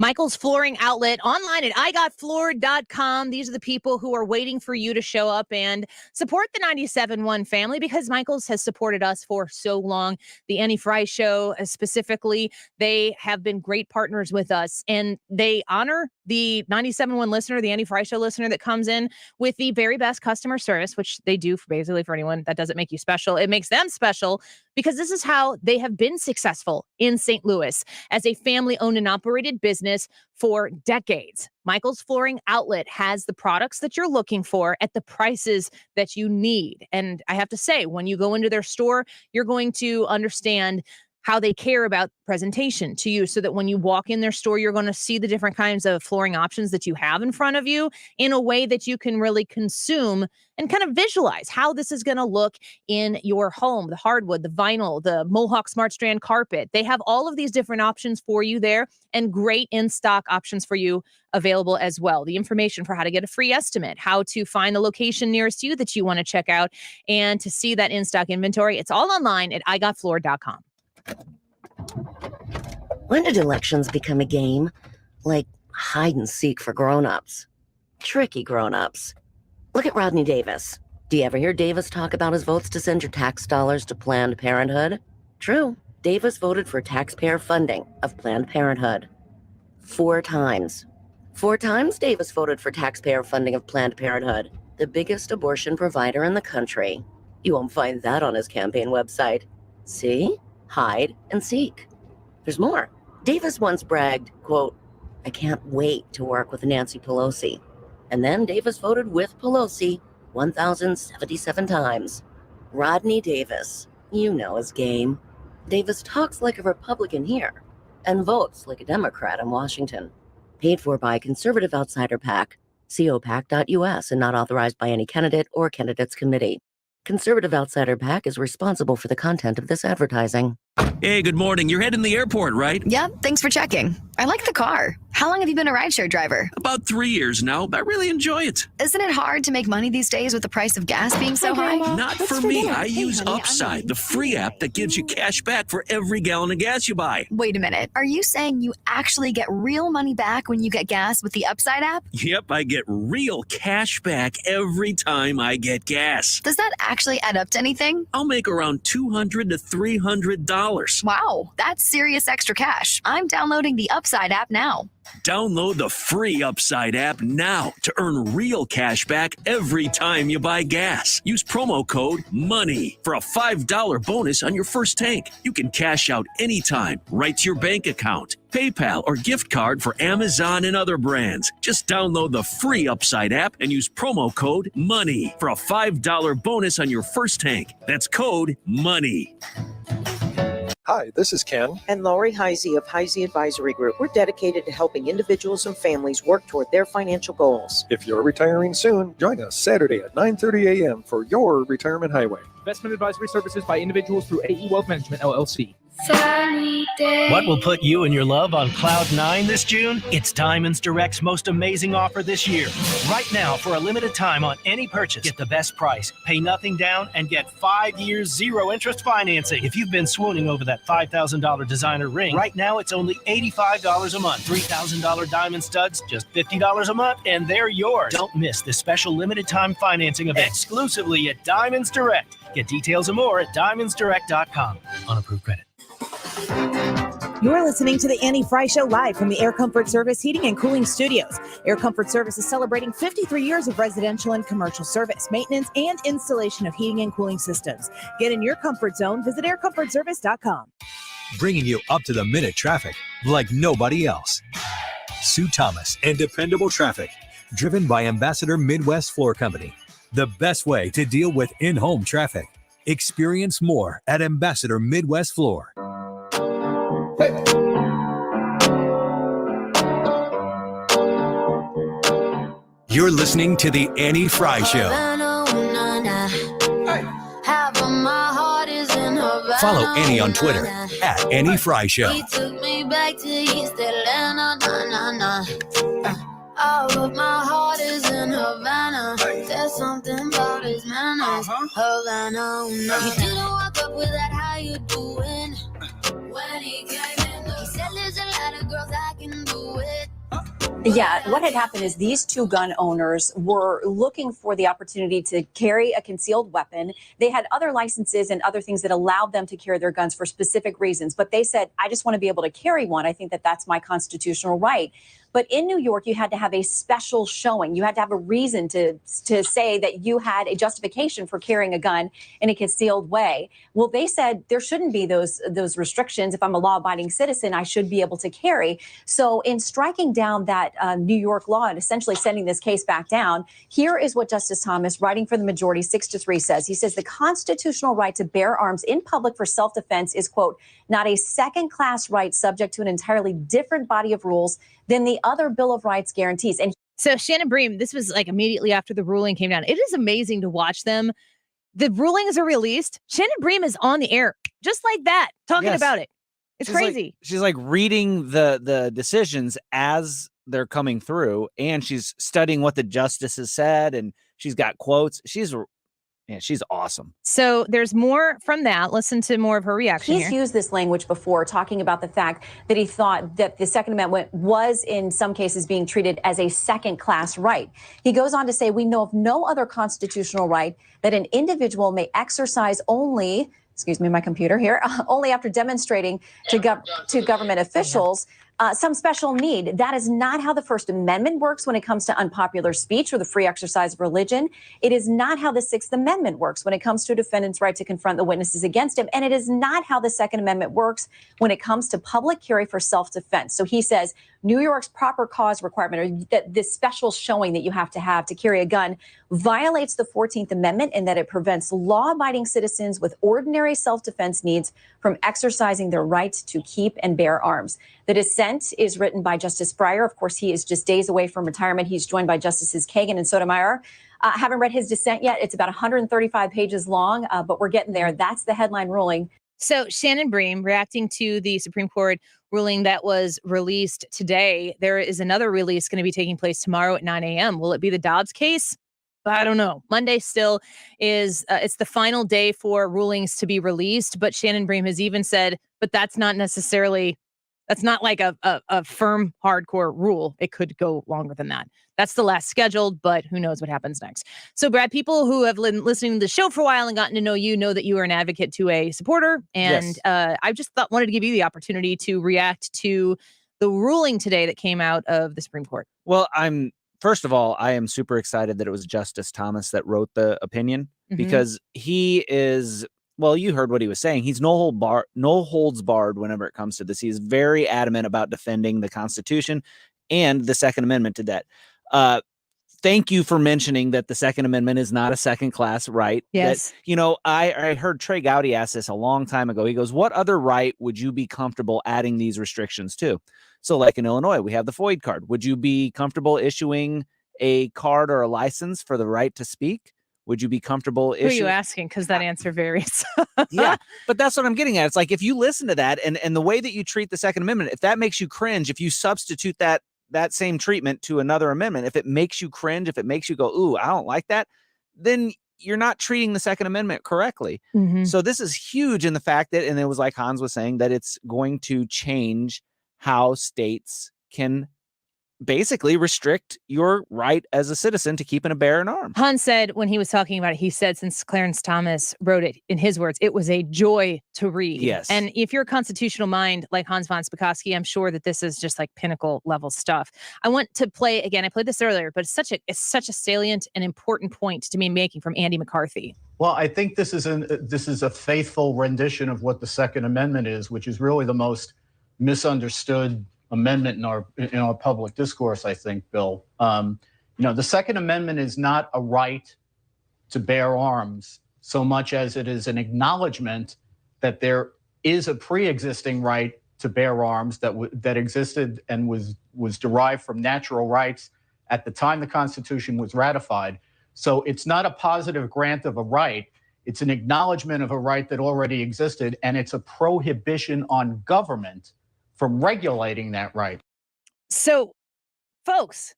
Michael's Flooring Outlet online at igotfloored.com. These are the people who are waiting for you to show up and support the 97.1 family, because Michael's has supported us for so long. The Annie Frey Show specifically, they have been great partners with us, and they honor the 97.1 listener, the Annie Frey Show listener that comes in with the very best customer service, which they do basically for anyone. That doesn't make you special. It makes them special, because this is how they have been successful in St. Louis as a family-owned and operated business for decades. Michael's Flooring Outlet has the products that you're looking for at the prices that you need. And I have to say, when you go into their store, you're going to understand how they care about presentation to you, so that when you walk in their store, you're going to see the different kinds of flooring options that you have in front of you in a way that you can really consume and kind of visualize how this is going to look in your home. The hardwood, the vinyl, the Mohawk Smart Strand carpet. They have all of these different options for you there, and great in-stock options for you available as well. The information for how to get a free estimate, how to find the location nearest you that you want to check out, and to see that in-stock inventory. It's all online at igotfloored.com. When did elections become a game? Like hide and seek for grown-ups. Tricky grown-ups. Look at Rodney Davis. Do you ever hear Davis talk about his votes to send your tax dollars to Planned Parenthood? True. Davis voted for taxpayer funding of Planned Parenthood. 4 times. 4 times Davis voted for taxpayer funding of Planned Parenthood, the biggest abortion provider in the country. You won't find that on his campaign website. See? Hide and seek. There's more. Davis once bragged, quote, "I can't wait to work with Nancy Pelosi." And then Davis voted with Pelosi 1,077 times. Rodney Davis. You know his game. Davis talks like a Republican here and votes like a Democrat in Washington. Paid for by Conservative Outsider PAC, copac.us, and not authorized by any candidate or candidates committee. Conservative Outsider PAC is responsible for the content of this advertising. Hey, good morning. You're heading the airport, right? Yep, thanks for checking. I like the car. How long have you been a rideshare driver? About 3 years now, but I really enjoy it. Isn't it hard to make money these days with the price of gas being so high? Not for me. I use Upside, the free app that gives you cash back for every gallon of gas you buy. Wait a minute. Are you saying you actually get real money back when you get gas with the Upside app? Yep, I get real cash back every time I get gas. Does that actually add up to anything? I'll make around $200 to $300. Wow, that's serious extra cash. I'm downloading the Upside app now. Download the free Upside app now to earn real cash back every time you buy gas. Use promo code MONEY for a $5 bonus on your first tank. You can cash out anytime, right to your bank account, PayPal, or gift card for Amazon and other brands. Just download the free Upside app and use promo code MONEY for a $5 bonus on your first tank. That's code MONEY. Hi, this is Ken and Lori Heisey of Heisey Advisory Group. We're dedicated to helping individuals and families work toward their financial goals. If you're retiring soon, join us Saturday at 9:30 a.m. for your Retirement Highway. Investment advisory services by individuals through AE Wealth Management, LLC. What will put you and your love on cloud 9 this June? It's Diamonds Direct's most amazing offer this year. Right now, for a limited time on any purchase, get the best price, pay nothing down, and get 5 years zero interest financing. If you've been swooning over that $5,000 designer ring, right now it's only $85 a month. $3,000 diamond studs, just $50 a month, and they're yours. Don't miss this special limited time financing event exclusively at Diamonds Direct. Get details and more at diamondsdirect.com. On approved credit. You're listening to the Annie Frey Show live from the Air Comfort Service Heating and Cooling Studios. Air Comfort Service is celebrating 53 years of residential and commercial service, maintenance, and installation of heating and cooling systems. Get in your comfort zone. Visit aircomfortservice.com. Bringing you up-to-the-minute traffic like nobody else. Sue Thomas and dependable traffic, driven by Ambassador Midwest Floor Company. The best way to deal with in-home traffic. Experience more at Ambassador Midwest Floor. You're listening to the Annie Frey Show. Half of my heart is in her Follow Annie on Twitter at Annie Frey Show. He took me back to East Atlanta, all of my heart is in Havana. There's something about his manners. Havana, He didn't walk up with that, how you doing? When he came in, he said there's a lot of girls I can do it. Yeah, what had happened is these two gun owners were looking for the opportunity to carry a concealed weapon. They had other licenses and other things that allowed them to carry their guns for specific reasons. But they said, I just want to be able to carry one. I think that that's my constitutional right. But in New York, you had to have a special showing. You had to have a reason to say that you had a justification for carrying a gun in a concealed way. Well, they said there shouldn't be those restrictions. If I'm a law-abiding citizen, I should be able to carry. So in striking down that New York law and essentially sending this case back down, here is what Justice Thomas, writing for the majority 6-3, says. He says the constitutional right to bear arms in public for self-defense is, quote, not a second-class right subject to an entirely different body of rules than the other Bill of Rights guarantees. And so Shannon Bream, this was like immediately after the ruling came down. It is amazing to watch them. The rulings are released. Shannon Bream is on the air just like that, talking about it. It's crazy. She's like reading the decisions as they're coming through, and she's studying what the justices said, and she's got quotes. She's awesome. So there's more from that. Listen to more of her reaction. He's used this language before, talking about the fact that he thought that the Second Amendment was in some cases being treated as a second-class right. He goes on to say, we know of no other constitutional right that an individual may exercise only, excuse me, my computer here, only after demonstrating to government officials some special need. That is not how the First Amendment works when it comes to unpopular speech or the free exercise of religion. It is not how the Sixth Amendment works when it comes to a defendant's right to confront the witnesses against him. And it is not how the Second Amendment works when it comes to public carry for self-defense. So he says New York's proper cause requirement, or that this special showing that you have to carry a gun, violates the 14th Amendment in that it prevents law-abiding citizens with ordinary self-defense needs from exercising their right to keep and bear arms. The dissent is written by Justice Breyer. Of course, he is just days away from retirement. He's joined by Justices Kagan and Sotomayor. Haven't read his dissent yet. It's about 135 pages long, but we're getting there. That's the headline ruling. So Shannon Bream reacting to the Supreme Court ruling that was released today. There is another release going to be taking place tomorrow at 9 a.m. Will it be the Dobbs case? I don't know. Monday still is, it's the final day for rulings to be released. But Shannon Bream has even said, but that's not like a firm, hardcore rule. It could go longer than that. That's the last scheduled, but who knows what happens next. So, Brad, people who have been listening to the show for a while and gotten to know you know that you are an advocate to a supporter. And I just wanted to give you the opportunity to react to the ruling today that came out of the Supreme Court. Well, first of all, I am super excited that it was Justice Thomas that wrote the opinion, because he is, well, you heard what he was saying. He's no holds barred whenever it comes to this. He's very adamant about defending the Constitution and the Second Amendment to that. Thank you for mentioning that the Second Amendment is not a second-class right. Yes. That, I heard Trey Gowdy ask this a long time ago. He goes, what other right would you be comfortable adding these restrictions to? So like in Illinois, we have the FOID card. Would you be comfortable issuing a card or a license for the right to speak? Would you be comfortable issuing? Who are you asking? Because that answer varies. Yeah, but that's what I'm getting at. It's like, if you listen to that and the way that you treat the Second Amendment, if that makes you cringe, if you substitute that same treatment to another amendment, if it makes you cringe, if it makes you go, ooh, I don't like that, then you're not treating the Second Amendment correctly. So this is huge in the fact that, and it was like Hans was saying, that it's going to change how states can basically restrict your right as a citizen to keep and bear an arm. Hans said when he was talking about it, he said, since Clarence Thomas wrote it, in his words, it was a joy to read. Yes. And if you're a constitutional mind like Hans von Spakovsky, I'm sure that this is just like pinnacle level stuff. I want to play again. I played this earlier, but it's such a salient and important point to me making from Andy McCarthy. Well, I think this is a faithful rendition of what the Second Amendment is, which is really the most misunderstood amendment in our public discourse, I think, Bill. The Second Amendment is not a right to bear arms so much as it is an acknowledgement that there is a pre-existing right to bear arms that existed and was derived from natural rights at the time the Constitution was ratified. So it's not a positive grant of a right. It's an acknowledgement of a right that already existed, and it's a prohibition on government from regulating that right. So, folks,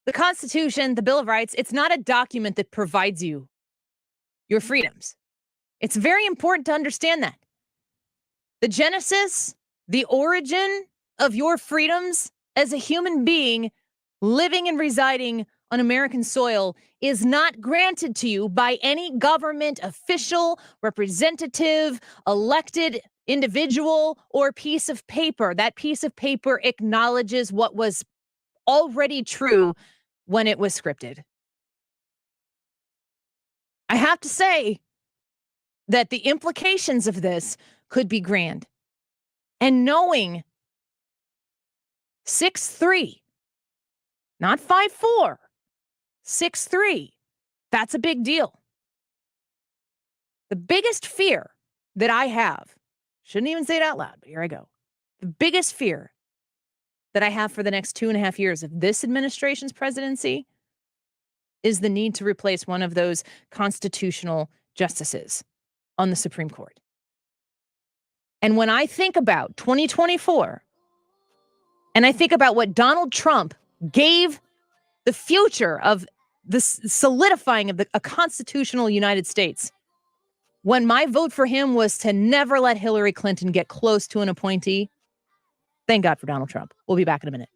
the Constitution, the Bill of Rights, it's not a document that provides you your freedoms. It's very important to understand that. The genesis, the origin of your freedoms as a human being living and residing on American soil is not granted to you by any government official, representative, elected individual, or piece of paper. That piece of paper acknowledges what was already true when it was scripted. I have to say that the implications of this could be grand. And knowing 6'3", not 5'4", 6'3", that's a big deal. The biggest fear that I have, shouldn't even say it out loud, but here I go. The biggest fear that I have for the next 2.5 years of this administration's presidency is the need to replace one of those constitutional justices on the Supreme Court. And when I think about 2024, and I think about what Donald Trump gave the future of the solidifying of a constitutional United States, when my vote for him was to never let Hillary Clinton get close to an appointee, thank God for Donald Trump. We'll be back in a minute.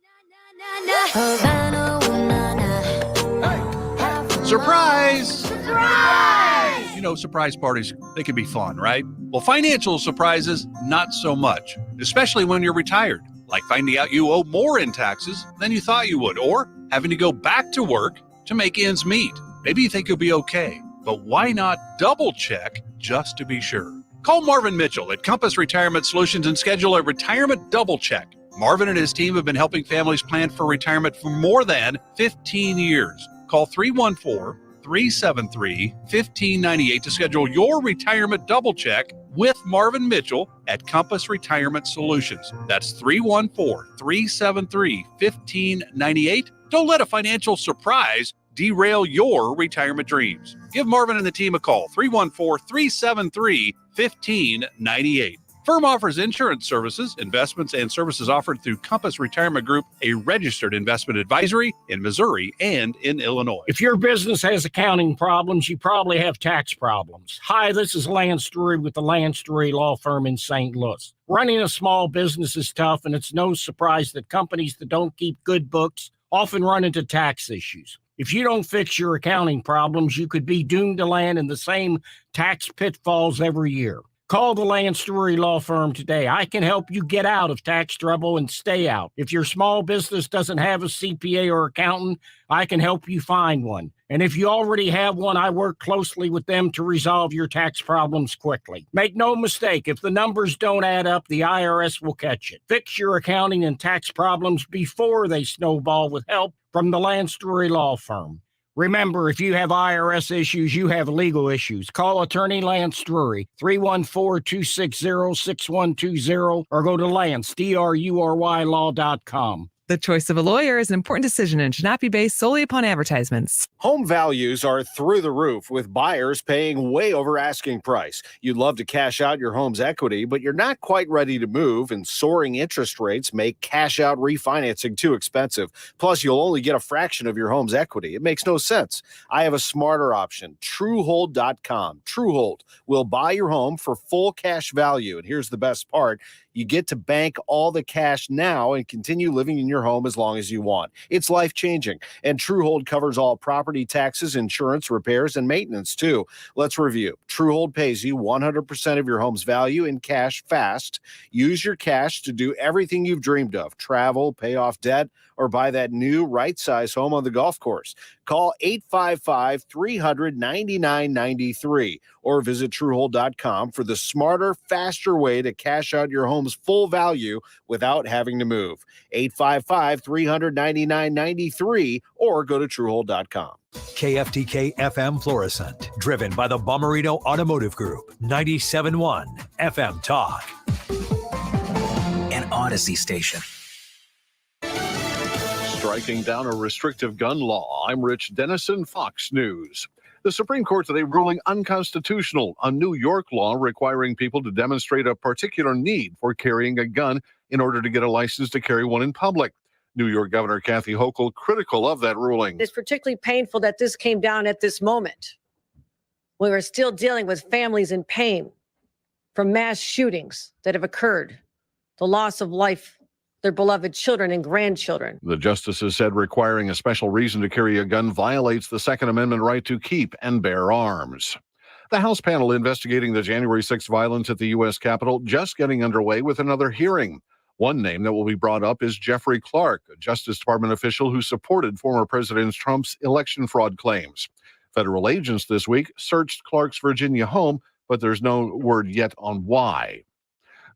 Surprise! Surprise! You know, surprise parties, they can be fun, right? Well, financial surprises, not so much, especially when you're retired, like finding out you owe more in taxes than you thought you would, or having to go back to work to make ends meet. Maybe you think you'll be okay, but why not double check just to be sure? Call Marvin Mitchell at Compass Retirement Solutions and schedule a retirement double check. Marvin and his team have been helping families plan for retirement for more than 15 years. Call 314-373-1598 to schedule your retirement double check with Marvin Mitchell at Compass Retirement Solutions. That's 314-373-1598. Don't let a financial surprise derail your retirement dreams. Give Marvin and the team a call, 314-373-1598. Firm offers insurance services, investments, and services offered through Compass Retirement Group, a registered investment advisory in Missouri and in Illinois. If your business has accounting problems, you probably have tax problems. Hi, this is Lance Drury with the Lance Drury Law Firm in St. Louis. Running a small business is tough, and it's no surprise that companies that don't keep good books often run into tax issues. If you don't fix your accounting problems, you could be doomed to land in the same tax pitfalls every year. Call the Lance Drury Law Firm today. I can help you get out of tax trouble and stay out. If your small business doesn't have a CPA or accountant, I can help you find one. And if you already have one, I work closely with them to resolve your tax problems quickly. Make no mistake, if the numbers don't add up, the IRS will catch it. Fix your accounting and tax problems before they snowball with help from the Lance Drury Law Firm. Remember, if you have IRS issues, you have legal issues. Call attorney Lance Drury, 314-260-6120, or go to Lance, DRURY law.com. The choice of a lawyer is an important decision and should not be based solely upon advertisements. Home values are through the roof, with buyers paying way over asking price. You'd love to cash out your home's equity, but you're not quite ready to move, and soaring interest rates make cash out refinancing too expensive. Plus, you'll only get a fraction of your home's equity. It makes no sense. I have a smarter option, Truehold.com. Truehold will buy your home for full cash value, and here's the best part. You get to bank all the cash now and continue living in your home as long as you want. It's life-changing, and Truehold covers all property taxes, insurance, repairs, and maintenance, too. Let's review. Truehold pays you 100% of your home's value in cash fast. Use your cash to do everything you've dreamed of. Travel, pay off debt, or buy that new right-size home on the golf course. Call 855-300-9993 or visit Truehold.com for the smarter, faster way to cash out your home's full value without having to move. 855-300-9993 or go to Truehold.com. KFTK FM Florissant, driven by the Bomarito Automotive Group, 97.1 FM Talk. An Odyssey station. Striking down a restrictive gun law. I'm Rich Dennison, Fox News. The Supreme Court today ruling unconstitutional a New York law requiring people to demonstrate a particular need for carrying a gun in order to get a license to carry one in public. New York Governor Kathy Hochul critical of that ruling. It's particularly painful that this came down at this moment. We are still dealing with families in pain from mass shootings that have occurred, the loss of life, their beloved children and grandchildren. The justices said requiring a special reason to carry a gun violates the Second Amendment right to keep and bear arms. The House panel investigating the January 6th violence at the U.S. Capitol just getting underway with another hearing. One name that will be brought up is Jeffrey Clark, a Justice Department official who supported former President Trump's election fraud claims. Federal agents this week searched Clark's Virginia home, but there's no word yet on why.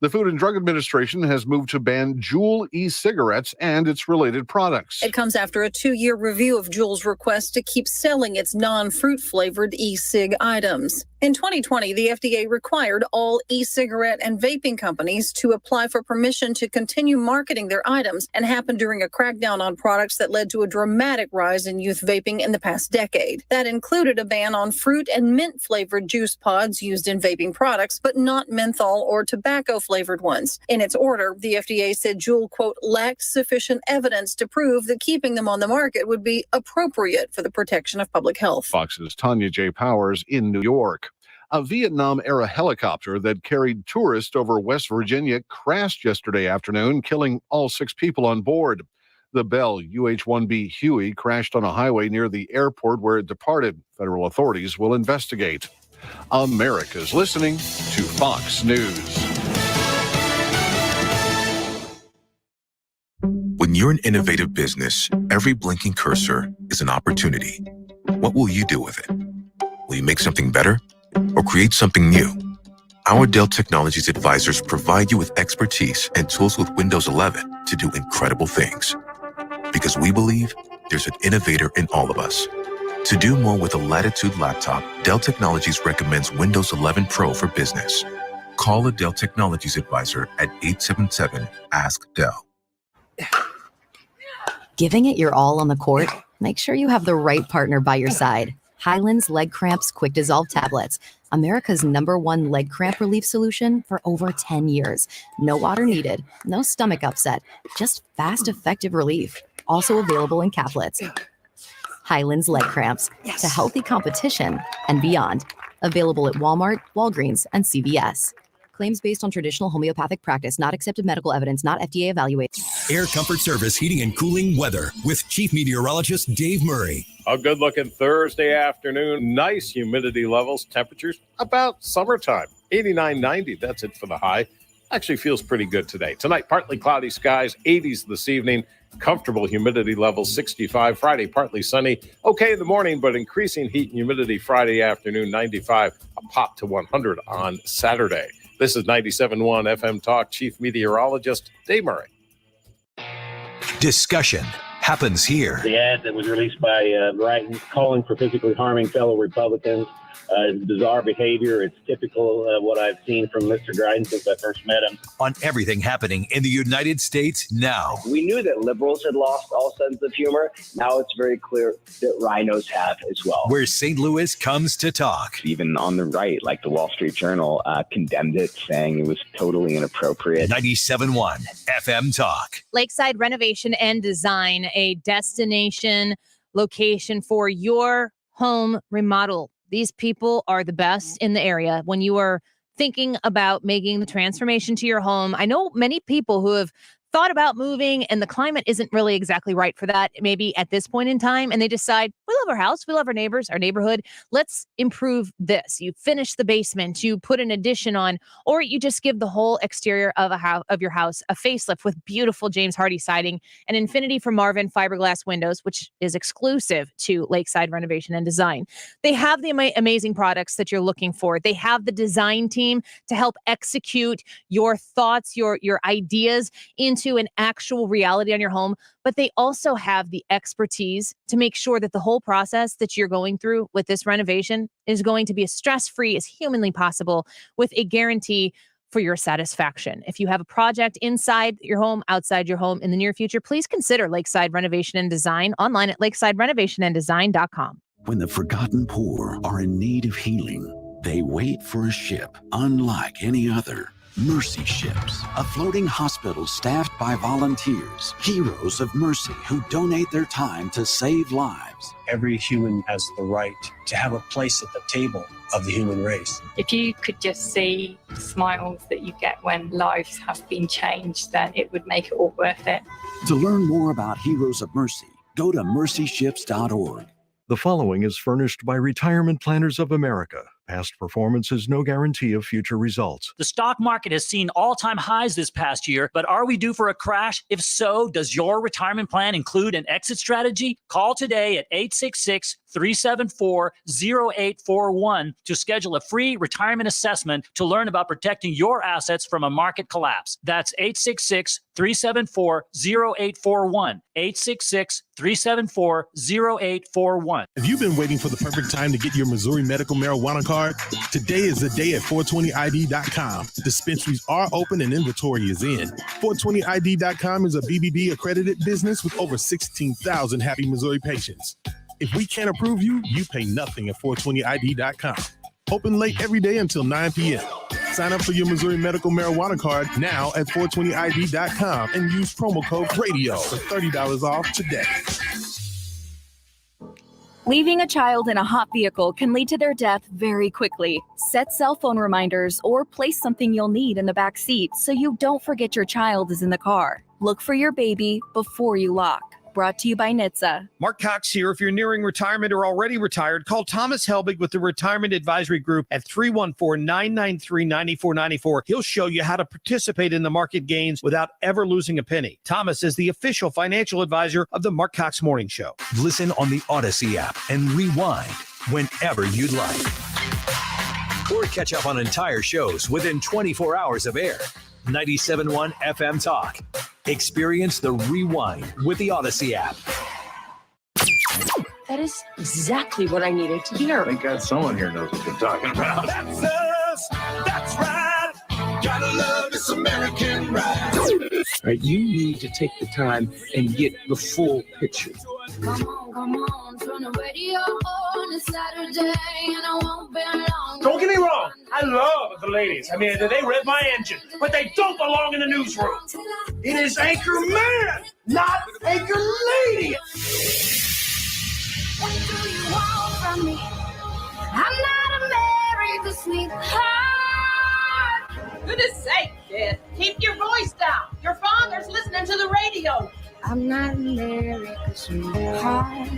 The Food and Drug Administration has moved to ban Juul e-cigarettes and its related products. It comes after a 2-year review of Juul's request to keep selling its non-fruit flavored e-cig items. In 2020, the FDA required all e-cigarette and vaping companies to apply for permission to continue marketing their items, and happened during a crackdown on products that led to a dramatic rise in youth vaping in the past decade. That included a ban on fruit and mint flavored juice pods used in vaping products, but not menthol or tobacco flavored ones. In its order, the FDA said Juul, quote, lacked sufficient evidence to prove that keeping them on the market would be appropriate for the protection of public health. Fox's Tanya J. Powers in New York. A Vietnam-era helicopter that carried tourists over West Virginia crashed yesterday afternoon, killing all 6 people on board. The Bell UH-1B Huey crashed on a highway near the airport where it departed. Federal authorities will investigate. America's listening to Fox News. When you're an innovative business, every blinking cursor is an opportunity. What will you do with it? Will you make something better or create something new? Our Dell Technologies advisors provide you with expertise and tools with Windows 11 to do incredible things. Because we believe there's an innovator in all of us. To do more with a Latitude laptop, Dell Technologies recommends Windows 11 Pro for business. Call a Dell Technologies advisor at 877-ASK-DELL. Giving it your all on the court? Make sure you have the right partner by your side. Highland's Leg Cramps Quick Dissolve Tablets, America's #1 leg cramp relief solution for over 10 years. No water needed, no stomach upset, just fast, effective relief. Also available in caplets. Highland's Leg Cramps, to healthy competition and beyond. Available at Walmart, Walgreens, and CVS. Claims based on traditional homeopathic practice, not accepted medical evidence, not FDA evaluated. Air Comfort Service Heating and Cooling Weather with Chief Meteorologist Dave Murray. A good-looking Thursday afternoon. Nice humidity levels. Temperatures about summertime. 89, 90. That's it for the high. Actually feels pretty good today. Tonight, partly cloudy skies. 80s this evening. Comfortable humidity levels. 65. Friday, partly sunny. Okay in the morning, but increasing heat and humidity Friday afternoon. 95. A pop to 100 on Saturday. This is 97.1 FM Talk. Chief Meteorologist Dave Murray. Discussion happens here. The ad that was released by Wright calling for physically harming fellow Republicans. Bizarre behavior. It's typical of what I've seen from Mr. Dryden since I first met him. On everything happening in the United States now. We knew that liberals had lost all sense of humor. Now it's very clear that rhinos have as well. Where St. Louis comes to talk. Even on the right, like the Wall Street Journal, condemned it, saying it was totally inappropriate. 97.1 FM Talk. Lakeside Renovation and Design, a destination location for your home remodel. These people are the best in the area. When you are thinking about making the transformation to your home, I know many people who have thought about moving and the climate isn't really exactly right for that, maybe at this point in time, and they decide, we love our house, we love our neighbors, our neighborhood, let's improve this. You finish the basement, you put an addition on, or you just give the whole exterior of your house a facelift with beautiful James Hardy siding and Infinity from Marvin fiberglass windows, which is exclusive to Lakeside Renovation and Design. They have the amazing products that you're looking for. They have the design team to help execute your thoughts, your ideas into an actual reality on your home, but they also have the expertise to make sure that the whole process that you're going through with this renovation is going to be as stress-free as humanly possible with a guarantee for your satisfaction. If you have a project inside your home, outside your home in the near future, please consider Lakeside Renovation and Design online at lakesidерenovationanddesign.com. When the forgotten poor are in need of healing, they wait for a ship unlike any other. Mercy Ships, a floating hospital staffed by volunteers, heroes of mercy who donate their time to save lives. Every human has the right to have a place at the table of the human race. If you could just see the smiles that you get when lives have been changed, then it would make it all worth it. To learn more about Heroes of Mercy, go to mercyships.org. The following is furnished by Retirement Planners of America. Past performance is no guarantee of future results. The stock market has seen all-time highs this past year, but are we due for a crash? If so, does your retirement plan include an exit strategy? Call today at 866-374-0841 to schedule a free retirement assessment to learn about protecting your assets from a market collapse. That's 866-374-0841. 866-374-0841. Have you been waiting for the perfect time to get your Missouri medical marijuana card? Today is the day at 420id.com. Dispensaries are open and inventory is in. 420id.com is a BBB accredited business with over 16,000 happy Missouri patients. If we can't approve you, you pay nothing at 420id.com. Open late every day until 9 p.m. Sign up for your Missouri medical marijuana card now at 420id.com and use promo code RADIO for $30 off today. Leaving a child in a hot vehicle can lead to their death very quickly. Set cell phone reminders or place something you'll need in the back seat so you don't forget your child is in the car. Look for your baby before you lock. Brought to you by NHTSA. Mark Cox here. If you're nearing retirement or already retired, call Thomas Helbig with the Retirement Advisory Group at 314-993-9494. He'll show you how to participate in the market gains without ever losing a penny. Thomas is the official financial advisor of the Mark Cox Morning Show. Listen on the Odyssey app and rewind whenever you'd like. Or catch up on entire shows within 24 hours of air. 97.1 FM Talk. Experience the rewind with the Odyssey app. That is exactly what I needed to hear. Thank God someone here knows what they're talking about. That's us. That's right. Gotta love this American ride. Right, you need to take the time and get the full picture. Come on, turn the radio on. It's Saturday and I won't be long. Don't get me wrong. I love the ladies. I mean, they rev my engine, but they don't belong in the newsroom. It is Anchor Man, not Anchor Lady. What do you want from me? I'm not America's sweetheart. Goodness sake, kid. Keep your voice down. Your father's listening to the radio. I'm not America's sweetheart.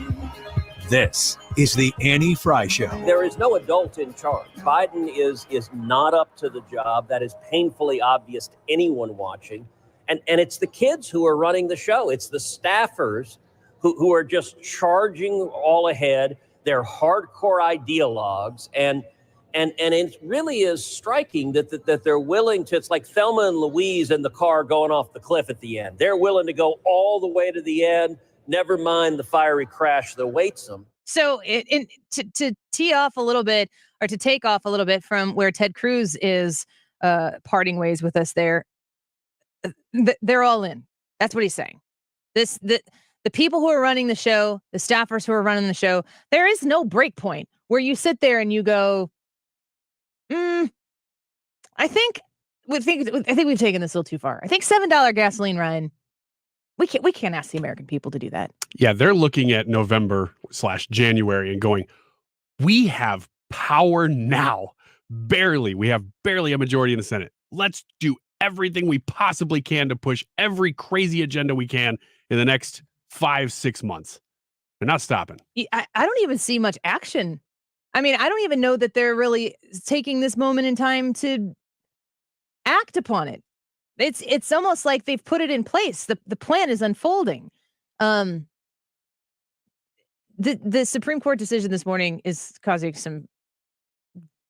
This is the Annie Frey Show. There is no adult in charge. Biden is not up to the job. That is painfully obvious to anyone watching. And it's the kids who are running the show. It's the staffers who are just charging all ahead. They're hardcore ideologues. And it really is striking that they're willing to, it's like Thelma and Louise in the car going off the cliff at the end. They're willing to go all the way to the end, never mind the fiery crash that awaits them. So to tee off a little bit, or to take off a little bit from where Ted Cruz is parting ways with us there, they're all in. That's what he's saying. The people who are running the show, the staffers who are running the show, there is no break point where you sit there and you go, I think we've taken this a little too far. I think $7 gasoline, Ryan. We can't ask the American people to do that. Yeah, they're looking at November/January and going, we have power now. We have barely a majority in the Senate. Let's do everything we possibly can to push every crazy agenda we can in the next 5-6 months. They're not stopping. I don't even see much action. I mean, I don't even know that they're really taking this moment in time to act upon it. It's almost like they've put it in place. The plan is unfolding. The Supreme Court decision this morning is causing some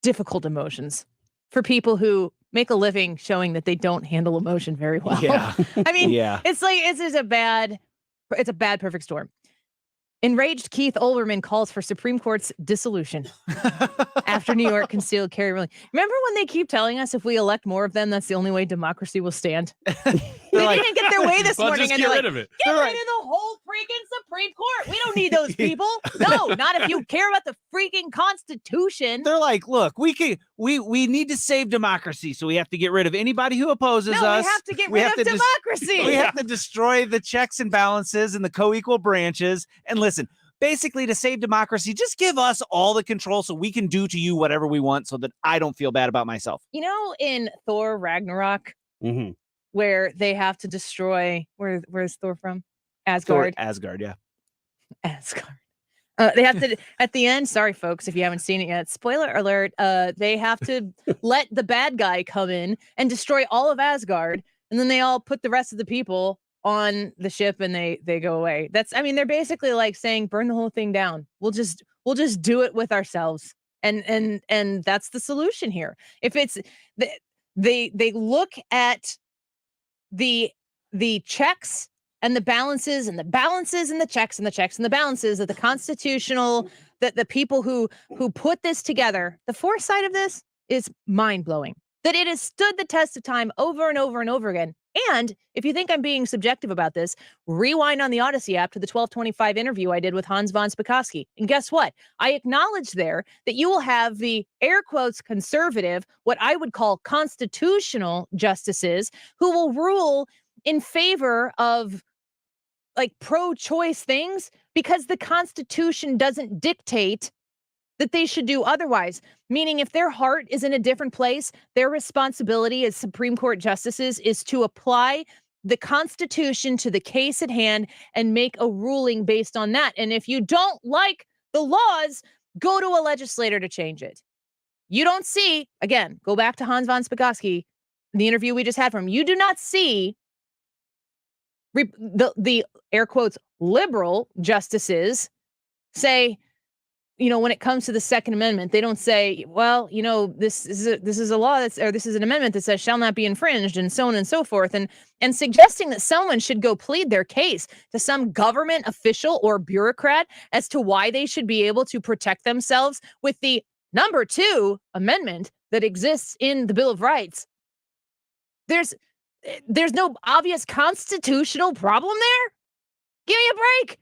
difficult emotions for people who make a living showing that they don't handle emotion very well. Yeah. I mean, yeah. It's like it's a bad perfect storm. Enraged Keith Olbermann calls for Supreme Court's dissolution after New York concealed carry ruling. Remember when they keep telling us if we elect more of them, that's the only way democracy will stand? They didn't get their way this morning. Just and get they're rid like, of it. Get rid of the whole freaking Supreme Court. We don't need those people. No, not if you care about the freaking Constitution. They're like, look, we need to save democracy, so we have to get rid of anybody who opposes us. We have to get rid of democracy. We have to destroy the checks and balances and the co-equal branches. And listen, basically, to save democracy, just give us all the control so we can do to you whatever we want so that I don't feel bad about myself. You know, in Thor Ragnarok, where they have to destroy, where's Thor from? Asgard. Asgard, yeah. Asgard. They have to, at the end, sorry, folks, if you haven't seen it yet, spoiler alert, they have to let the bad guy come in and destroy all of Asgard, and then they all put the rest of the people on the ship and they go away. They're basically like saying, burn the whole thing down. We'll just do it with ourselves. And that's the solution here. If it's they look at the checks and the balances and the balances and the checks and the checks and the balances of the constitutional, that the people who put this together, the foresight of this is mind-blowing. That it has stood the test of time over and over and over again. And if you think I'm being subjective about this, rewind on the Odyssey app to the 1225 interview I did with Hans von Spakovsky. And guess what? I acknowledge there that you will have the air quotes conservative, what I would call constitutional justices, who will rule in favor of like pro-choice things because the Constitution doesn't dictate that they should do otherwise. Meaning if their heart is in a different place, their responsibility as Supreme Court justices is to apply the Constitution to the case at hand and make a ruling based on that. And if you don't like the laws, go to a legislator to change it. You don't see, again, go back to Hans von Spakovsky, the interview we just had from him. You do not see the air quotes liberal justices say, when it comes to the Second Amendment, they don't say, well, this is a law this is an amendment that says shall not be infringed, and so on and so forth, and suggesting that someone should go plead their case to some government official or bureaucrat as to why they should be able to protect themselves with the number 2 amendment that exists in the Bill of Rights. There's no obvious constitutional problem there. Give me a break.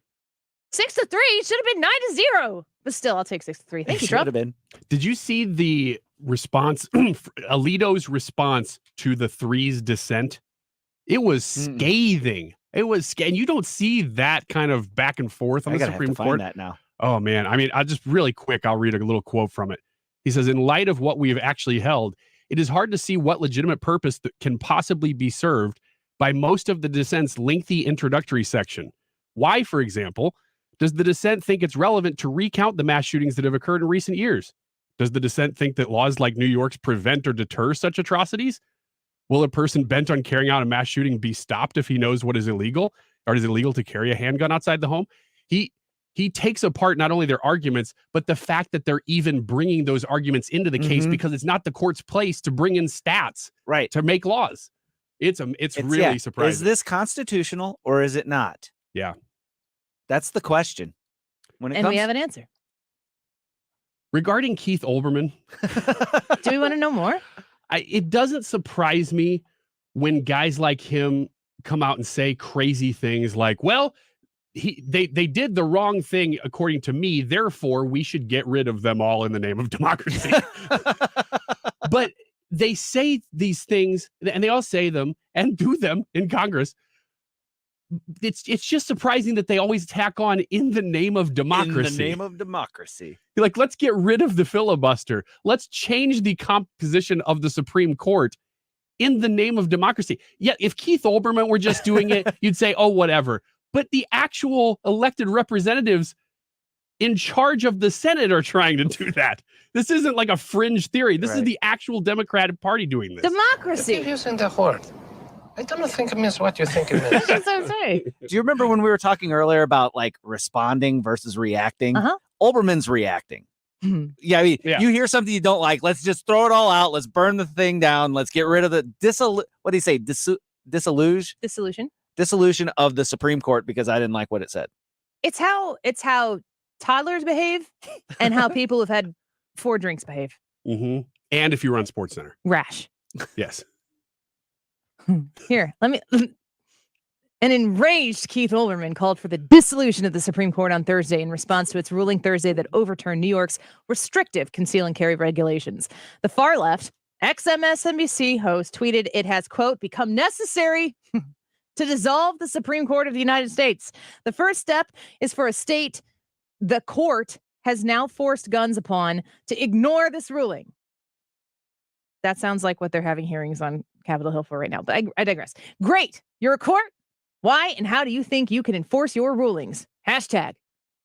6-3 should have been 9-0. But still, I'll take 6-3. Thank you, Trump. Should have been. Did you see the response, Alito's response to the 3's dissent? It was scathing. It was and you don't see that kind of back and forth on the Supreme Court. Find that now. Oh man, I'll just really quick. I'll read a little quote from it. He says, "In light of what we have actually held, it is hard to see what legitimate purpose that can possibly be served by most of the dissent's lengthy introductory section. Why, for example, does the dissent think it's relevant to recount the mass shootings that have occurred in recent years? Does the dissent think that laws like New York's prevent or deter such atrocities? Will a person bent on carrying out a mass shooting be stopped if he knows what is illegal, or is it illegal to carry a handgun outside the home?" He takes apart not only their arguments, but the fact that they're even bringing those arguments into the case because it's not the court's place to bring in stats, right, to make laws. It's really surprising. Is this constitutional or is it not? Yeah. That's the question. We have an answer. Regarding Keith Olbermann. Do we want to know more? It doesn't surprise me when guys like him come out and say crazy things like, well, they did the wrong thing according to me, therefore we should get rid of them all in the name of democracy. But they say these things, and they all say them and do them in Congress. It's just surprising that they always tack on in the name of democracy. In the name of democracy. Like, let's get rid of the filibuster. Let's change the composition of the Supreme Court in the name of democracy. Yeah, if Keith Olbermann were just doing it, you'd say, oh, whatever. But the actual elected representatives in charge of the Senate are trying to do that. This isn't like a fringe theory. This is the actual Democratic Party doing this. Democracy. Keep using the word. I don't think it means what you think it means. That's what I'm saying. Do you remember when we were talking earlier about like responding versus reacting? Olbermann's reacting. Yeah, you hear something you don't like. Let's just throw it all out. Let's burn the thing down. Let's get rid of the what do you say? Dissolution of the Supreme Court because I didn't like what it said. It's how toddlers behave and how people who've had 4 drinks behave. And if you run SportsCenter. Rash. Yes. Here, let me. An enraged Keith Olbermann called for the dissolution of the Supreme Court on Thursday in response to its ruling Thursday that overturned New York's restrictive conceal and carry regulations. The far left, ex-MSNBC host, tweeted it has, quote, become necessary to dissolve the Supreme Court of the United States. The first step is for a state the court has now forced guns upon to ignore this ruling. That sounds like what they're having hearings on Capitol Hill for right now, but I digress. Great. You're a court? Why and how do you think you can enforce your rulings? Hashtag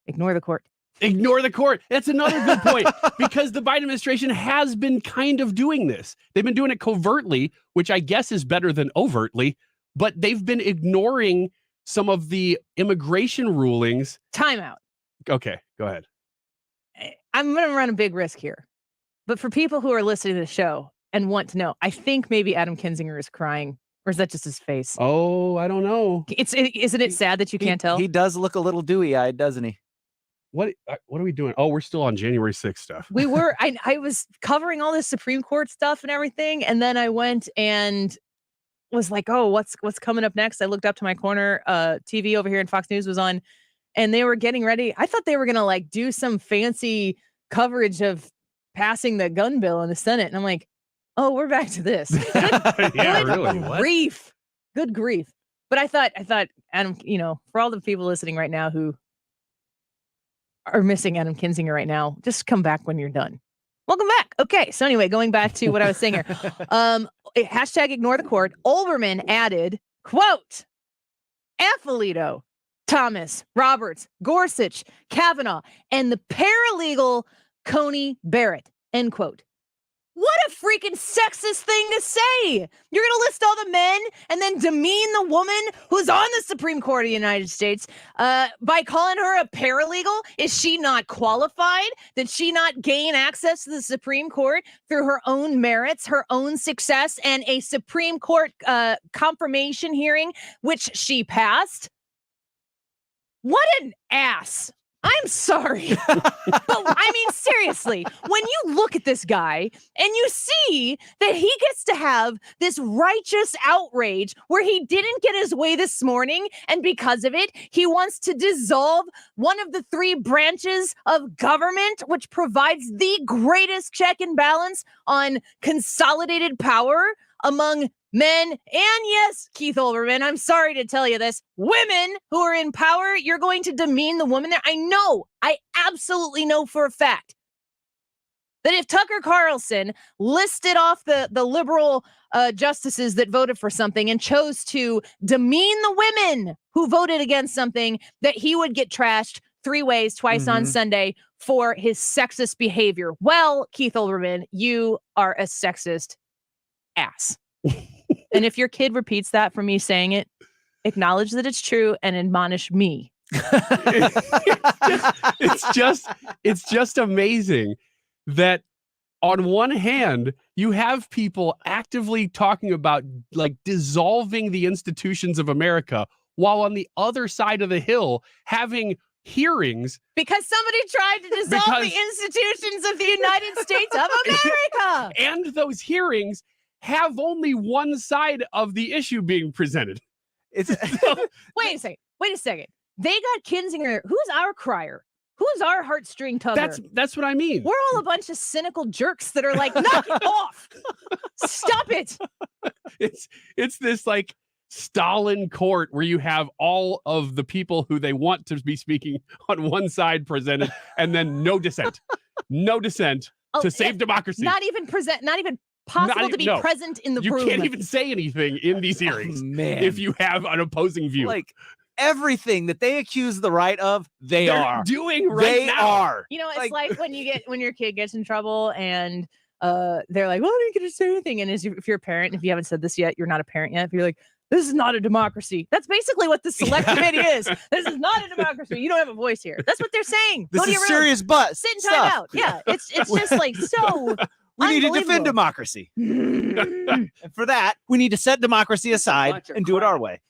ignore the court. Ignore the court. That's another good point because the Biden administration has been kind of doing this. They've been doing it covertly, which I guess is better than overtly, but they've been ignoring some of the immigration rulings. Timeout. Okay, go ahead. I'm going to run a big risk here, but for people who are listening to the show and want to know, I think maybe Adam Kinzinger is crying. Or is that just his face? Oh, I don't know. Isn't it sad that you can't tell? He does look a little dewy-eyed, doesn't he? What are we doing? Oh, we're still on January 6th stuff. We were. I was covering all this Supreme Court stuff and everything, and then I went and was like, "Oh, what's coming up next?" I looked up to my corner. TV over here in Fox News was on, and they were getting ready. I thought they were gonna like do some fancy coverage of passing the gun bill in the Senate, and I'm like, oh, we're back to this. Good grief. But I thought, Adam, for all the people listening right now who are missing Adam Kinzinger right now, just come back when you're done. Welcome back. Okay. So anyway, going back to what I was saying here. Hashtag ignore the court. Olbermann added, quote, Alito, Thomas, Roberts, Gorsuch, Kavanaugh, and the paralegal Coney Barrett, end quote. What a freaking sexist thing to say. You're going to list all the men and then demean the woman who's on the Supreme Court of the United States by calling her a paralegal? Is she not qualified? Did she not gain access to the Supreme Court through her own merits, her own success, and a Supreme Court confirmation hearing, which she passed? What an ass. I'm sorry. But I mean, seriously, when you look at this guy and you see that he gets to have this righteous outrage where he didn't get his way this morning, and because of it, he wants to dissolve one of the three branches of government, which provides the greatest check and balance on consolidated power among men, and yes, Keith Olbermann, I'm sorry to tell you this, women who are in power, you're going to demean the woman there. I absolutely know for a fact that if Tucker Carlson listed off the liberal justices that voted for something and chose to demean the women who voted against something, that he would get trashed 3 ways, twice on Sunday for his sexist behavior. Well, Keith Olbermann, you are a sexist ass. And if your kid repeats that from me saying it, acknowledge that it's true and admonish me. It's just amazing that on one hand, you have people actively talking about like dissolving the institutions of America, while on the other side of the hill having hearings. Because somebody tried to dissolve the institutions of the United States of America. And those hearings have only one side of the issue being presented. Wait a second. They got Kinzinger. Who's our crier? Who's our heartstring tugger? That's what I mean. We're all a bunch of cynical jerks that are like, knock it off. Stop it. It's this like Stalin court where you have all of the people who they want to be speaking on one side presented, and then no dissent. No dissent to save democracy. Not even possible to be present in the room. You can't even say anything in these hearings if you have an opposing view. Like everything that they accuse the right of, they're doing right now. It's like when your kid gets in trouble and they're like, well, I didn't get to say anything. And if you're a parent, if you haven't said this yet, you're not a parent yet. If you're like, this is not a democracy. That's basically what the select committee is. This is not a democracy. You don't have a voice here. That's what they're saying. This is serious butt. Sit and time out. Yeah, it's just like so. We need to defend democracy. And for that, we need to set democracy aside and do it our way.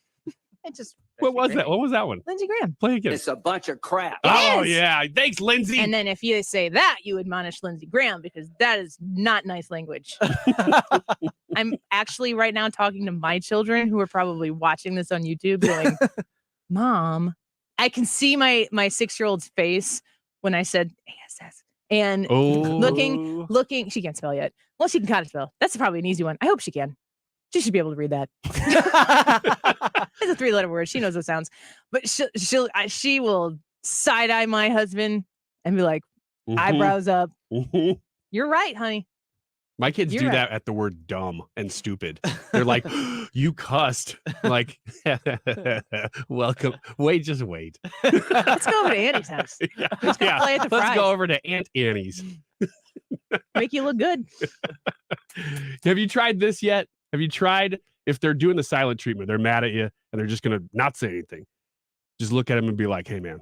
It just What was that? What was that one? Lindsey Graham. Play again. It's a bunch of crap. Oh, is. yeah. Thanks, Lindsey. And then if you say that, you admonish Lindsey Graham because that is not nice language. I'm actually right now talking to my children who are probably watching this on YouTube going, Mom, I can see my 6-year-old's face when I said ASS. And looking, she can't spell yet. Well, she can kind of spell. That's probably an easy one. I hope she can. She should be able to read that. It's a 3-letter word. She knows those sounds. But she will side-eye my husband and be like, eyebrows up. You're right, honey. My kids do that at the word dumb and stupid. They're like, you cussed. Like, welcome. Just wait. Let's go over to Annie's house. Let's go over to Aunt Annie's. Make you look good. Have you tried this yet? Have you tried, if they're doing the silent treatment, they're mad at you and they're just going to not say anything. Just look at them and be like, hey, man,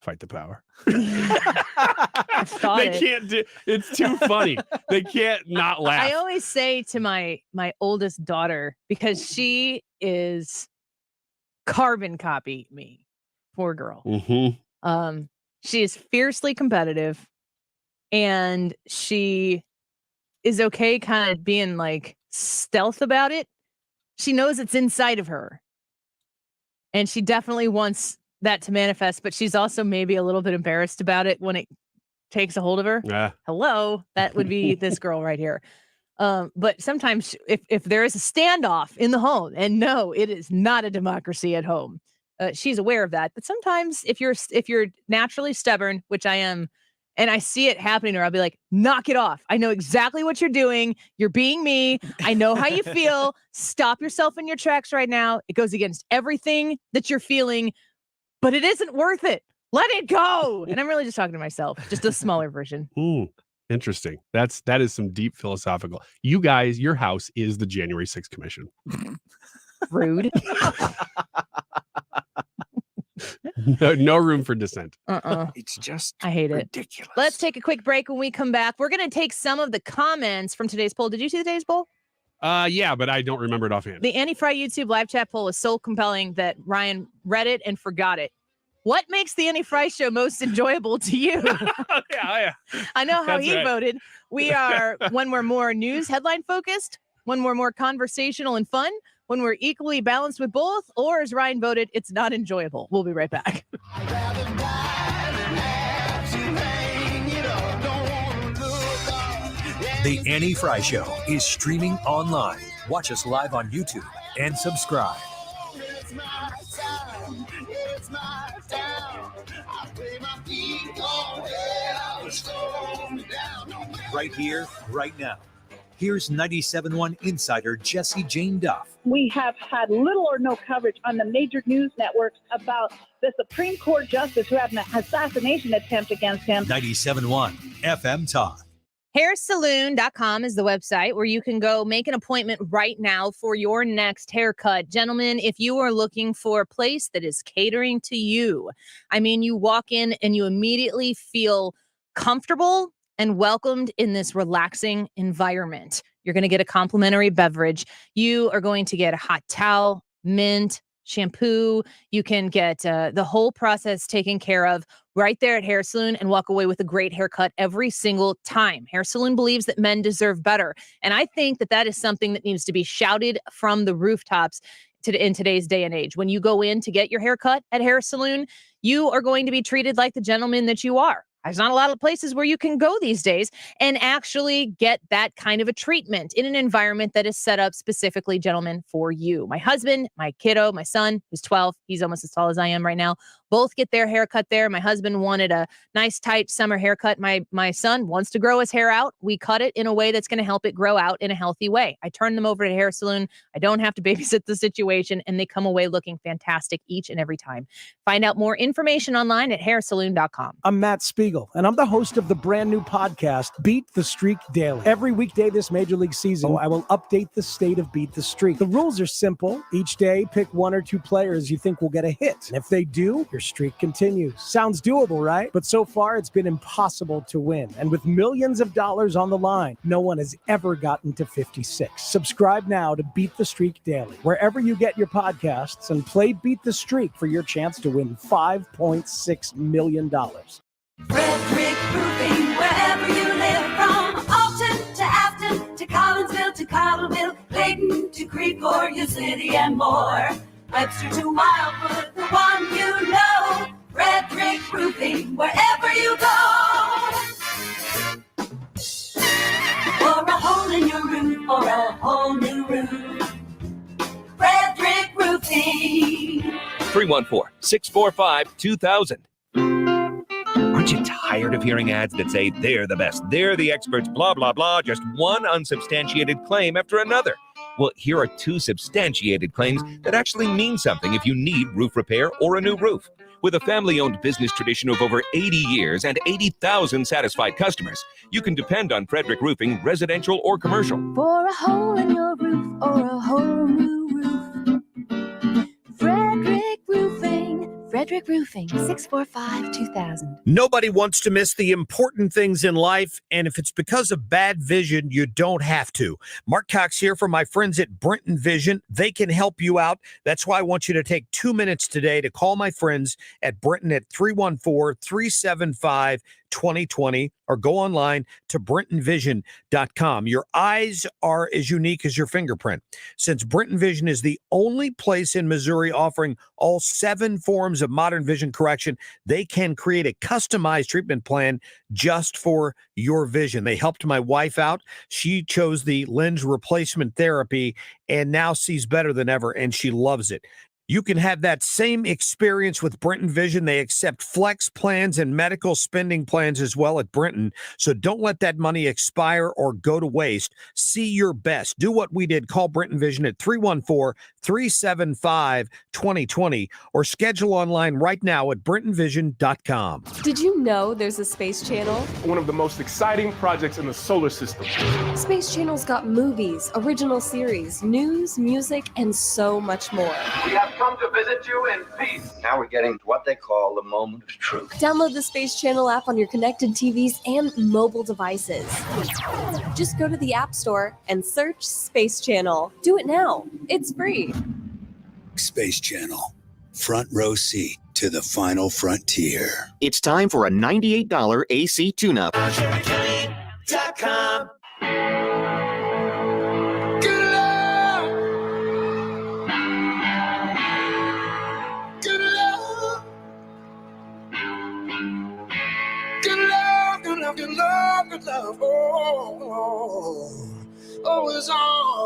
fight the power. Can't do it's too funny. They can't not laugh. I always say to my oldest daughter, because she is carbon copy me, poor girl. She is fiercely competitive and she is okay kind of being like stealth about it. She knows it's inside of her and she definitely wants that to manifest, but she's also maybe a little bit embarrassed about it when it takes a hold of her. Hello, that would be this girl right here. But sometimes if there is a standoff in the home, and no, it is not a democracy at home. She's aware of that. But sometimes if you're naturally stubborn, which I am, and I see it happening to her, I'll be like, knock it off. I know exactly what you're doing. You're being me. I know how you feel. Stop yourself in your tracks right now. It goes against everything that you're feeling, but it isn't worth it. Let it go. And I'm really just talking to myself, just a smaller version. Ooh, interesting. That is some deep philosophical. You guys, your house is the January 6th commission. Rude. No room for dissent. It's just I hate ridiculous. It. Let's take a quick break. When we come back, we're going to take some of the comments from today's poll. Did you see today's poll? Yeah, but I don't remember it offhand. The Annie Frey YouTube live chat poll was so compelling that Ryan read it and forgot it. What makes the Annie Frey Show most enjoyable to you? Yeah. I know how That's he right. voted. We are when we're more news headline focused, when we're more conversational and fun, when we're equally balanced with both, or as Ryan voted, it's not enjoyable. We'll be right back. The Annie Frey Show is streaming online. Watch us live on YouTube and subscribe. Right here, right now. Here's 97.1 Insider Jesse Jane Duff. We have had little or no coverage on the major news networks about the Supreme Court justice who had an assassination attempt against him. 97.1 FM Talk. Hairsaloon.com is the website where you can go make an appointment right now for your next haircut. Gentlemen, if you are looking for a place that is catering to you, I mean, you walk in and you immediately feel comfortable and welcomed in this relaxing environment. You're going to get a complimentary beverage. You are going to get a hot towel, mint, shampoo. You can get the whole process taken care of right there at Hair Saloon and walk away with a great haircut every single time. Hair Saloon believes that men deserve better. And I think that that is something that needs to be shouted from the rooftops in today's day and age. When you go in to get your haircut at Hair Saloon, you are going to be treated like the gentleman that you are. There's not a lot of places where you can go these days and actually get that kind of a treatment in an environment that is set up specifically, gentlemen, for you. My husband, my kiddo, my son, who's 12, he's almost as tall as I am right now, both get their haircut there. My husband wanted a nice, tight summer haircut. My son wants to grow his hair out. We cut it in a way that's going to help it grow out in a healthy way. I turn them over to Hair Saloon. I don't have to babysit the situation, and they come away looking fantastic each and every time. Find out more information online at hairsaloon.com. I'm Matt Spiegel. Siegel, and I'm the host of the brand new podcast, Beat the Streak Daily. Every weekday this Major League season, I will update the state of Beat the Streak. The rules are simple. Each day, pick one or two players you think will get a hit. And if they do, your streak continues. Sounds doable, right? But so far, it's been impossible to win. And with millions of dollars on the line, no one has ever gotten to 56. Subscribe now to Beat the Streak Daily, wherever you get your podcasts, and play Beat the Streak for your chance to win $5.6 million. Frederick Roofing, wherever you live, from Alton to Afton to Collinsville to Cottleville, Clayton to Creve Coeur, your city and more. Webster to Wildwood, the one you know. Frederick Roofing, wherever you go. For a hole in your roof or a whole new roof. Frederick Roofing. 314-645-2000. Aren't you tired of hearing ads that say they're the best, they're the experts, blah, blah, blah, just one unsubstantiated claim after another? Well, here are two substantiated claims that actually mean something if you need roof repair or a new roof. With a family-owned business tradition of over 80 years and 80,000 satisfied customers, you can depend on Frederick Roofing, residential or commercial. For a hole in your roof or a whole new roof. Frederick Roofing. Frederick Roofing, 645-2000. Nobody wants to miss the important things in life, and if it's because of bad vision, you don't have to. Mark Cox here from my friends at Brenton Vision. They can help you out. That's why I want you to take 2 minutes today to call my friends at Brenton at 314-375-2020 or go online to BrentonVision.com. Your eyes are as unique as your fingerprint. Since Brenton Vision is the only place in Missouri offering all 7 forms of modern vision correction, they can create a customized treatment plan just for your vision. They helped my wife out. She chose the lens replacement therapy and now sees better than ever, and she loves it. You can have that same experience with Brenton Vision. They accept flex plans and medical spending plans as well at Brenton. So don't let that money expire or go to waste. See your best. Do what we did. Call Brenton Vision at 314-375-2020 or schedule online right now at BrentonVision.com. Did you know there's a Space Channel? One of the most exciting projects in the solar system. Space Channel's got movies, original series, news, music, and so much more. We have come to visit you in peace. Now we're getting to what they call the moment of truth. Download the Space Channel app on your connected TVs and mobile devices. Just go to the App Store and search Space Channel. Do it now. It's free. Space Channel. Front row seat to the final frontier. It's time for a $98 AC tune-up. SherryKelly.com.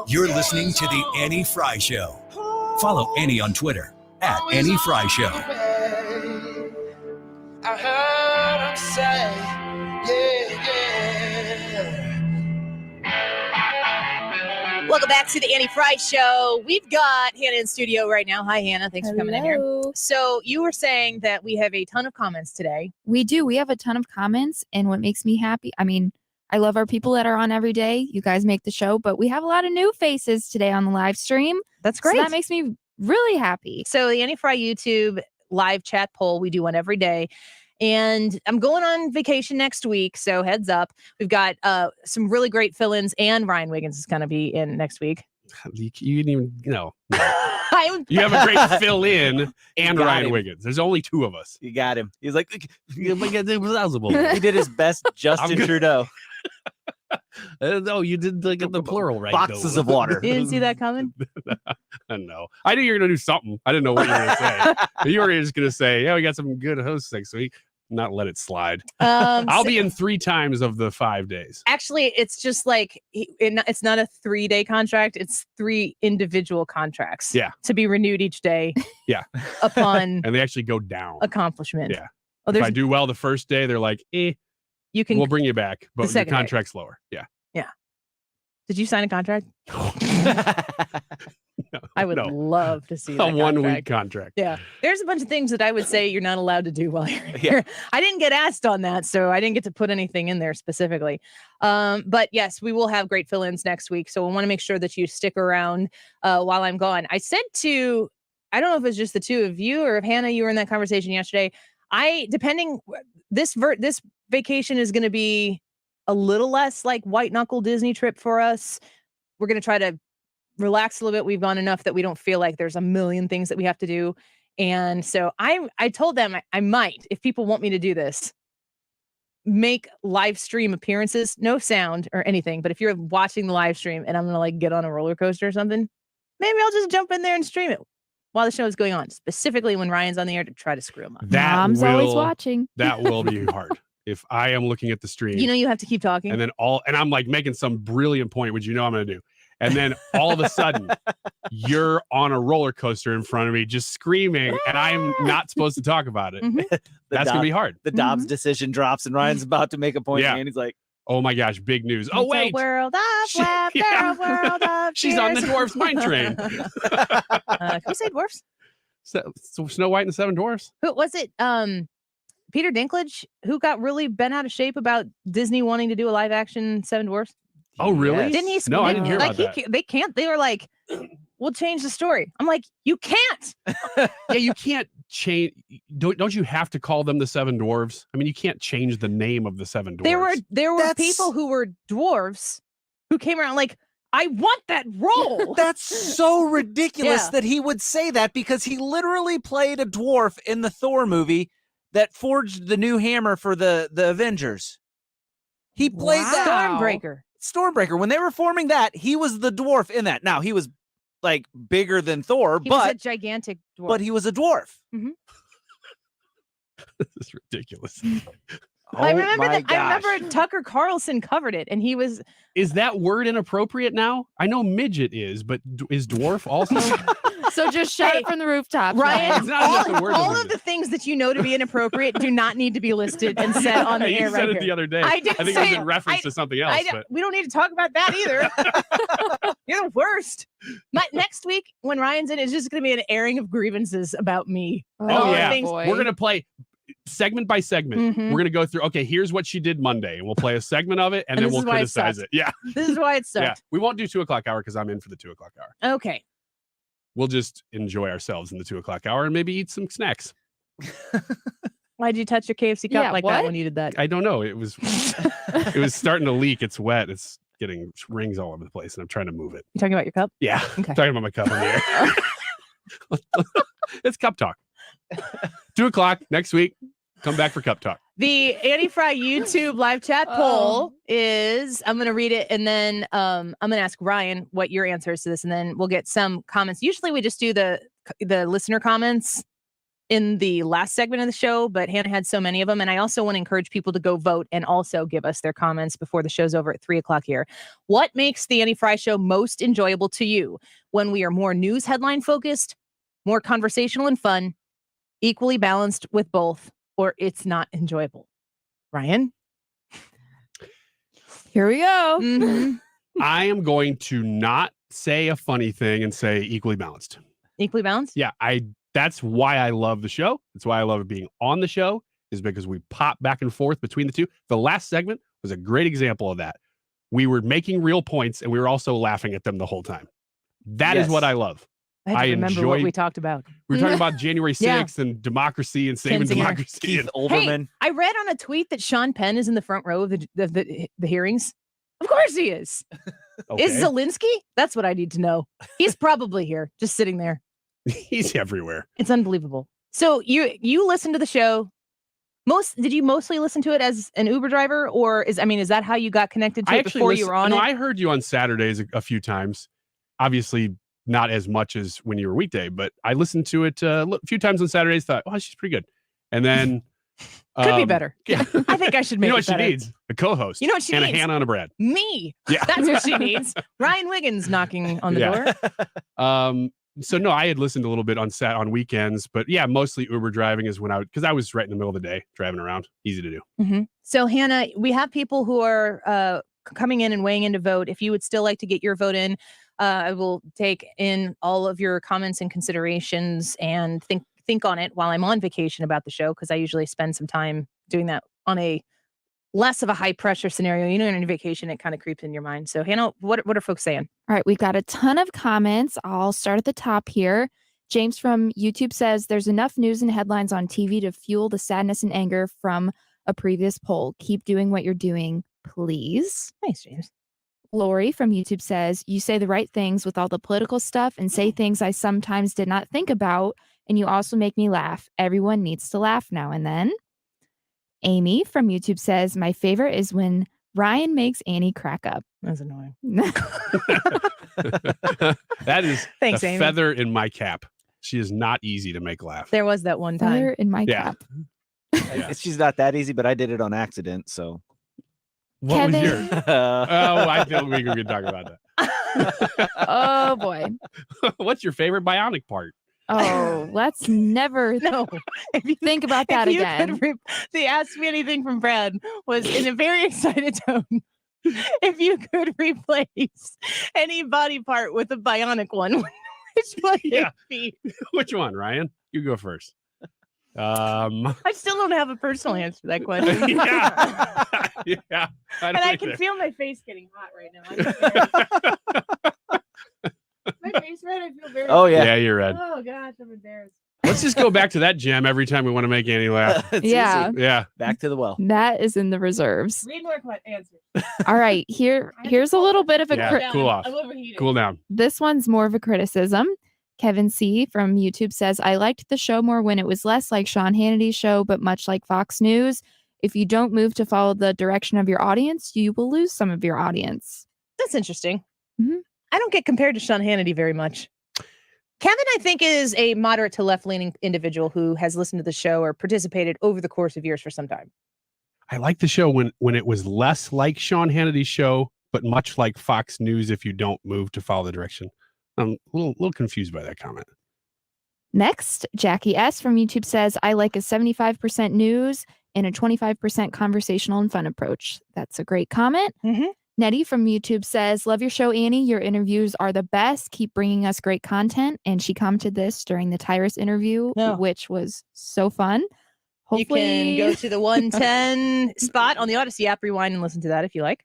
You're listening to The Annie Frey Show. Follow Annie on Twitter at Annie Frey Show. I heard him say, Welcome back to the Annie Frey Show. We've got Hannah in studio right now. Hi, Hannah. Thanks for coming in here. So you were saying that we have a ton of comments today. We do. We have a ton of comments. And what makes me happy, I mean, I love our people that are on every day. You guys make the show, but we have a lot of new faces today on the live stream. That's great. So that makes me really happy. So the Annie Frey YouTube live chat poll, we do one every day. And I'm going on vacation next week, so heads up. We've got some really great fill-ins, and Ryan Wiggins is going to be in next week. You didn't even know. You have a great fill-in and Ryan Wiggins. There's only 2 of us. You got him. He's like, he did his best Justin Trudeau. No, you did get the plural right. Boxes of water. You didn't see that coming? No. I knew you were going to do something. I didn't know what you were going to say. You were just going to say, yeah, we got some good hosts next week. Not let it slide. I'll be in 3 times of the 5 days. Actually, it's just like, it's not a 3-day contract. It's 3 individual contracts. Yeah. To be renewed each day. Yeah. Upon. And they actually go down. Accomplishment. Yeah. Oh, if I do well the first day, they're like, we'll bring you back, but your contract's lower. Yeah. Yeah. Did you sign a contract? I would love to see a that 1 week contract. contract. Yeah. There's a bunch of things that I would say you're not allowed to do while you're here. I didn't get asked on that, so I didn't get to put anything in there specifically. But yes, we will have great fill-ins next week. So we want to make sure that you stick around while I'm gone. I said I don't know if it's just the two of you or if Hannah, you were in that conversation yesterday. This vacation is going to be a little less like white knuckle Disney trip for us. We're going to try to relax a little bit. We've gone enough that we don't feel like there's a million things that we have to do. And so I told them I might, if people want me to do this, make live stream appearances, no sound or anything. But if you're watching the live stream and I'm going to like get on a roller coaster or something, maybe I'll just jump in there and stream it while the show is going on, specifically when Ryan's on the air to try to screw him up. Mom's always watching. That will be hard. If I am looking at the stream, you have to keep talking. And then I'm like making some brilliant point, which I'm going to do. And then all of a sudden, you're on a roller coaster in front of me, just screaming, and I'm not supposed to talk about it. That's going to be hard. The Dobbs decision drops, and Ryan's about to make a point, and he's like, "Oh my gosh, big news! Oh it's wait, a world of laughter, a world of she's on the tears. dwarf's mine train." Can we say dwarfs? So Snow White and the Seven Dwarfs. Who was it? Peter Dinklage, who got really bent out of shape about Disney wanting to do a live action Seven Dwarfs. Oh, really? Didn't he? No, I didn't hear about that. They can't. They were like, we'll change the story. I'm like, you can't. Yeah, you can't change. Don't you have to call them the Seven Dwarves? I mean, you can't change the name of the Seven Dwarves. There were people who were dwarves who came around like, I want that role. That's so ridiculous that he would say that, because he literally played a dwarf in the Thor movie that forged the new hammer for the Avengers. He played Stormbreaker. When they were forming that, he was the dwarf in that. Now, he was like bigger than Thor, He but was a gigantic dwarf. but he was a dwarf. Mhm. This is ridiculous. I remember Tucker Carlson covered it, and he was. Is that word inappropriate now? I know midget is, but is dwarf also? So just shout it from the rooftop, Ryan. It's not just a word all of of the things that you know to be inapproproprite do not need to be listed and said on the You air said right it here. the other day. I didn't think say it was in reference to something else. But We don't need to talk about that either. You're the worst. Next week, when Ryan's in, it's just going to be an airing of grievances about me. oh yeah, we're gonna play segment by segment. Mhm. We're gonna go through. Okay, here's what she did Monday, and we'll play a segment of it, and then this we'll is why it criticize sucked. it. Yeah, This is why it sucked. yeah. We won't do 2:00 hour because I'm in for the 2:00 hour. Okay. We'll just enjoy ourselves in the 2:00 hour and maybe eat some snacks. Why'd you touch your KFC cup Yeah, like what? that when you did that? I don't know. It was starting to leak. It's wet. It's getting rings all over the place, and I'm trying to move it. You talking about your cup? Yeah, Okay. talking about my cup in the air. It's cup talk. 2:00 next week. Come back for cup talk. The Annie Frey YouTube live chat poll is, I'm going to read it, and then I'm going to ask Ryan what your answer is to this, and then we'll get some comments. Usually we just do the listener comments in the last segment of the show, but Hannah had so many of them, and I also want to encourage people to go vote and also give us their comments before the show's over at 3:00 here. What makes the Annie Frey Show most enjoyable to you? When we are more news headline focused, more conversational and fun, equally balanced with both, or it's not enjoyable? Ryan? Here we go. Mm-hmm. I am going to not say a funny thing and say equally balanced. Equally balanced? Yeah, that's why I love the show. That's why I love being on the show, is because we pop back and forth between the two. The last segment was a great example of that. We were making real points and we were also laughing at them the whole time. That is what I love. I had to remember what we talked about. We were talking about January 6th Yeah. and democracy and saving Kinzinger. democracy. Keith and- Olbermann. Hey, I read on a tweet that Sean Penn is in the front row of the hearings. Of course he is. Okay. Is Zelensky? That's what I need to know. He's probably here, just sitting there. He's everywhere. It's unbelievable. So you listen to the show. Did you mostly listen to it as an Uber driver, or is that how you got connected to it before you were on it? I heard you on Saturdays a few times. Obviously, not as much as when you were weekday, but I listened to it a few times on Saturdays. Thought, oh, she's pretty good, and then Could be better. Yeah, I think I should make you know it what she better. needs? A co-host. You know what she and needs? a Hannah and a Brad. Me. Yeah, That's what she needs. Ryan Wiggins knocking on the door. So no, I had listened a little bit on weekends, but yeah, mostly Uber driving is when because I was right in the middle of the day driving around. Easy to do. Mm-hmm. So Hannah, we have people who are coming in and weighing in to vote. If you would still like to get your vote in, I will take in all of your comments and considerations and think on it while I'm on vacation about the show, because I usually spend some time doing that on a less of a high pressure scenario. You know, on vacation, it kind of creeps in your mind. So, Hannah, what are folks saying? All right, we've got a ton of comments. I'll start at the top here. James from YouTube says, there's enough news and headlines on TV to fuel the sadness and anger from a previous poll. Keep doing what you're doing, please. Thanks, James. Lori from YouTube says, you say the right things with all the political stuff and say things I sometimes did not think about, and you also make me laugh. Everyone needs to laugh now and then. Amy from YouTube says, my favorite is when Ryan makes Annie crack up. That's annoying. That is Thanks, a Amy. feather in my cap. She is not easy to make laugh. There was that one time. Feather in my Yeah. cap. She's not that easy, but I did it on accident. So What was Kevin. your? Oh, I feel we could talk about that. Oh, boy. What's your favorite bionic part? Oh, let's never think about that If you again. could the Ask Me Anything from Brad was in a very excited tone. If you could replace any body part with a bionic one, which one would it be? Which one, Ryan? You go first. I still don't have a personal answer to that question. Yeah. And I can feel my face getting hot right now. My face red, I feel very Oh, yeah. Yeah, you're red. Oh gosh, I'm embarrassed. Let's just go back to that gem every time we want to make Annie laugh. It's Yeah. easy. Yeah. Back to the well. That is in the reserves. Read more answers. All right, here's a little bit of a Yeah, cool off. I'm overheating. Cool down. This one's more of a criticism. Kevin C. from YouTube says, I liked the show more when it was less like Sean Hannity's show, but much like Fox News. If you don't move to follow the direction of your audience, you will lose some of your audience. That's interesting. Mhm. I don't get compared to Sean Hannity very much. Kevin, I think, is a moderate to left-leaning individual who has listened to the show or participated over the course of years for some time. I like the show when it was less like Sean Hannity's show, but much like Fox News if you don't move to follow the direction. I'm a little confused by that comment. Next, Jackie S. from YouTube says, I like a 75% news and a 25% conversational and fun approach. That's a great comment. Mm-hmm. Nettie from YouTube says, love your show, Annie. Your interviews are the best. Keep bringing us great content. And she commented this during the Tyrus interview, which was so fun. Hopefully, You can go to the 110 spot on the Odyssey app, rewind and listen to that if you like.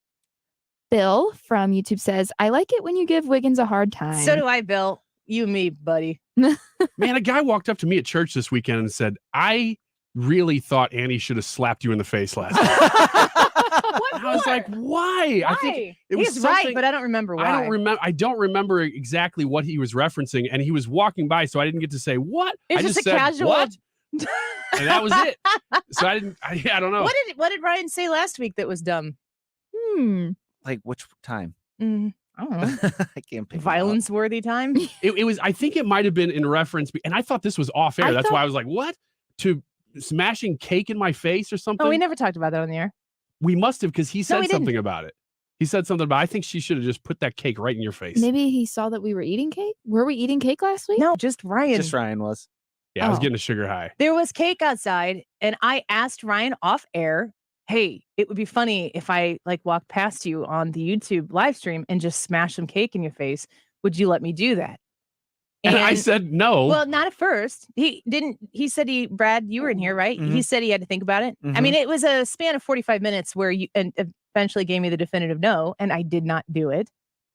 Bill from YouTube says, I like it when you give Wiggins a hard time. So do I, Bill. You and me, buddy. Man, a guy walked up to me at church this weekend and said, I really thought Annie should have slapped you in the face last night. I was like, why? I think it was He's right, something- but I don't remember why. I don't remember exactly what he was referencing, and he was walking by, so I didn't get to say what. It's I just a said, casual. "What?" And that was it. So I don't know. What did Ryan say last week that was dumb? Like which time? I don't know. I can't pick Violence-worthy time? It was. I think it might have been in reference, and I thought this was off air. That's why I was like, "What?" To smashing cake in my face or something. Oh, we never talked about that on the air. We must have, because he said we something didn't. about it. He said something about, I think she should have just put that cake right in your face. Maybe he saw that we were eating cake. Were we eating cake last week? No, just Ryan. Just Ryan was. Yeah, I was getting a sugar high. There was cake outside, and I asked Ryan off air, hey, it would be funny if I walked past you on the YouTube live stream and just smashed some cake in your face. Would you let me do that? And I said no. Well, not at first. He didn't. He said Brad, you were in here, right? Mhm. He said he had to think about it. I Mhm. mean, it was a span of 45 minutes where you and eventually gave me the definitive no, and I did not do it,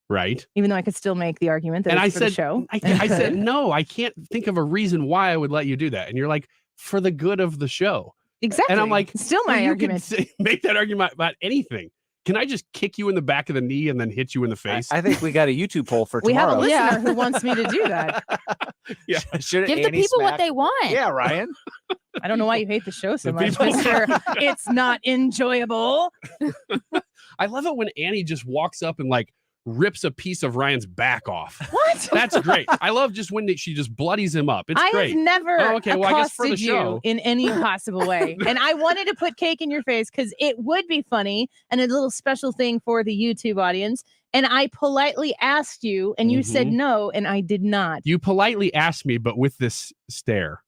Right. even though I could still make the argument that And it's I for said, the show. I said, no, I can't think of a reason why I would let you do that. And you're like, for the good of the show. Exactly. And I'm like, still my you argument. Can make that argument about anything. Can I just kick you in the back of the knee and then hit you in the face? I think we got a YouTube poll for We have tomorrow. a listener who wants me to do that. Yeah. Should Give the Annie people what smack- they want. Yeah, Ryan. I don't know why you hate the show so The much, people- mister. It's not enjoyable. I love it when Annie just walks up and rips a piece of Ryan's back off. What? That's great. I love just when she just bloodies him up. It's I great. have never Oh, okay. Well, I guess for the accosted show. you in any possible way. And I wanted to put cake in your face because it would be funny and a little special thing for the YouTube audience. And I politely asked you, and you said Mhm. no, and I did not. You politely asked me, but with this stare.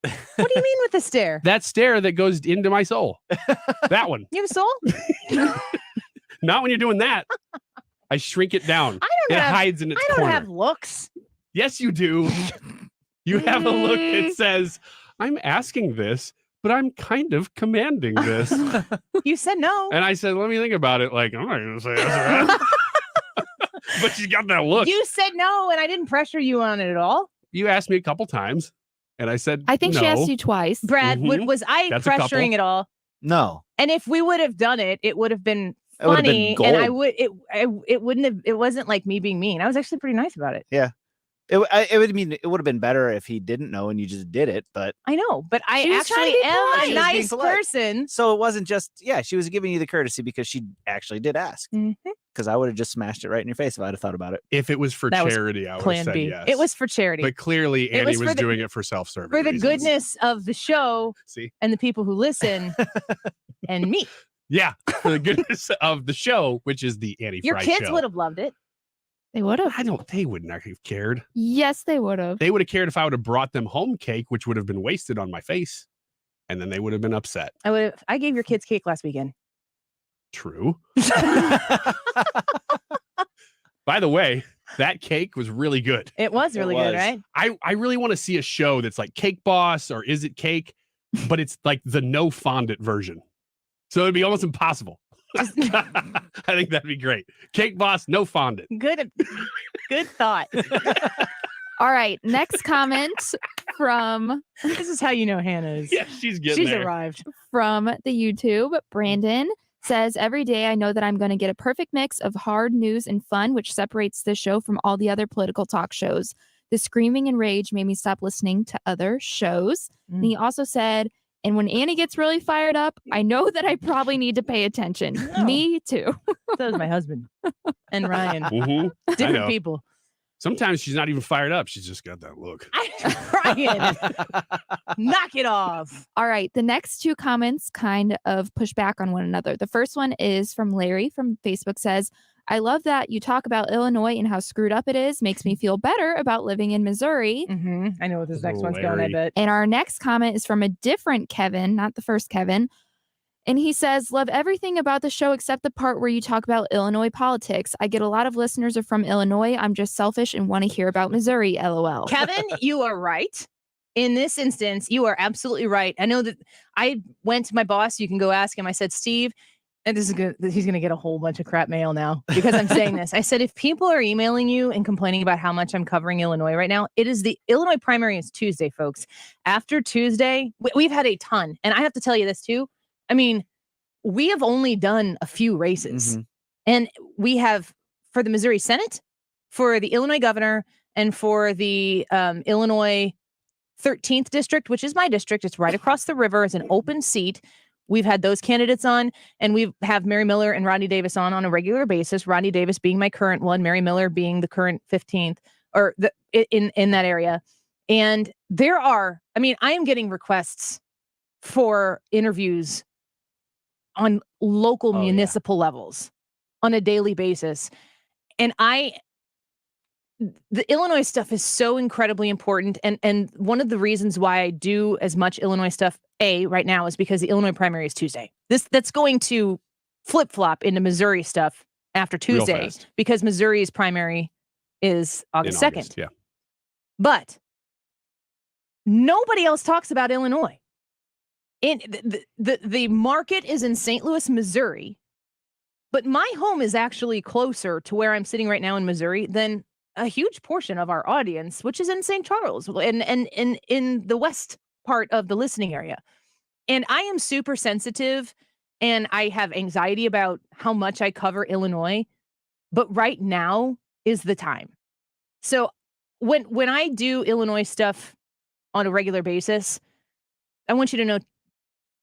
What do you mean with the stare? That stare that goes into my soul. That one. You have a soul? Not when you're doing that. I shrink it down. It hides in its I don't corner. have looks. Yes, you do. You have a look that says, I'm asking this, but I'm kind of commanding this. You said no. And I said, let me think about it. Like, I'm not going to say yes. But she's got that look. You said no, and I didn't pressure you on it at all. You asked me a couple times, and I said I think no. she asked you twice. Brad, Mhm. was I That's a couple. pressuring at all? No. And if we would have done it, it would have been It would have been funny, gold. and it wouldn't have. It wasn't like me being mean. I was actually pretty nice about it. Yeah. It would have been better if he didn't know and you just did it, but I know, but I She was trying to actually be am polite. a She was being nice polite. person. so it wasn't just she was giving you the courtesy because she actually did ask. Because I would have just smashed it right in your face if I'd have thought about it. If it was for That was charity, I would have Plan said B. yes. It was for charity. But clearly, It Annie was was, for the- doing it for self-serving for the reasons. goodness of the show See? and the people who listen and me. Yeah, for the goodness of the show, which is the Annie Your Frey kids Show. would have loved it. They would have. They would not have cared. Yes, they would have. They would have cared if I would have brought them home cake, which would have been wasted on my face. And then they would have been upset. I gave your kids cake last weekend. True. By the way, that cake was really good. It was really good, right? I really want to see a show that's like Cake Boss or Is It Cake, but it's like the no fondant version. So it'd be almost impossible. I think that'd be great. Cake Boss, no fondant. Good thought. All right. Next comment from This is how you know Hannah is. Yeah, she's getting there. arrived. from the YouTube. Brandon says, every day I know that I'm going to get a perfect mix of hard news and fun, which separates this show from all the other political talk shows. The screaming and rage made me stop listening to other shows. And he also said, and when Annie gets really fired up, I know that I probably need to pay attention. No. Me too. So is my husband and Ryan. Mhm. I Different know. people. Sometimes she's not even fired up. She's just got that look. Ryan, knock it off. All right. The next two comments kind of push back on one another. The first one is from Larry from Facebook says, I love that you talk about Illinois and how screwed up it is. Makes me feel better about living in Missouri. I know what this next one's going, I bet. And our next comment is from a different Kevin, not the first Kevin. And he says, love everything about the show except the part where you talk about Illinois politics. I get a lot of listeners are from Illinois. I'm just selfish and want to hear about Missouri, LOL. Kevin, you are right. In this instance, you are absolutely right. I know that I went to my boss. You can go ask him. I said, Steve, and this is good. He's going to get a whole bunch of crap mail now because I'm saying this. I said, if people are emailing you and complaining about how much I'm covering Illinois right now, it is the Illinois primary is Tuesday, folks. After Tuesday, we've had a ton. And I have to tell you this too. I mean, we have only done a few races and we have for the Missouri Senate, for the Illinois governor, and for the Illinois 13th district, which is my district. It's right across the river. It's an open seat. We've had those candidates on, and we have Mary Miller and Rodney Davis on a regular basis. Rodney Davis being my current one, Mary Miller being the current 15th, or in that area. And there are, I mean, I am getting requests for interviews on local municipal levels on a daily basis. And the Illinois stuff is so incredibly important. And one of the reasons why I do as much Illinois stuff, right now, is because the Illinois primary is Tuesday. That's going to flip-flop into Missouri stuff after Tuesday because Missouri's primary is August 2nd. Yeah. But nobody else talks about Illinois. The market is in St. Louis, Missouri, but my home is actually closer to where I'm sitting right now in Missouri than a huge portion of our audience, which is in St. Charles and in the west part of the listening area. And I am super sensitive and I have anxiety about how much I cover Illinois, but right now is the time. So when I do Illinois stuff on a regular basis, I want you to know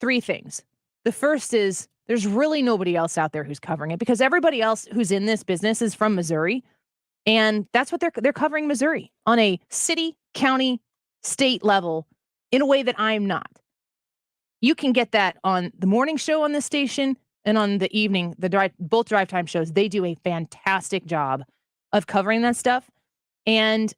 three things. The first is there's really nobody else out there who's covering it because everybody else who's in this business is from Missouri. And that's what they're covering Missouri on a city, county, state level in a way that I'm not. You can get that on the morning show on this station and on the evening, both drive time shows. They do a fantastic job of covering that stuff. And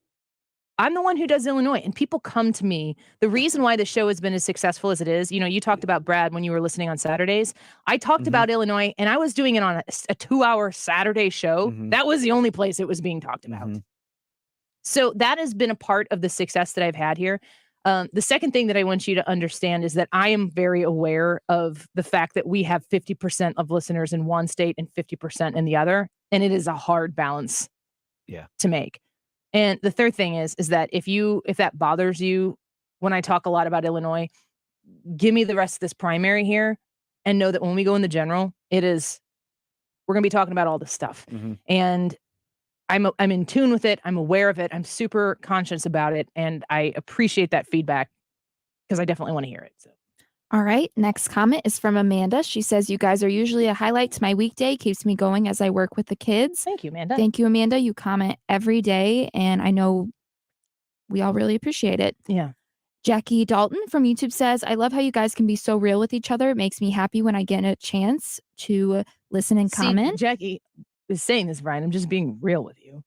I'm the one who does Illinois, and people come to me. The reason why the show has been as successful as it is, you talked about Brad when you were listening on Saturdays. I talked about Illinois, and I was doing it on a 2-hour Saturday show. That was the only place it was being talked about. So that has been a part of the success that I've had here. The second thing that I want you to understand is that I am very aware of the fact that we have 50% of listeners in one state and 50% in the other, and it is a hard balance to make. And the third thing is that if that bothers you when I talk a lot about Illinois, give me the rest of this primary here and know that when we go in the general, we're going to be talking about all this stuff. And I'm in tune with it. I'm aware of it. I'm super conscious about it. And I appreciate that feedback because I definitely want to hear it. So. All right. Next comment is from Amanda. She says, you guys are usually a highlight to my weekday. Keeps me going as I work with the kids. Thank you, Amanda. Thank you, Amanda. You comment every day, and I know we all really appreciate it. Yeah. Jackie Dalton from YouTube says, I love how you guys can be so real with each other. It makes me happy when I get a chance to listen and comment. Jackie is saying this, Brian. I'm just being real with you.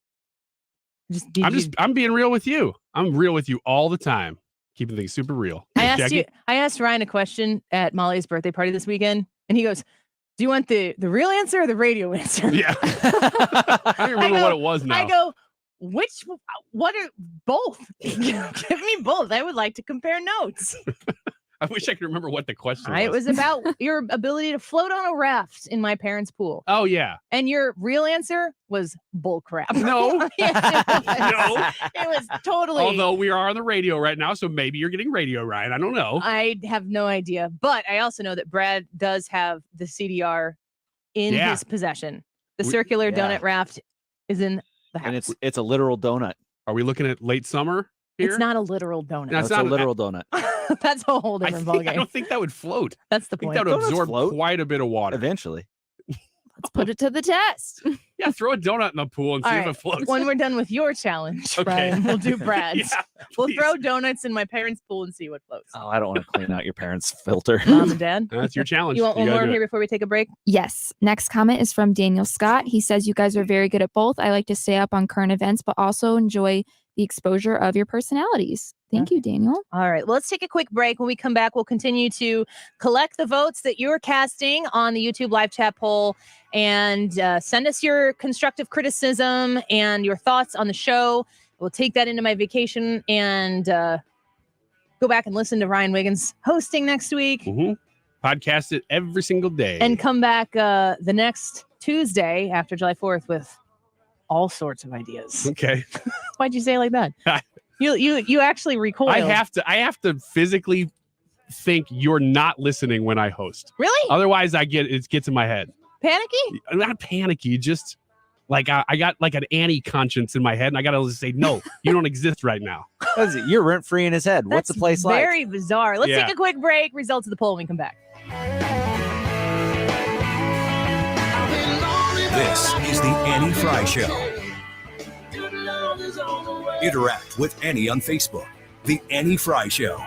I'm being real with you. I'm real with you all the time. Keeping things super real. I asked Ryan a question at Molly's birthday party this weekend, and he goes, do you want the real answer or the radio answer? Yeah. I don't remember what it was now. I go, what are both? Give me both. I would like to compare notes. I wish I could remember what the question was. It was about your ability to float on a raft in my parents' pool. Oh, yeah. And your real answer was bull crap. No. Yes, it was. No. It was totally. Although we are on the radio right now, so maybe you're getting radio right. I don't know. I have no idea. But I also know that Brad does have the CDR in his possession. The circular donut raft is in the house. And it's a literal donut. Are we looking at late summer here? It's not a literal donut. No, it's a literal donut. That's a whole different ballgame. I don't think that would float. That's the I think point. that would absorb quite a bit of water. Eventually. Let's put it to the test. Yeah, throw a donut in the pool and see if it floats. When we're done with your challenge, Brian, we'll do Brad's. We'll throw donuts in my parents' pool and see what floats. Oh, I don't want to clean out your parents' filter. Mom and Dad. That's your challenge. You want one more here before we take a break? Yes. Next comment is from Daniel Scott. He says, you guys are very good at both. I like to stay up on current events, but also enjoy the exposure of your personalities. Thank you, Daniel. All right. Well, let's take a quick break. When we come back, we'll continue to collect the votes that you're casting on the YouTube live chat poll and send us your constructive criticism and your thoughts on the show. We'll take that into my vacation and go back and listen to Ryan Wiggins hosting next week. Podcast it every single day. And come back the next Tuesday after July 4th with all sorts of ideas. Okay. Why'd you say it like that? You actually recoil. I have to physically think you're not listening when I host. Really? Otherwise, it gets in my head. Panicky? Not panicky, just like I got like an Annie conscience in my head, and I gotta say, no, you don't exist right now. You're rent free in his head. What's the place like? Very bizarre. Let's take a quick break. Results of the poll when we come back. This is the Annie Frey Show. Interact with Annie on Facebook. The Annie Frey Show.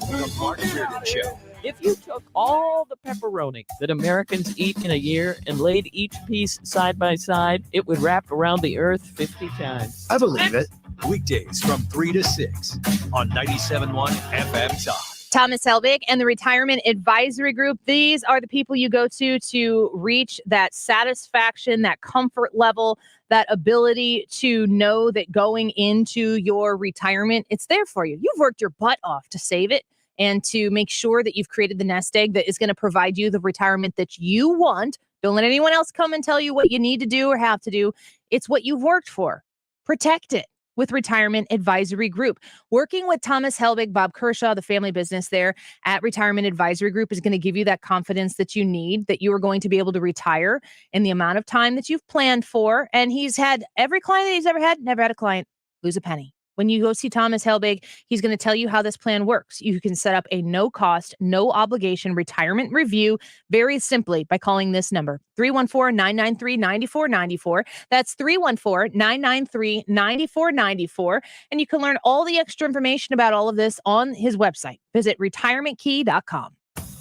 The Mark Sheridan Show. If you took all the pepperoni that Americans eat in a year and laid each piece side by side, it would wrap around the earth 50 times. I believe it. Weekdays from 3 to 6 on 97.1 FM Talk. Thomas Helbig and the Retirement Advisory Group. These are the people you go to reach that satisfaction, that comfort level, that ability to know that going into your retirement, it's there for you. You've worked your butt off to save it and to make sure that you've created the nest egg that is going to provide you the retirement that you want. Don't let anyone else come and tell you what you need to do or have to do. It's what you've worked for. Protect it with Retirement Advisory Group. Working with Thomas Helbig, Bob Kershaw, the family business there at Retirement Advisory Group is going to give you that confidence that you need, that you are going to be able to retire in the amount of time that you've planned for. And he's had every client that he's ever had, never had a client lose a penny. When you go see Thomas Helbig, he's going to tell you how this plan works. You can set up a no-cost, no-obligation retirement review very simply by calling this number, 314-993-9494. That's 314-993-9494. And you can learn all the extra information about all of this on his website. Visit retirementkey.com.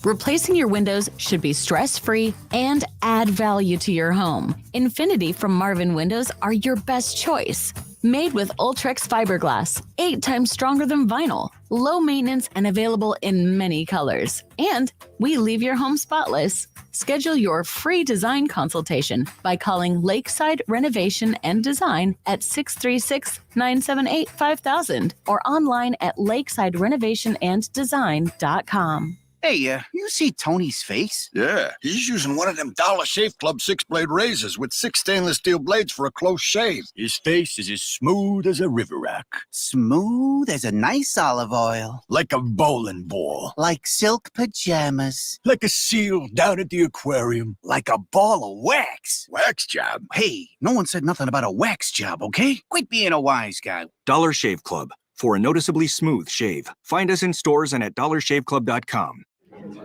Replacing your windows should be stress-free and add value to your home. Infinity from Marvin Windows are your best choice. Made with Ultrex fiberglass, 8 times stronger than vinyl, low maintenance and available in many colors. And we leave your home spotless. Schedule your free design consultation by calling Lakeside Renovation and Design at 636-978-5000 or online at lakesiderenovationanddesign.com. Hey, you see Tony's face? Yeah, he's using one of them Dollar Shave Club 6-blade razors with 6 stainless steel blades for a close shave. His face is as smooth as a river rock. Smooth as a nice olive oil. Like a bowling ball. Like silk pajamas. Like a seal down at the aquarium. Like a ball of wax. Wax job? Hey, no one said nothing about a wax job, okay? Quit being a wise guy. Dollar Shave Club, for a noticeably smooth shave. Find us in stores and at dollarshaveclub.com.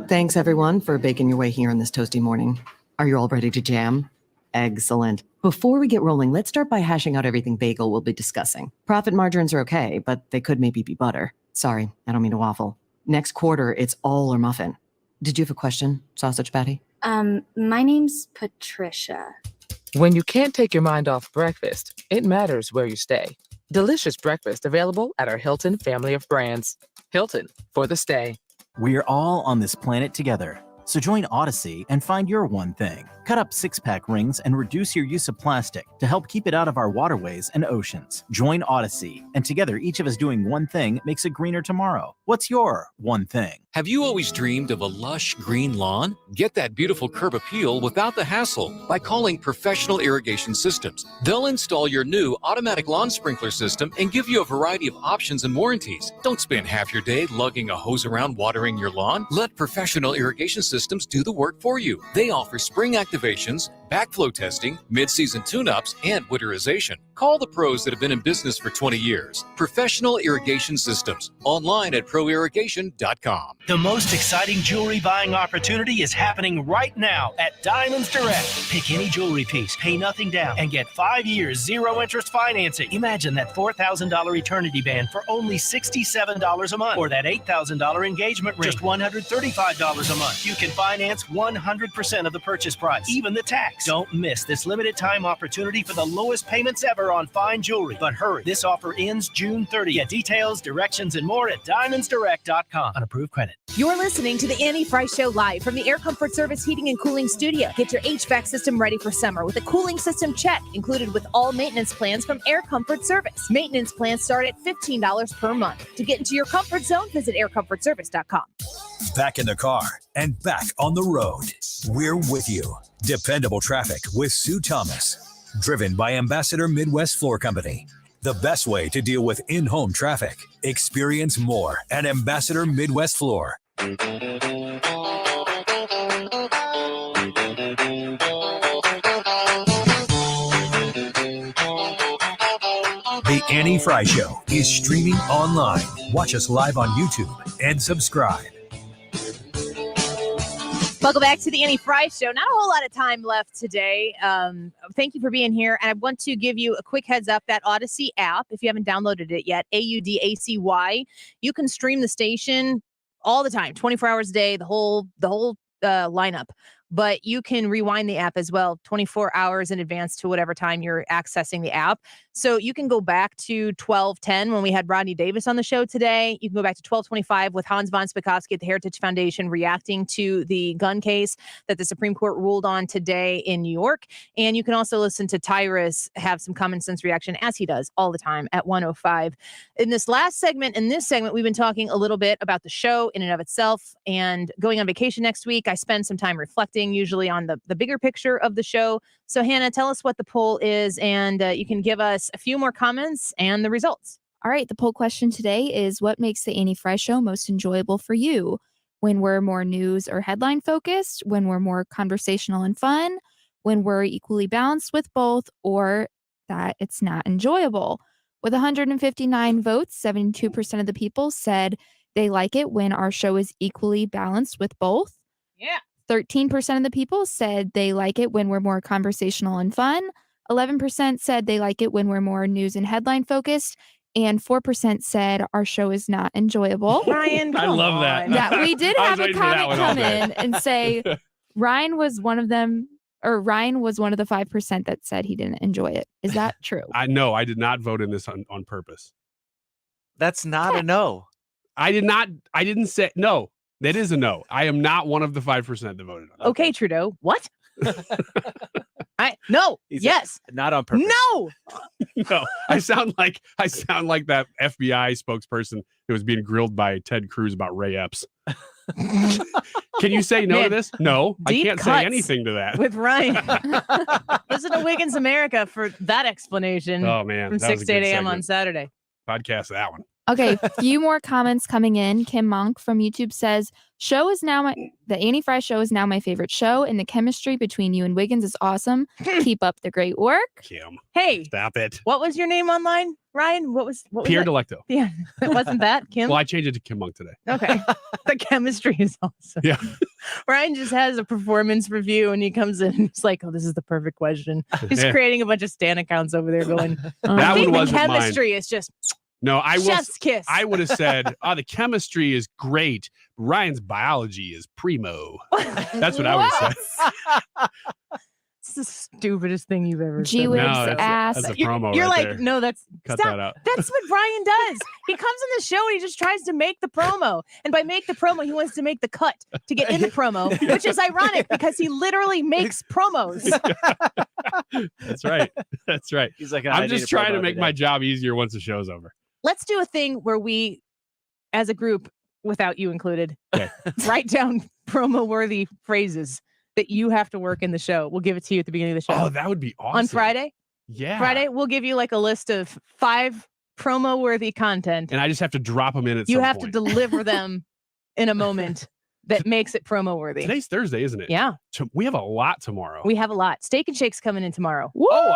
Thanks, everyone, for baking your way here on this toasty morning. Are you all ready to jam? Excellent. Before we get rolling, let's start by hashing out everything bagel will be discussing. Profit margins are okay, but they could maybe be butter. Sorry, I don't mean to waffle. Next quarter, it's all or muffin. Did you have a question, Sausage Patty? My name's Patricia. When you can't take your mind off breakfast, it matters where you stay. Delicious breakfast available at our Hilton family of brands. Hilton, for the stay. We're all on this planet together. So join Odyssey and find your one thing. Cut up 6-pack rings and reduce your use of plastic to help keep it out of our waterways and oceans. Join Odyssey, and together each of us doing one thing makes a greener tomorrow. What's your one thing? Have you always dreamed of a lush green lawn? Get that beautiful curb appeal without the hassle by calling Professional Irrigation Systems. They'll install your new automatic lawn sprinkler system and give you a variety of options and warranties. Don't spend half your day lugging a hose around watering your lawn. Let Professional Irrigation Systems do the work for you. They offer spring activations, backflow testing, mid-season tune-ups, and winterization. Call the pros that have been in business for 20 years. Professional Irrigation Systems. Online at proirrigation.com. The most exciting jewelry buying opportunity is happening right now at Diamonds Direct. Pick any jewelry piece, pay nothing down, and get 5 years zero-interest financing. Imagine that $4,000 eternity band for only $67 a month, or that $8,000 engagement ring, just $135 a month. You can finance 100% of the purchase price, even the tax. Don't miss this limited time opportunity for the lowest payments ever on fine jewelry. But hurry, this offer ends June 30th. Get details, directions, and more at diamondsdirect.com. On approved credit. You're listening to the Annie Frey Show live from the Air Comfort Service Heating and Cooling Studio. Get your HVAC system ready for summer with a cooling system check included with all maintenance plans from Air Comfort Service. Maintenance plans start at $15 per month. To get into your comfort zone, visit aircomfortservice.com. Back in the car and back on the road. We're with you. Dependable traffic with Sue Thomas. Driven by Ambassador Midwest Floor Company. The best way to deal with in-home traffic. Experience more at Ambassador Midwest Floor. The Annie Frey Show is streaming online. Watch us live on YouTube and subscribe. Welcome back to the Annie Frey Show. Not a whole lot of time left today. Thank you for being here. And I want to give you a quick heads up that Odyssey app, if you haven't downloaded it yet, AUDACY, you can stream the station all the time, 24 hours a day, the whole lineup. But you can rewind the app as well, 24 hours in advance to whatever time you're accessing the app. So you can go back to 12:10 when we had Rodney Davis on the show today. You can go back to 12:25 with Hans von Spakovsky at the Heritage Foundation reacting to the gun case that the Supreme Court ruled on today in New York. And you can also listen to Tyrus have some common sense reaction, as he does all the time, at 1:05. In this last segment, we've been talking a little bit about the show in and of itself and going on vacation next week. I spend some time reflecting usually on the bigger picture of the show. So Hannah, tell us what the poll is, and you can give us a few more comments and the results. All right. The poll question today is, what makes the Annie Frey Show most enjoyable for you? When we're more news or headline focused, when we're more conversational and fun, when we're equally balanced with both, or that it's not enjoyable. With 159 votes, 72% of the people said they like it when our show is equally balanced with both. Yeah. 13% of the people said they like it when we're more conversational and fun. 11% said they like it when we're more news and headline focused. and 4% said our show is not enjoyable. Ryan, I love that. Yeah, we did I have was a waiting for that comment one all come day. in and say Ryan was one of them, or Ryan was one of the 5% that said he didn't enjoy it. Is that true? I did not vote in this on purpose. That's not a no. I didn't say no. That is a no. I am not one of the 5% that voted on it. Okay, Trudeau. What? No. He said, Yes. Not on purpose. No. No, I sound like that FBI spokesperson who was being grilled by Ted Cruz about Ray Epps. Can you say no to this? No, I deep can't say cuts anything to that. With Ryan. Listen to Wiggins America for that explanation. Oh man, From that was 6 a to good 8 a.m. on segment. Saturday. Podcast that one. Okay, few more comments coming in. Kim Monk from YouTube says, the Annie Frey Show is now my favorite show, and the chemistry between you and Wiggins is awesome. Keep up the great work. Kim, Hey, stop it. what was your name online, Ryan? What was Pierre it? Delecto. Yeah, it wasn't that Kim. Well, I changed it to Kim Monk today. Okay, the chemistry is awesome. Yeah. Ryan just has a performance review, and he comes in and he's like, "Oh, this is the perfect question." He's Yeah. creating a bunch of Stan accounts over there, going, That "I think one the wasn't mine. chemistry is just No, chef's kiss." I would have said, "Oh, the chemistry is great. Ryan's biology is primo." That's what I would have said. It's the stupidest thing you've ever Gee said. whiz No, ass. that's a You're, promo you're right like, there. no, that's Cut stop. that out. That's what Ryan does. He comes on the show and he just tries to make the promo. And by make the promo, he wants to make the cut to get in the promo, which is ironic because he literally makes promos. That's right. That's right. He's like, I'm just trying to make my job easier once the show's over. Let's do a thing where we, as a group, without you included, Okay. write down promo-worthy phrases that you have to work in the show. We'll give it to you at the beginning of the show. Oh, that would be awesome. On Friday? Yeah. Friday, we'll give you like a list of 5 promo-worthy content. And I just have to drop them in at You some have point. to deliver them in a moment that makes it promo-worthy. Today's Thursday, isn't it? Yeah. We have a lot tomorrow. We have a lot. Steak and Shake's coming in tomorrow. Okay.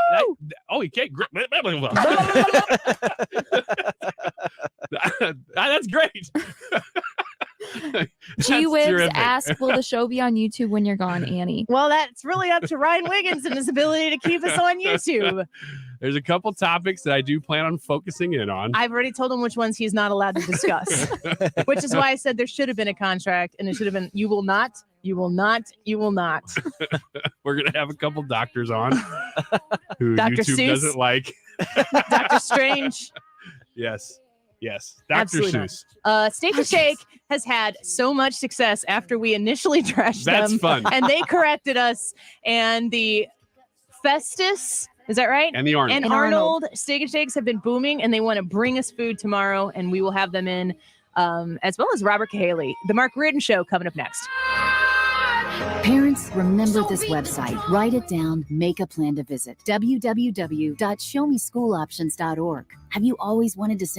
That's great. Gee That's whiz terrific. ask, will the show be on YouTube when you're gone, Annie? Well, that's really up to Ryan Wiggins and his ability to keep us on YouTube. There's a couple topics that I do plan on focusing in on. I've already told him which ones he's not allowed to discuss, which is why I said there should have been a contract and it should have been, you will not, you will not, you will not. We're going to have a couple doctors on who Dr. YouTube Seuss. doesn't like. Dr. Strange. Yes. Yes. Dr. Absolutely Seuss. not. Steak and Shake has had so much success after we initially trashed That's them. fun. And they corrected us. And the Festus, is that right? And the Arnold. And Arnold Steak and Shakes have been booming, and they want to bring us food tomorrow, and we will have them in, as well as Robert Cahaley. The Mark Reardon Show coming up next. Parents, remember this website. Write it down, make a plan to visit. www.showmeschooloptions.org. Have you always wanted to send